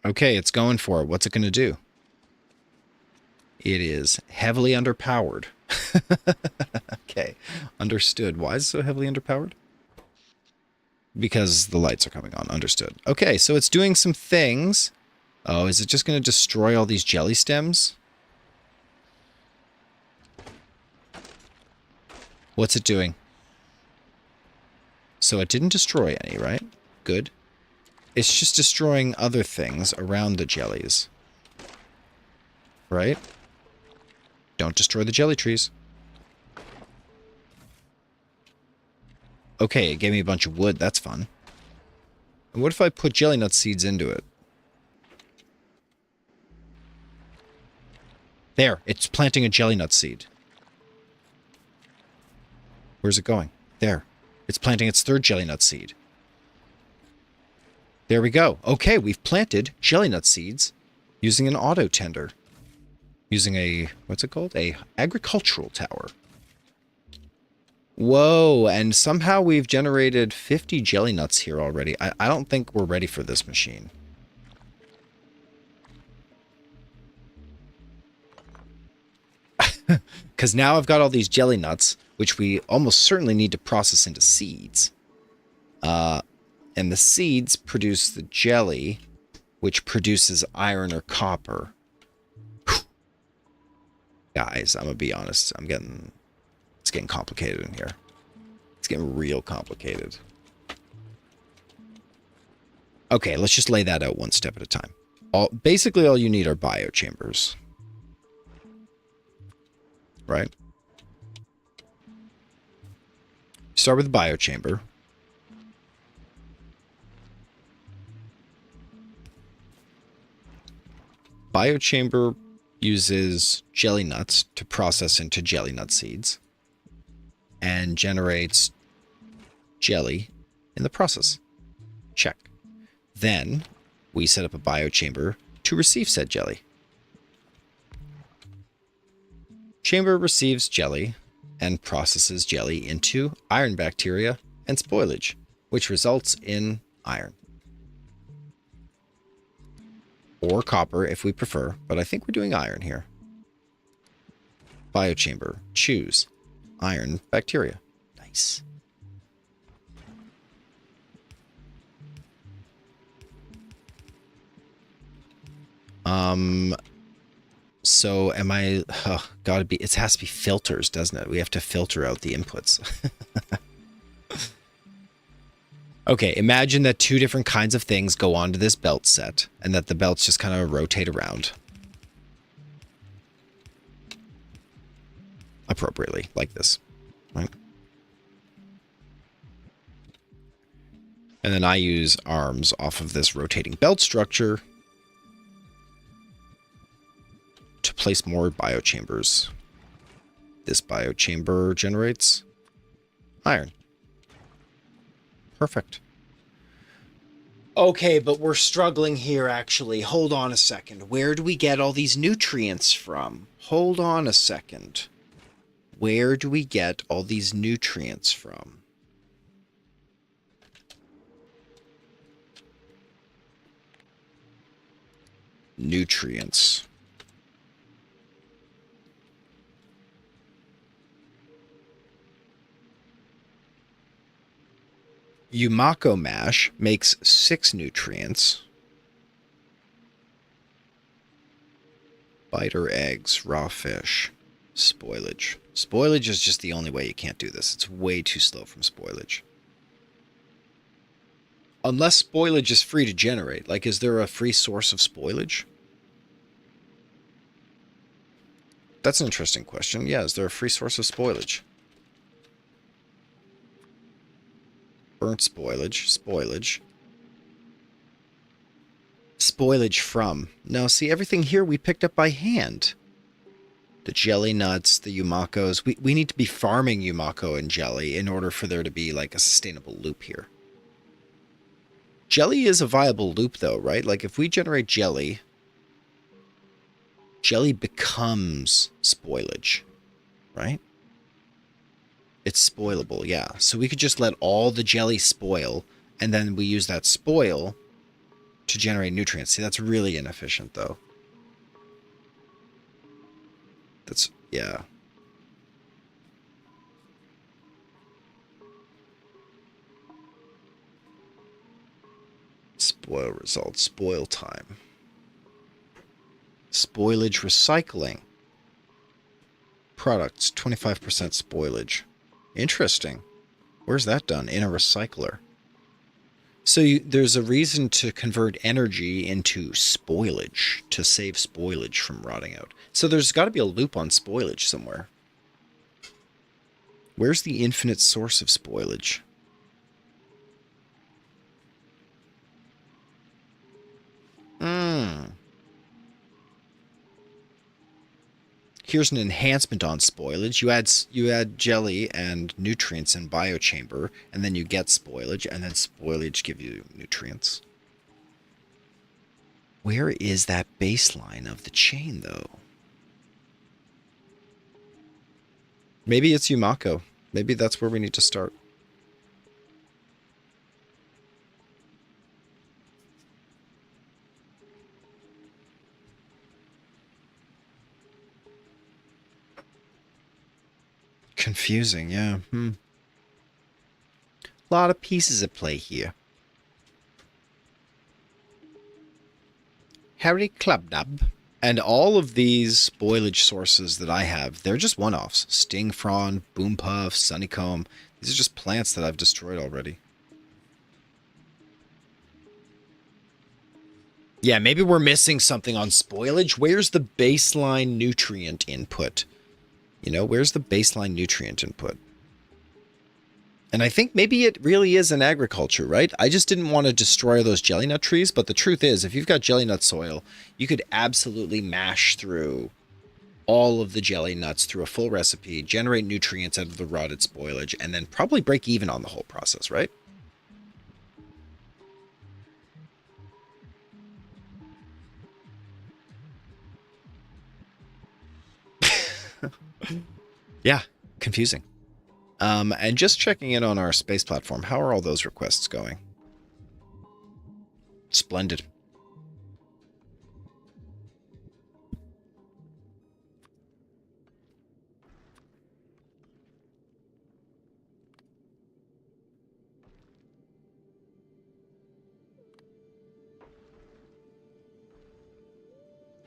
Okay, it's going for it. What's it going to do? It is heavily underpowered. Okay, understood. Why is it so heavily underpowered? Because the lights are coming on. Understood. Okay, so it's doing some things. Oh, is it just going to destroy all these jelly stems? What's it doing? So it didn't destroy any, right? Good. It's just destroying other things around the jellies. Right? Don't destroy the jelly trees. Okay, it gave me a bunch of wood. That's fun. And what if I put jelly nut seeds into it? There, it's planting a jelly nut seed. Where's it going? There. It's planting its third jelly nut seed. There we go. Okay, we've planted jelly nut seeds using an auto tender. Using a, what's it called? A agricultural tower. Whoa, and somehow we've generated 50 jelly nuts here already. I don't think we're ready for this machine. Because now I've got all these jelly nuts, which we almost certainly need to process into seeds. And the seeds produce the jelly, which produces iron or copper. Whew. Guys, I'm going to be honest. It's getting complicated in here. It's getting real complicated. Okay, let's just lay that out one step at a time. Basically, all you need are biochambers. Right? Start with the biochamber. Biochamber uses jelly nuts to process into jelly nut seeds and generates jelly in the process. Check. Then we set up a biochamber to receive said jelly. Chamber receives jelly and processes jelly into iron bacteria and spoilage, which results in iron. Or copper if we prefer, but I think we're doing iron here. Biochamber. Choose. Iron bacteria. Nice. So am I, gotta be, it has to be filters, doesn't it? We have to filter out the inputs. Okay, imagine that two different kinds of things go onto this belt set and that the belts just kind of rotate around. appropriately, like this, right? And then I use arms off of this rotating belt structure to place more biochambers. This biochamber generates iron. Perfect. Okay, but we're struggling here, actually. Hold on a second. Where do we get all these nutrients from? Hold on a second. Where do we get all these nutrients from? Nutrients. Yumako mash makes 6 nutrients. Biter eggs, raw fish, spoilage. Spoilage is just the only way you can't do this. It's way too slow from spoilage. Unless spoilage is free to generate. Like, is there a free source of spoilage? That's an interesting question. Yeah, is there a free source of spoilage? Burnt spoilage. Spoilage. Spoilage from. No, see, everything here we picked up by hand. The jelly nuts, the Yumakos. We need to be farming Yumako and jelly in order for there to be, like, a sustainable loop here. Jelly is a viable loop, though, right? Like, if we generate jelly, jelly becomes spoilage, right? It's spoilable, yeah. So we could just let all the jelly spoil, and then we use that spoil to generate nutrients. See, that's really inefficient, though. That's, yeah. Spoil results, spoil time. Spoilage recycling. Products, 25% spoilage. Interesting. Where's that done? In a recycler. So there's a reason to convert energy into spoilage, to save spoilage from rotting out. So there's got to be a loop on spoilage somewhere. Where's the infinite source of spoilage? Here's an enhancement on spoilage. You add jelly and nutrients in biochamber, and then you get spoilage, and then spoilage give you nutrients. Where is that baseline of the chain, though? Maybe it's Yumako. Maybe that's where we need to start. Confusing, yeah. A lot of pieces at play here. Harry Clubnub. And all of these spoilage sources that I have, they're just one-offs. Stingfron, Boompuff, Sunnycomb. These are just plants that I've destroyed already. Yeah, maybe we're missing something on spoilage. Where's the baseline nutrient input? You know, where's the baseline nutrient input? And I think maybe it really is in agriculture, right? I just didn't want to destroy those jelly nut trees, but the truth is, if you've got jelly nut soil, you could absolutely mash through all of the jelly nuts through a full recipe, generate nutrients out of the rotted spoilage, and then probably break even on the whole process, right? Yeah, confusing. And just checking in on our space platform, how are all those requests going? Splendid.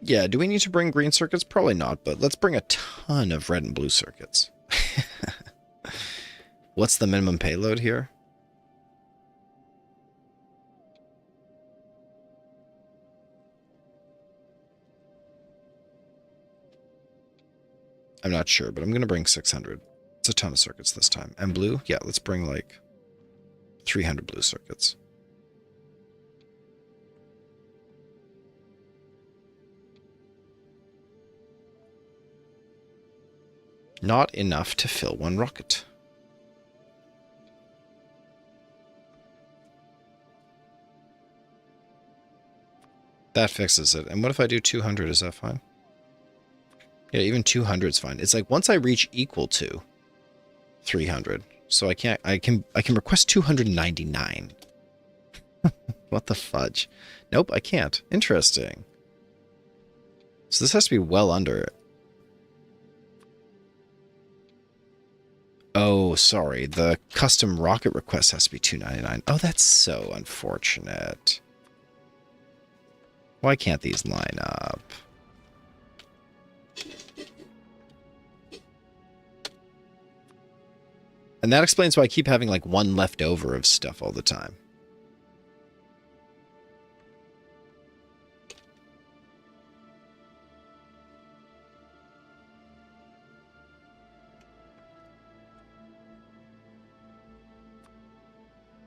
Yeah, do we need to bring green circuits? Probably not, but let's bring a ton of red and blue circuits. What's the minimum payload here? I'm not sure, but I'm going to bring 600. It's a ton of circuits this time. And blue? Yeah, let's bring like 300 blue circuits. Not enough to fill one rocket. That fixes it. And what if I do 200? Is that fine? Yeah, even 200 is fine. It's like once I reach equal to 300, so I can request 299. What the fudge? Nope, I can't. Interesting. So this has to be well under it. Oh, sorry. The custom rocket request has to be 299. Oh, that's so unfortunate. Why can't these line up? And that explains why I keep having like one left over of stuff all the time.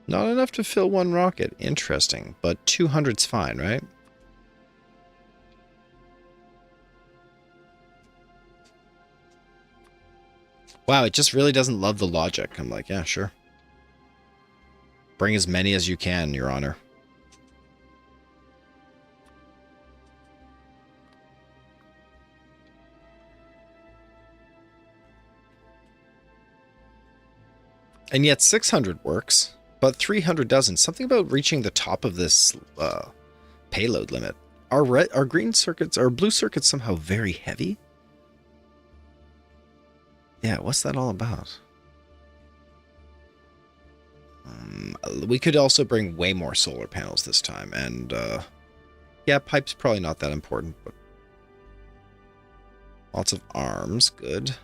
Not enough to fill one rocket. Interesting. But 200's fine, right? Wow, it just really doesn't love the logic. I'm like, yeah, sure. Bring as many as you can, Your Honor. And yet 600 works, but 300 doesn't. Something about reaching the top of this payload limit. Are green circuits, are blue circuits somehow very heavy? Yeah, what's that all about? We could also bring way more solar panels this time, and yeah, pipe's probably not that important, but lots of arms, good.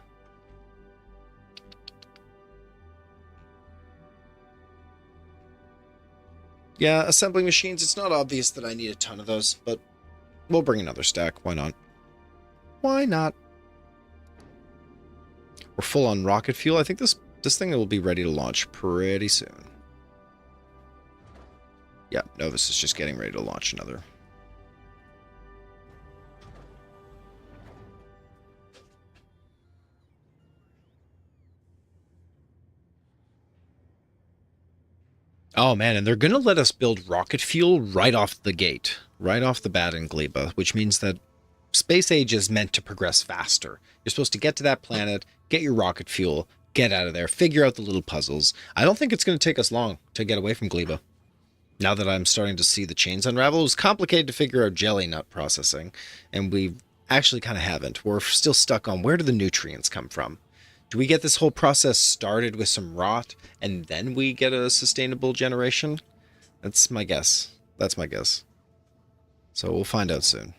Yeah, assembling machines, it's not obvious that I need a ton of those, but we'll bring another stack. Why not? Why not? We're full on rocket fuel. I think this thing will be ready to launch pretty soon. Yeah, Novus is just getting ready to launch another. Oh man, and they're going to let us build rocket fuel right off the gate, right off the bat in Gleba, which means that space age is meant to progress faster. You're supposed to get to that planet, get your rocket fuel, get out of there, figure out the little puzzles. I don't think it's going to take us long to get away from Gleba. Now that I'm starting to see the chains unravel, it was complicated to figure out jelly nut processing, and we actually kind of haven't. We're still stuck on where do the nutrients come from? Do we get this whole process started with some rot, and then we get a sustainable generation? That's my guess. That's my guess. So we'll find out soon.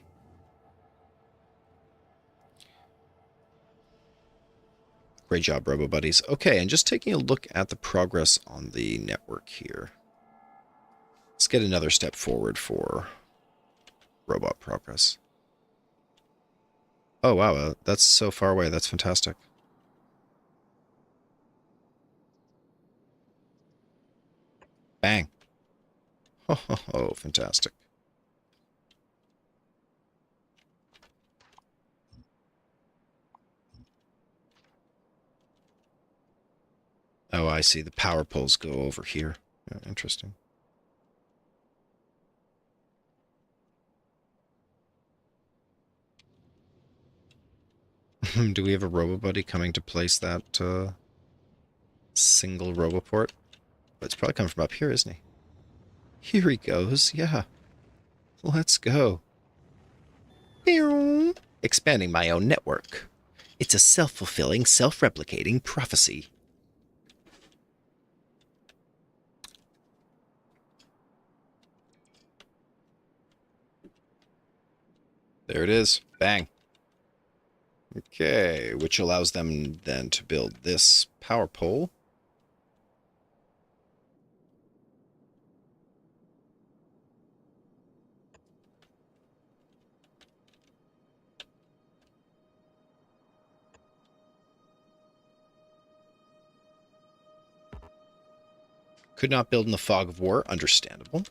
Great job, Robo Buddies. Okay, and just taking a look at the progress on the network here. Let's get another step forward for robot progress. Oh, wow, that's so far away. That's fantastic. Bang. Oh, fantastic. Oh, I see. The power poles go over here. Yeah, interesting. Do we have a RoboBuddy coming to place that single RoboPort? But it's probably coming from up here, isn't he? Here he goes. Yeah. Let's go. Expanding my own network. It's a self-fulfilling, self-replicating prophecy. There it is. Bang. Okay, which allows them then to build this power pole. Could not build in the fog of war. Understandable.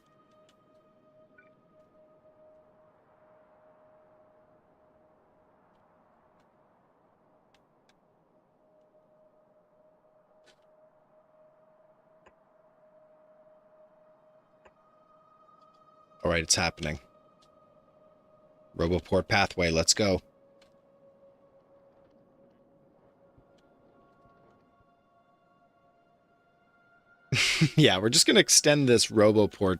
All right, it's happening. Roboport pathway, let's go. Yeah, we're just going to extend this Roboport,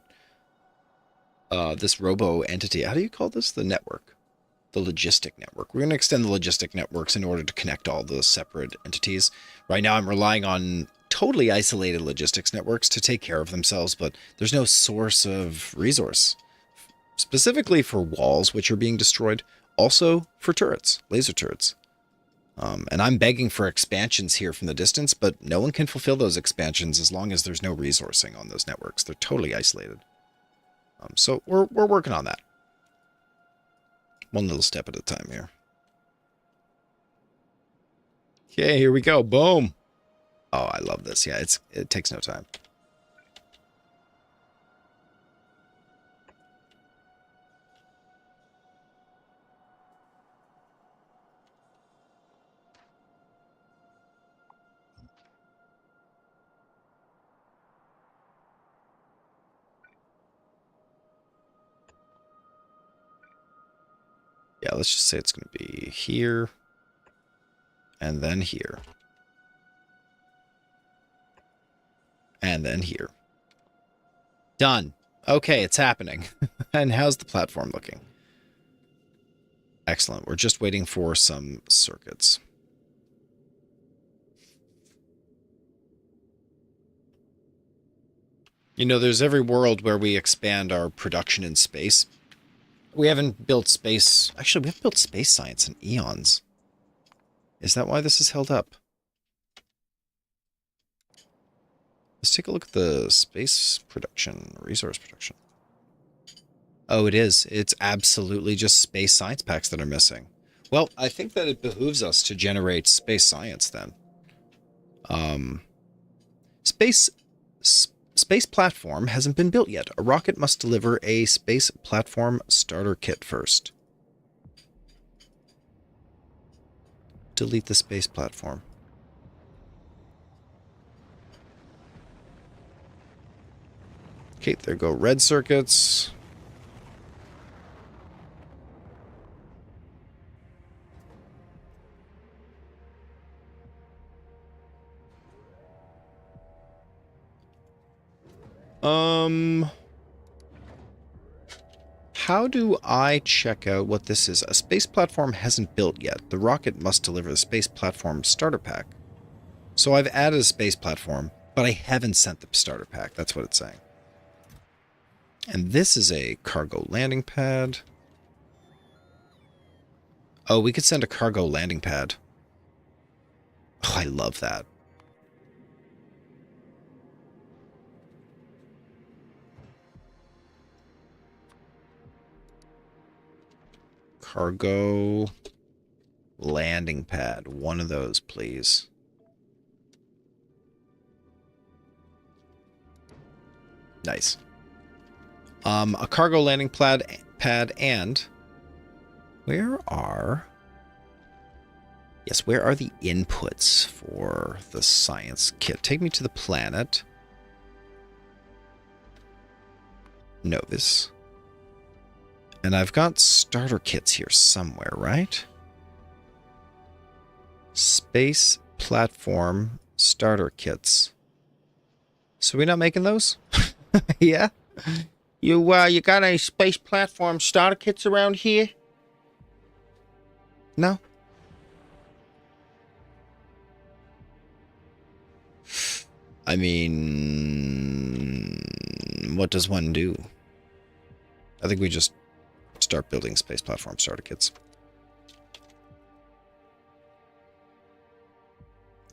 this Robo entity. How do you call this? The network. The logistic network. We're going to extend the logistic networks in order to connect all the separate entities. Right now, I'm relying on totally isolated logistics networks to take care of themselves, but there's no source of resource. Specifically for walls, which are being destroyed. Also for turrets, laser turrets. And I'm begging for expansions here from the distance, but no one can fulfill those expansions as long as there's no resourcing on those networks. They're totally isolated. So we're working on that. One little step at a time here. Okay, here we go. Boom. Oh, I love this. Yeah, it takes no time. Yeah, let's just say it's going to be here. And then here. And then here. Done. Okay, it's happening. And how's the platform looking? Excellent. We're just waiting for some circuits. You know, there's every world where we expand our production in space. We haven't built space... Actually, we haven't built space science in eons. Is that why this is held up? Let's take a look at the space production, resource production. Oh, it is. It's absolutely just space science packs that are missing. Well, I think that it behooves us to generate space science then. Space platform hasn't been built yet. A rocket must deliver a space platform starter kit first. Delete the space platform. Okay, there go red circuits. How do I check out what this is? A space platform hasn't built yet. The rocket must deliver the space platform starter pack. So I've added a space platform, but I haven't sent the starter pack. That's what it's saying. And this is a cargo landing pad. Oh, we could send a cargo landing pad. Oh, I love that. Cargo landing pad. One of those, please. Nice. A cargo landing pad and where are the inputs for the science kit? Take me to the planet. Novus. And I've got starter kits here somewhere, right? Space platform starter kits. So we're not making those? Yeah. You got any space platform starter kits around here? No. I mean, what does one do? I think we just start building space platform starter kits.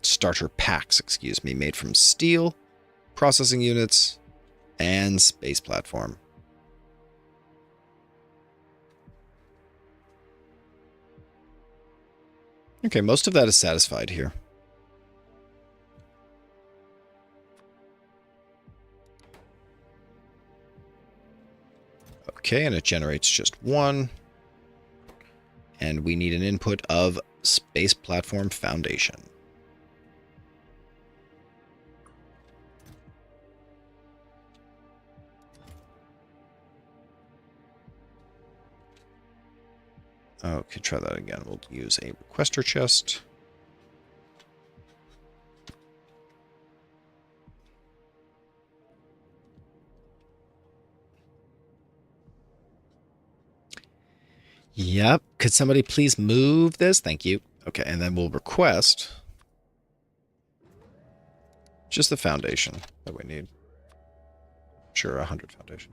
Starter packs, excuse me, made from steel, processing units, and space platform. Okay, most of that is satisfied here. Okay, and it generates just one. And we need an input of Space Platform Foundation. Okay, try that again. We'll use a requester chest. Yep. Could somebody please move this? Thank you. Okay, and then we'll request just the foundation that we need. Sure, 100 foundation.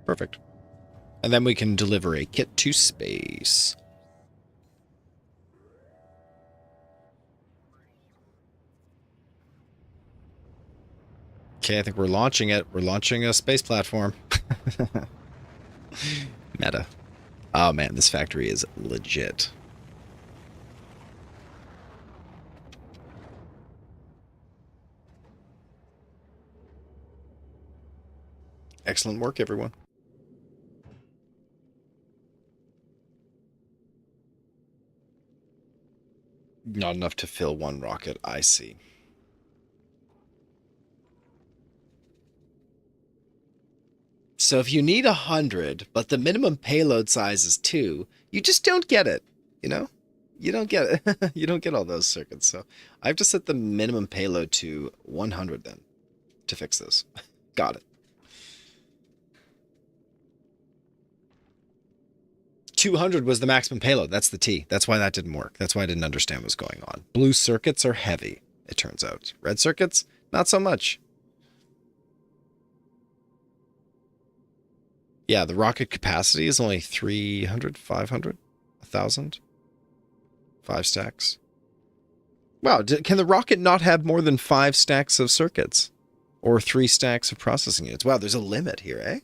Perfect. And then we can deliver a kit to space. Okay, I think we're launching it. We're launching a space platform. Meta. Oh man, this factory is legit. Excellent work, everyone. Not enough to fill one rocket, I see. So if you need 100, but the minimum payload size is 2, you just don't get it, you know? You don't get it. You don't get all those circuits. So I have to set the minimum payload to 100 then to fix this. Got it. 200 was the maximum payload. That's the T. That's why that didn't work. That's why I didn't understand what was going on. Blue circuits are heavy, it turns out. Red circuits, not so much. Yeah, the rocket capacity is only 300, 500, 1,000. 5 stacks. Wow, can the rocket not have more than 5 stacks of circuits? Or 3 stacks of processing units? Wow, there's a limit here, eh?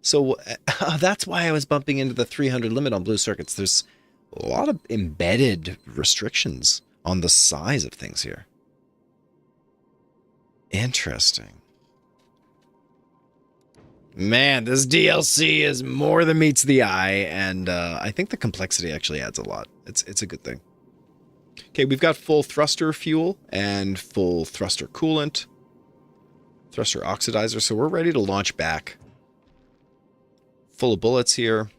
So that's why I was bumping into the 300 limit on blue circuits. There's a lot of embedded restrictions on the size of things here. Interesting. Man, this DLC is more than meets the eye, and I think the complexity actually adds a lot. It's a good thing. Okay, we've got full thruster fuel and full thruster coolant, thruster oxidizer, so we're ready to launch back. Full of bullets here.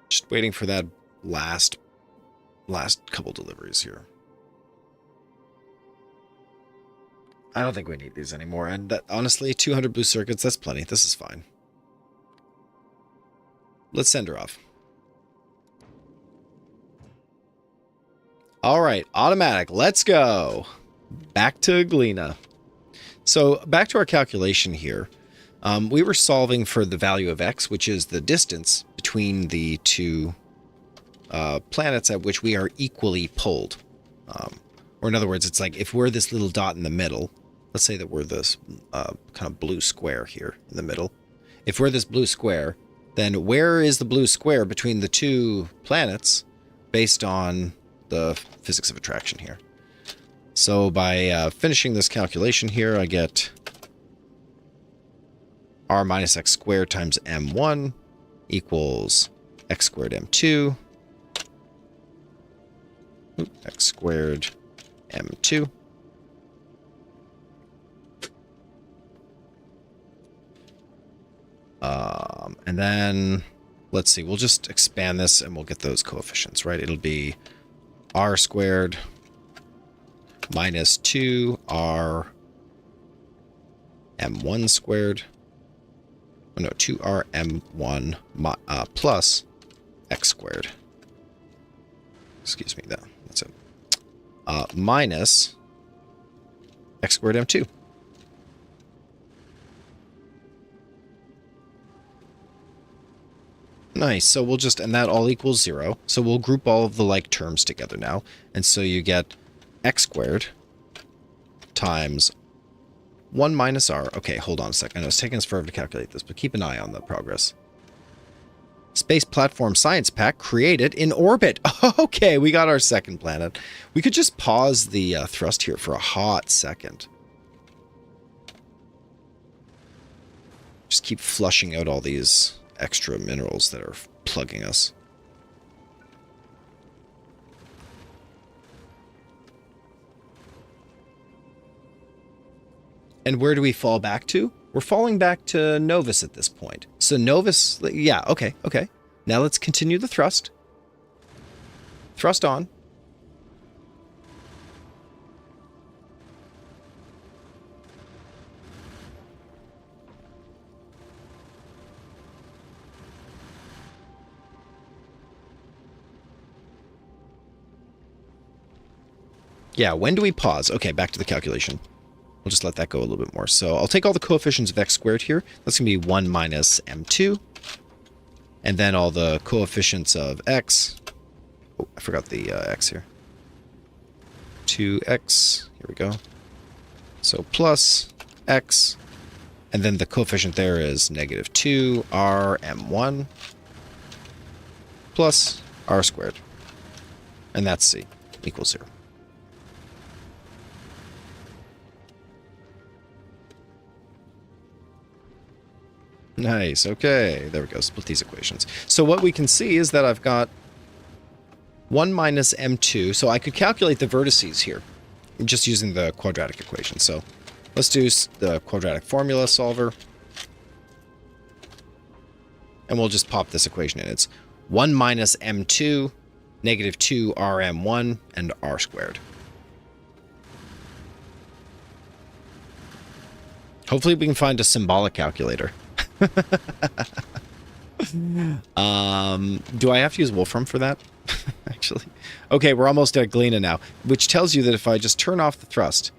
Just waiting for that last couple deliveries here. I don't think we need these anymore. And that, honestly, 200 blue circuits, that's plenty. This is fine. Let's send her off. All right, automatic. Let's go. Back to galena. So back to our calculation here. We were solving for the value of x, which is the distance between the two planets at which we are equally pulled. Or in other words, it's like if we're this little dot in the middle, let's say that we're this kind of blue square here in the middle. If we're this blue square, then where is the blue square between the two planets based on the physics of attraction here? So by finishing this calculation here, I get r minus x squared times m1 equals x squared m2. X squared m2. And then, let's see, we'll just expand this and we'll get those coefficients, right? It'll be r squared minus 2r m1 squared. Oh, no, 2r m1 plus x squared. Excuse me, that's it. Minus x squared m2. Nice. So we'll just, and that all equals 0. So we'll group all of the like terms together now. And so you get x squared times 1 minus r. Okay, hold on a second. I know it's taking us forever to calculate this, but keep an eye on the progress. Space Platform Science Pack created in orbit. Okay, we got our second planet. We could just pause the thrust here for a hot second. Just keep flushing out all these extra minerals that are plugging us. And where do we fall back to? We're falling back to Novus at this point. So Novus, yeah, okay. Now let's continue the thrust. Thrust on. Yeah, when do we pause? Okay, back to the calculation. We'll just let that go a little bit more. So I'll take all the coefficients of x squared here. That's going to be 1 minus m2. And then all the coefficients of x. Oh, I forgot the x here. 2x. Here we go. So plus x. And then the coefficient there is negative 2 rm1 plus r squared. And that's c equals 0. Nice, okay. There we go, split these equations. So what we can see is that I've got 1 minus m2, so I could calculate the vertices here, just using the quadratic equation. So let's do the quadratic formula solver. And we'll just pop this equation in. It's 1 minus m2, negative 2 rm1, and r squared. Hopefully we can find a symbolic calculator. Do I have to use Wolfram for that? Actually. Okay, we're almost at galena now, which tells you that if I just turn off the thrust,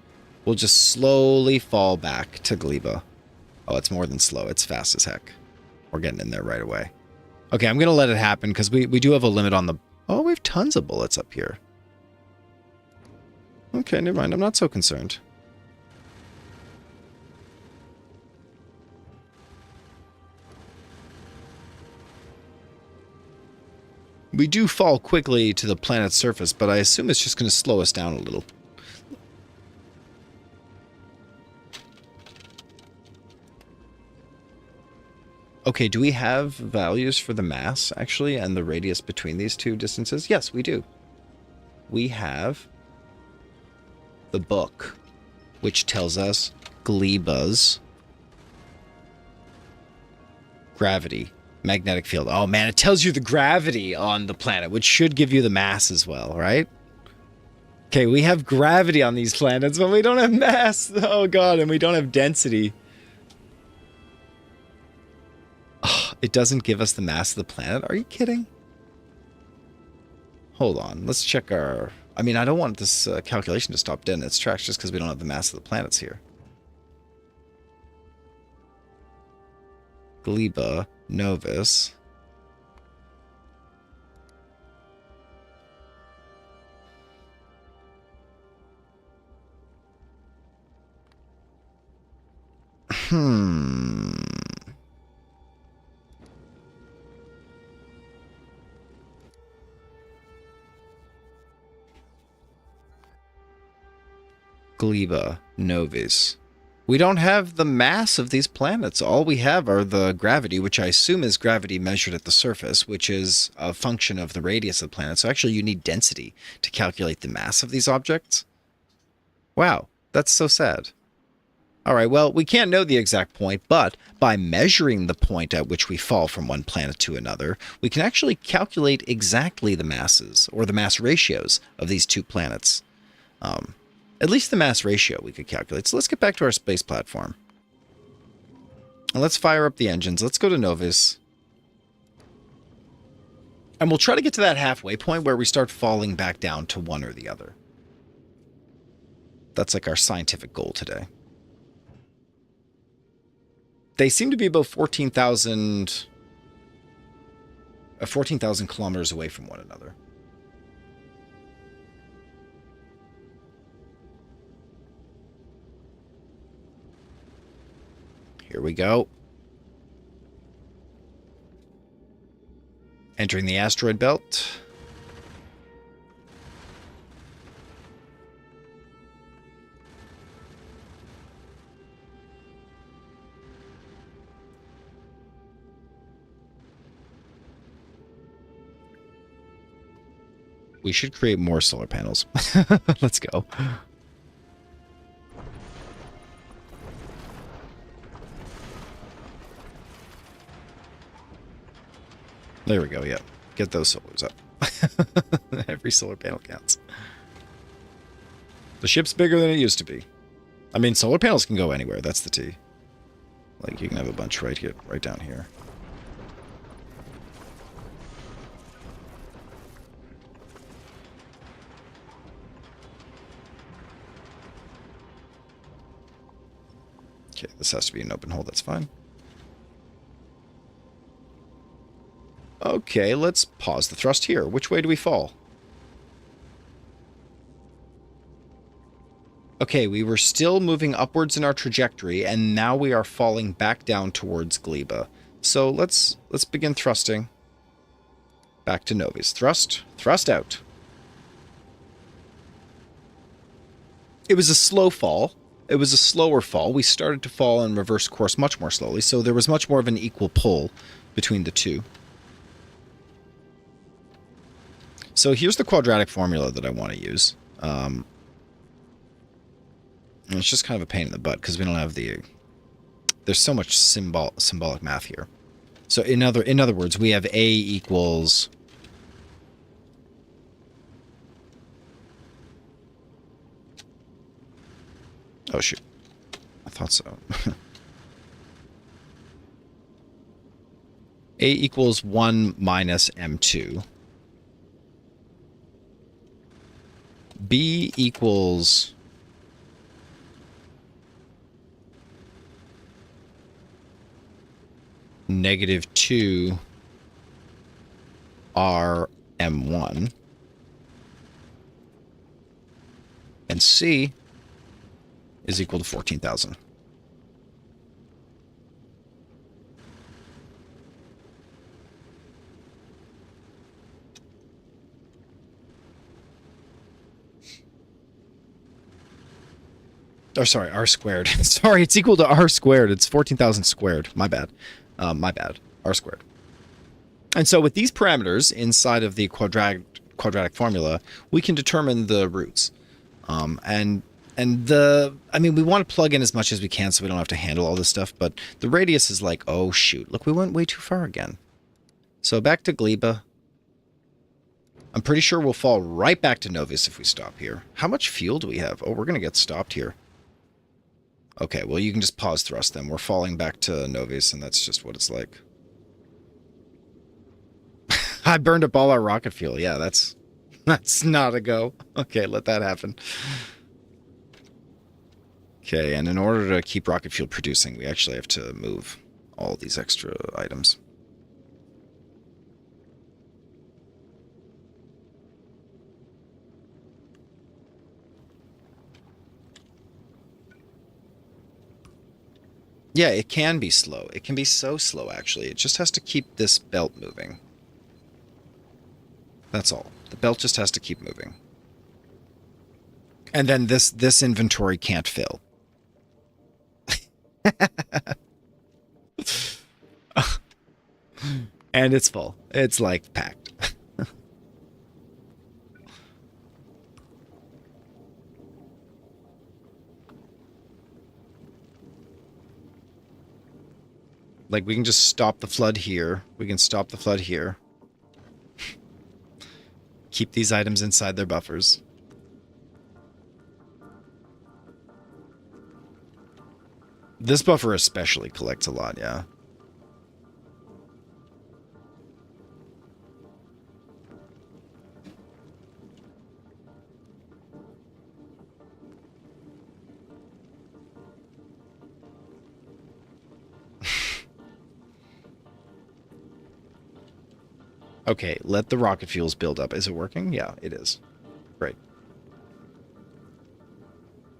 we'll just slowly fall back to gleba. Oh, it's more than slow. It's fast as heck. We're getting in there right away. Okay, I'm going to let it happen because we do have a limit on the... Oh, we have tons of bullets up here. Okay, never mind. I'm not so concerned. We do fall quickly to the planet's surface, but I assume it's just going to slow us down a little. Okay, do we have values for the mass, actually, and the radius between these two distances? Yes, we do. We have the book, which tells us Gleba's gravity. Magnetic field. Oh man, it tells you the gravity on the planet, which should give you the mass as well, right? Okay, we have gravity on these planets, but we don't have mass. Oh god, and we don't have density. Oh, it doesn't give us the mass of the planet? Are you kidding? Hold on, let's check our... I mean, I don't want this calculation to stop dead in its tracks just because we don't have the mass of the planets here. Gleba, Novus. Gleba, Novus. We don't have the mass of these planets. All we have are the gravity, which I assume is gravity measured at the surface, which is a function of the radius of the planet. So actually you need density to calculate the mass of these objects. Wow, that's so sad. All right, well, we can't know the exact point, but by measuring the point at which we fall from one planet to another, we can actually calculate exactly the masses, or the mass ratios of these two planets. At least the mass ratio we could calculate. So let's get back to our space platform. And let's fire up the engines. Let's go to Novus. And we'll try to get to that halfway point where we start falling back down to one or the other. That's like our scientific goal today. They seem to be about 14,000 kilometers away from one another. Here we go. Entering the asteroid belt. We should create more solar panels. Let's go. There we go, yeah. Get those solars up. Every solar panel counts. The ship's bigger than it used to be. I mean, solar panels can go anywhere, that's the T. Like, you can have a bunch right here, right down here. Okay, this has to be an open hole, that's fine. Okay, let's pause the thrust here. Which way do we fall? Okay, we were still moving upwards in our trajectory, and now we are falling back down towards Gleba. So let's begin thrusting. Back to Novi's. Thrust out. It was a slow fall. It was a slower fall. We started to fall in reverse course much more slowly, so there was much more of an equal pull between the two. So here's the quadratic formula that I want to use. And it's just kind of a pain in the butt because we don't have the... There's so much symbolic math here. So in other words, we have A equals... Oh, shoot. I thought so. A equals 1 minus M2. B equals... negative 2 RM1. And C is equal to 14,000. Oh, sorry, R squared. Sorry, it's equal to R squared. It's 14,000 squared. My bad. R squared. And so with these parameters inside of the quadratic formula, we can determine the roots. I mean, we want to plug in as much as we can so we don't have to handle all this stuff, but the radius is like, oh shoot, look, we went way too far again. So back to Gleba. I'm pretty sure we'll fall right back to Novus if we stop here. How much fuel do we have? Oh, we're going to get stopped here. Okay, well, you can just pause thrust then. We're falling back to Novus, and that's just what it's like. I burned up all our rocket fuel. Yeah, that's not a go. Okay, let that happen. Okay, and in order to keep rocket fuel producing, we actually have to move all these extra items. Yeah, it can be slow. It can be so slow, actually. It just has to keep this belt moving. That's all. The belt just has to keep moving. And then this inventory can't fill. And it's full. It's like packed. Like, we can just stop the flood here. We can stop the flood here. Keep these items inside their buffers. This buffer especially collects a lot, yeah. Okay, let the rocket fuels build up. Is it working? Yeah, it is. Great.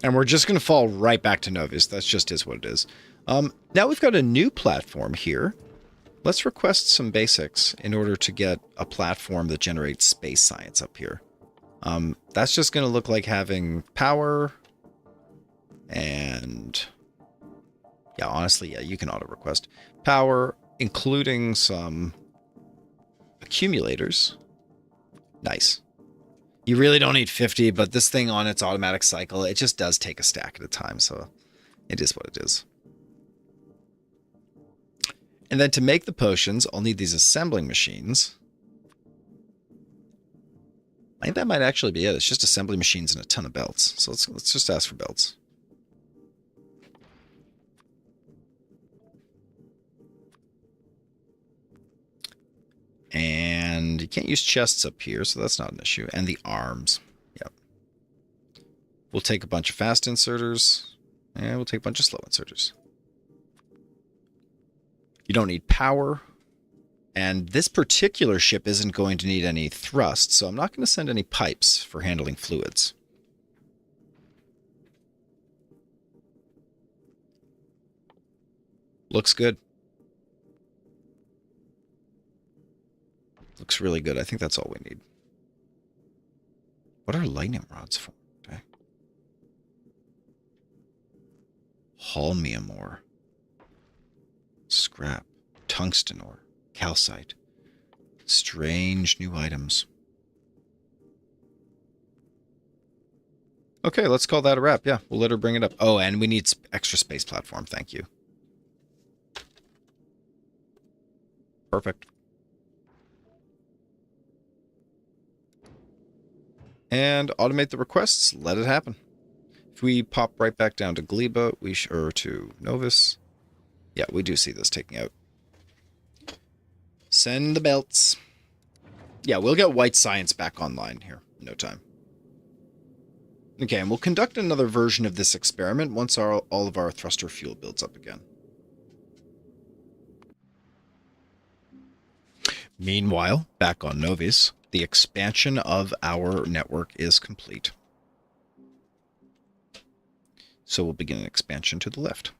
And we're just going to fall right back to Novus. That's just is what it is. Now we've got a new platform here. Let's request some basics in order to get a platform that generates space science up here. That's just going to look like having power and... Yeah, honestly, yeah, you can auto-request. Power, including some... accumulators. Nice. You really don't need 50, but this thing on its automatic cycle, it just does take a stack at a time, so it is what it is. And then to make the potions, I'll need these assembling machines. I think that might actually be it. It's just assembly machines and a ton of belts. So let's just ask for belts. And you can't use chests up here, so that's not an issue. And the arms. Yep. We'll take a bunch of fast inserters. And we'll take a bunch of slow inserters. You don't need power. And this particular ship isn't going to need any thrust, so I'm not going to send any pipes for handling fluids. Looks good. Looks really good. I think that's all we need. What are lightning rods for? Okay. Holmium ore. Scrap. Tungsten ore. Calcite. Strange new items. Okay, let's call that a wrap. Yeah, we'll let her bring it up. Oh, and we need extra space platform. Thank you. Perfect. And automate the requests. Let it happen. If we pop right back down to Gleba, or to Novus. Yeah, we do see this taking out. Send the belts. Yeah, we'll get White Science back online here in no time. Okay, and we'll conduct another version of this experiment once all of our thruster fuel builds up again. Meanwhile, back on Novus, the expansion of our network is complete. So we'll begin an expansion to the left.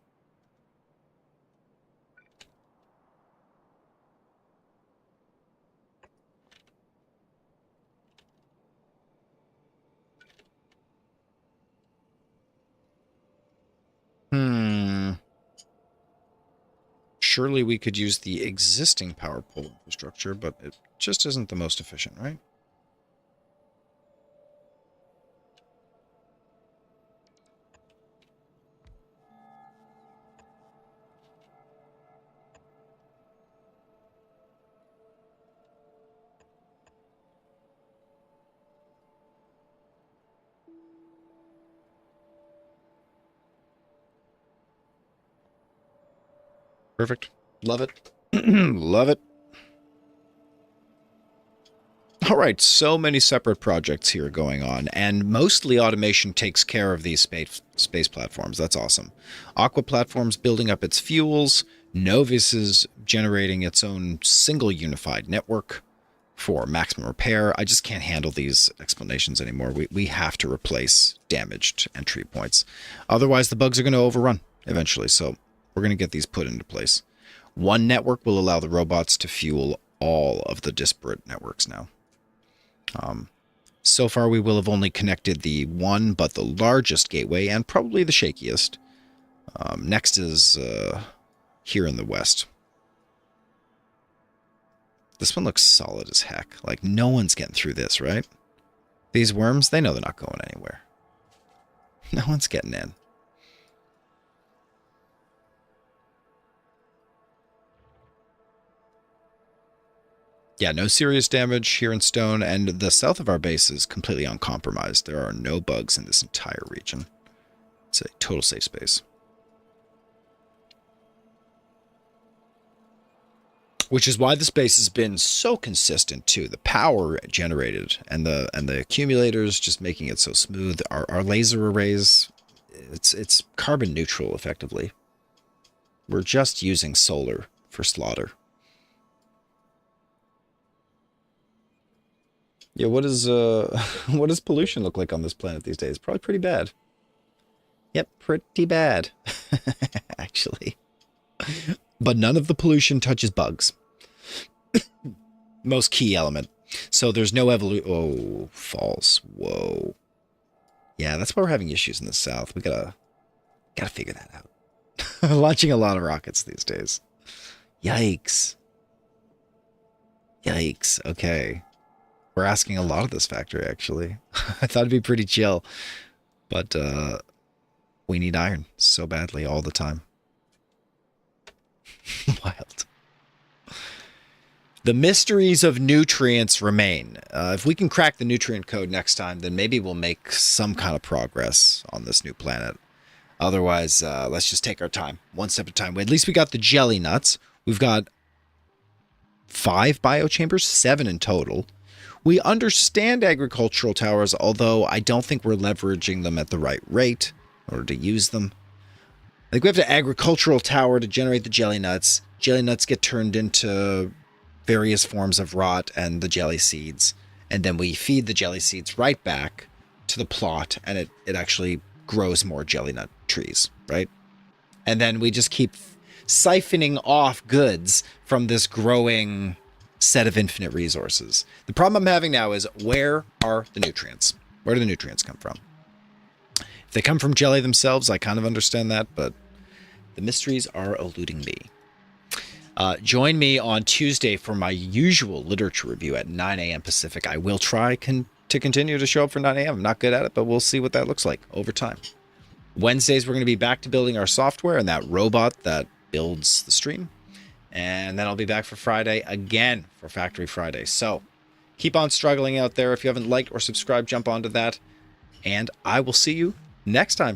Surely we could use the existing power pole infrastructure, but it just isn't the most efficient, right? Perfect. Love it. Love it. All right, so many separate projects here going on, and mostly automation takes care of these space platforms. That's awesome. Aqua Platform's building up its fuels. Novus is generating its own single unified network for maximum repair. I just can't handle these explanations anymore. We have to replace damaged entry points. Otherwise, the bugs are going to overrun eventually, so we're going to get these put into place. One network will allow the robots to fuel all of the disparate networks now. So far, we will have only connected the one, but the largest gateway, and probably the shakiest. Next is here in the west. This one looks solid as heck. Like, no one's getting through this, right? These worms, they know they're not going anywhere. No one's getting in. Yeah, no serious damage here in stone, and the south of our base is completely uncompromised. There are no bugs in this entire region. It's a total safe space. Which is why the space has been so consistent too. The power generated and the accumulators just making it so smooth. Our laser arrays, it's carbon neutral effectively. We're just using solar for slaughter. Yeah, what does pollution look like on this planet these days? Probably pretty bad. Yep, pretty bad. Actually. But none of the pollution touches bugs. Most key element. So there's no evolution. Oh, false. Whoa. Yeah, that's why we're having issues in the south. We gotta figure that out. Launching a lot of rockets these days. Yikes. Yikes. Okay. We're asking a lot of this factory, actually. I thought it'd be pretty chill, but we need iron so badly all the time. Wild. The mysteries of nutrients remain. If we can crack the nutrient code next time, then maybe we'll make some kind of progress on this new planet. Otherwise, let's just take our time, one step at a time. At least we got the jelly nuts. We've got 5 biochambers, 7 in total. We understand agricultural towers, although I don't think we're leveraging them at the right rate in order to use them. I think we have to agricultural tower to generate the jelly nuts. Jelly nuts get turned into various forms of rot and the jelly seeds. And then we feed the jelly seeds right back to the plot, and it actually grows more jelly nut trees, right? And then we just keep siphoning off goods from this growing set of infinite resources. The problem I'm having now is, where are the nutrients? Where do the nutrients come from? If they come from jelly themselves, I kind of understand that, but the mysteries are eluding me. Join me on Tuesday for my usual literature review at 9 a.m. Pacific. I will try to continue to show up for 9 a.m. I'm not good at it, but we'll see what that looks like over time. Wednesdays, we're going to be back to building our software and that robot that builds the stream. And then I'll be back for Friday again for Factory Friday. So keep on struggling out there. If you haven't liked or subscribed, jump onto that. And I will see you next time.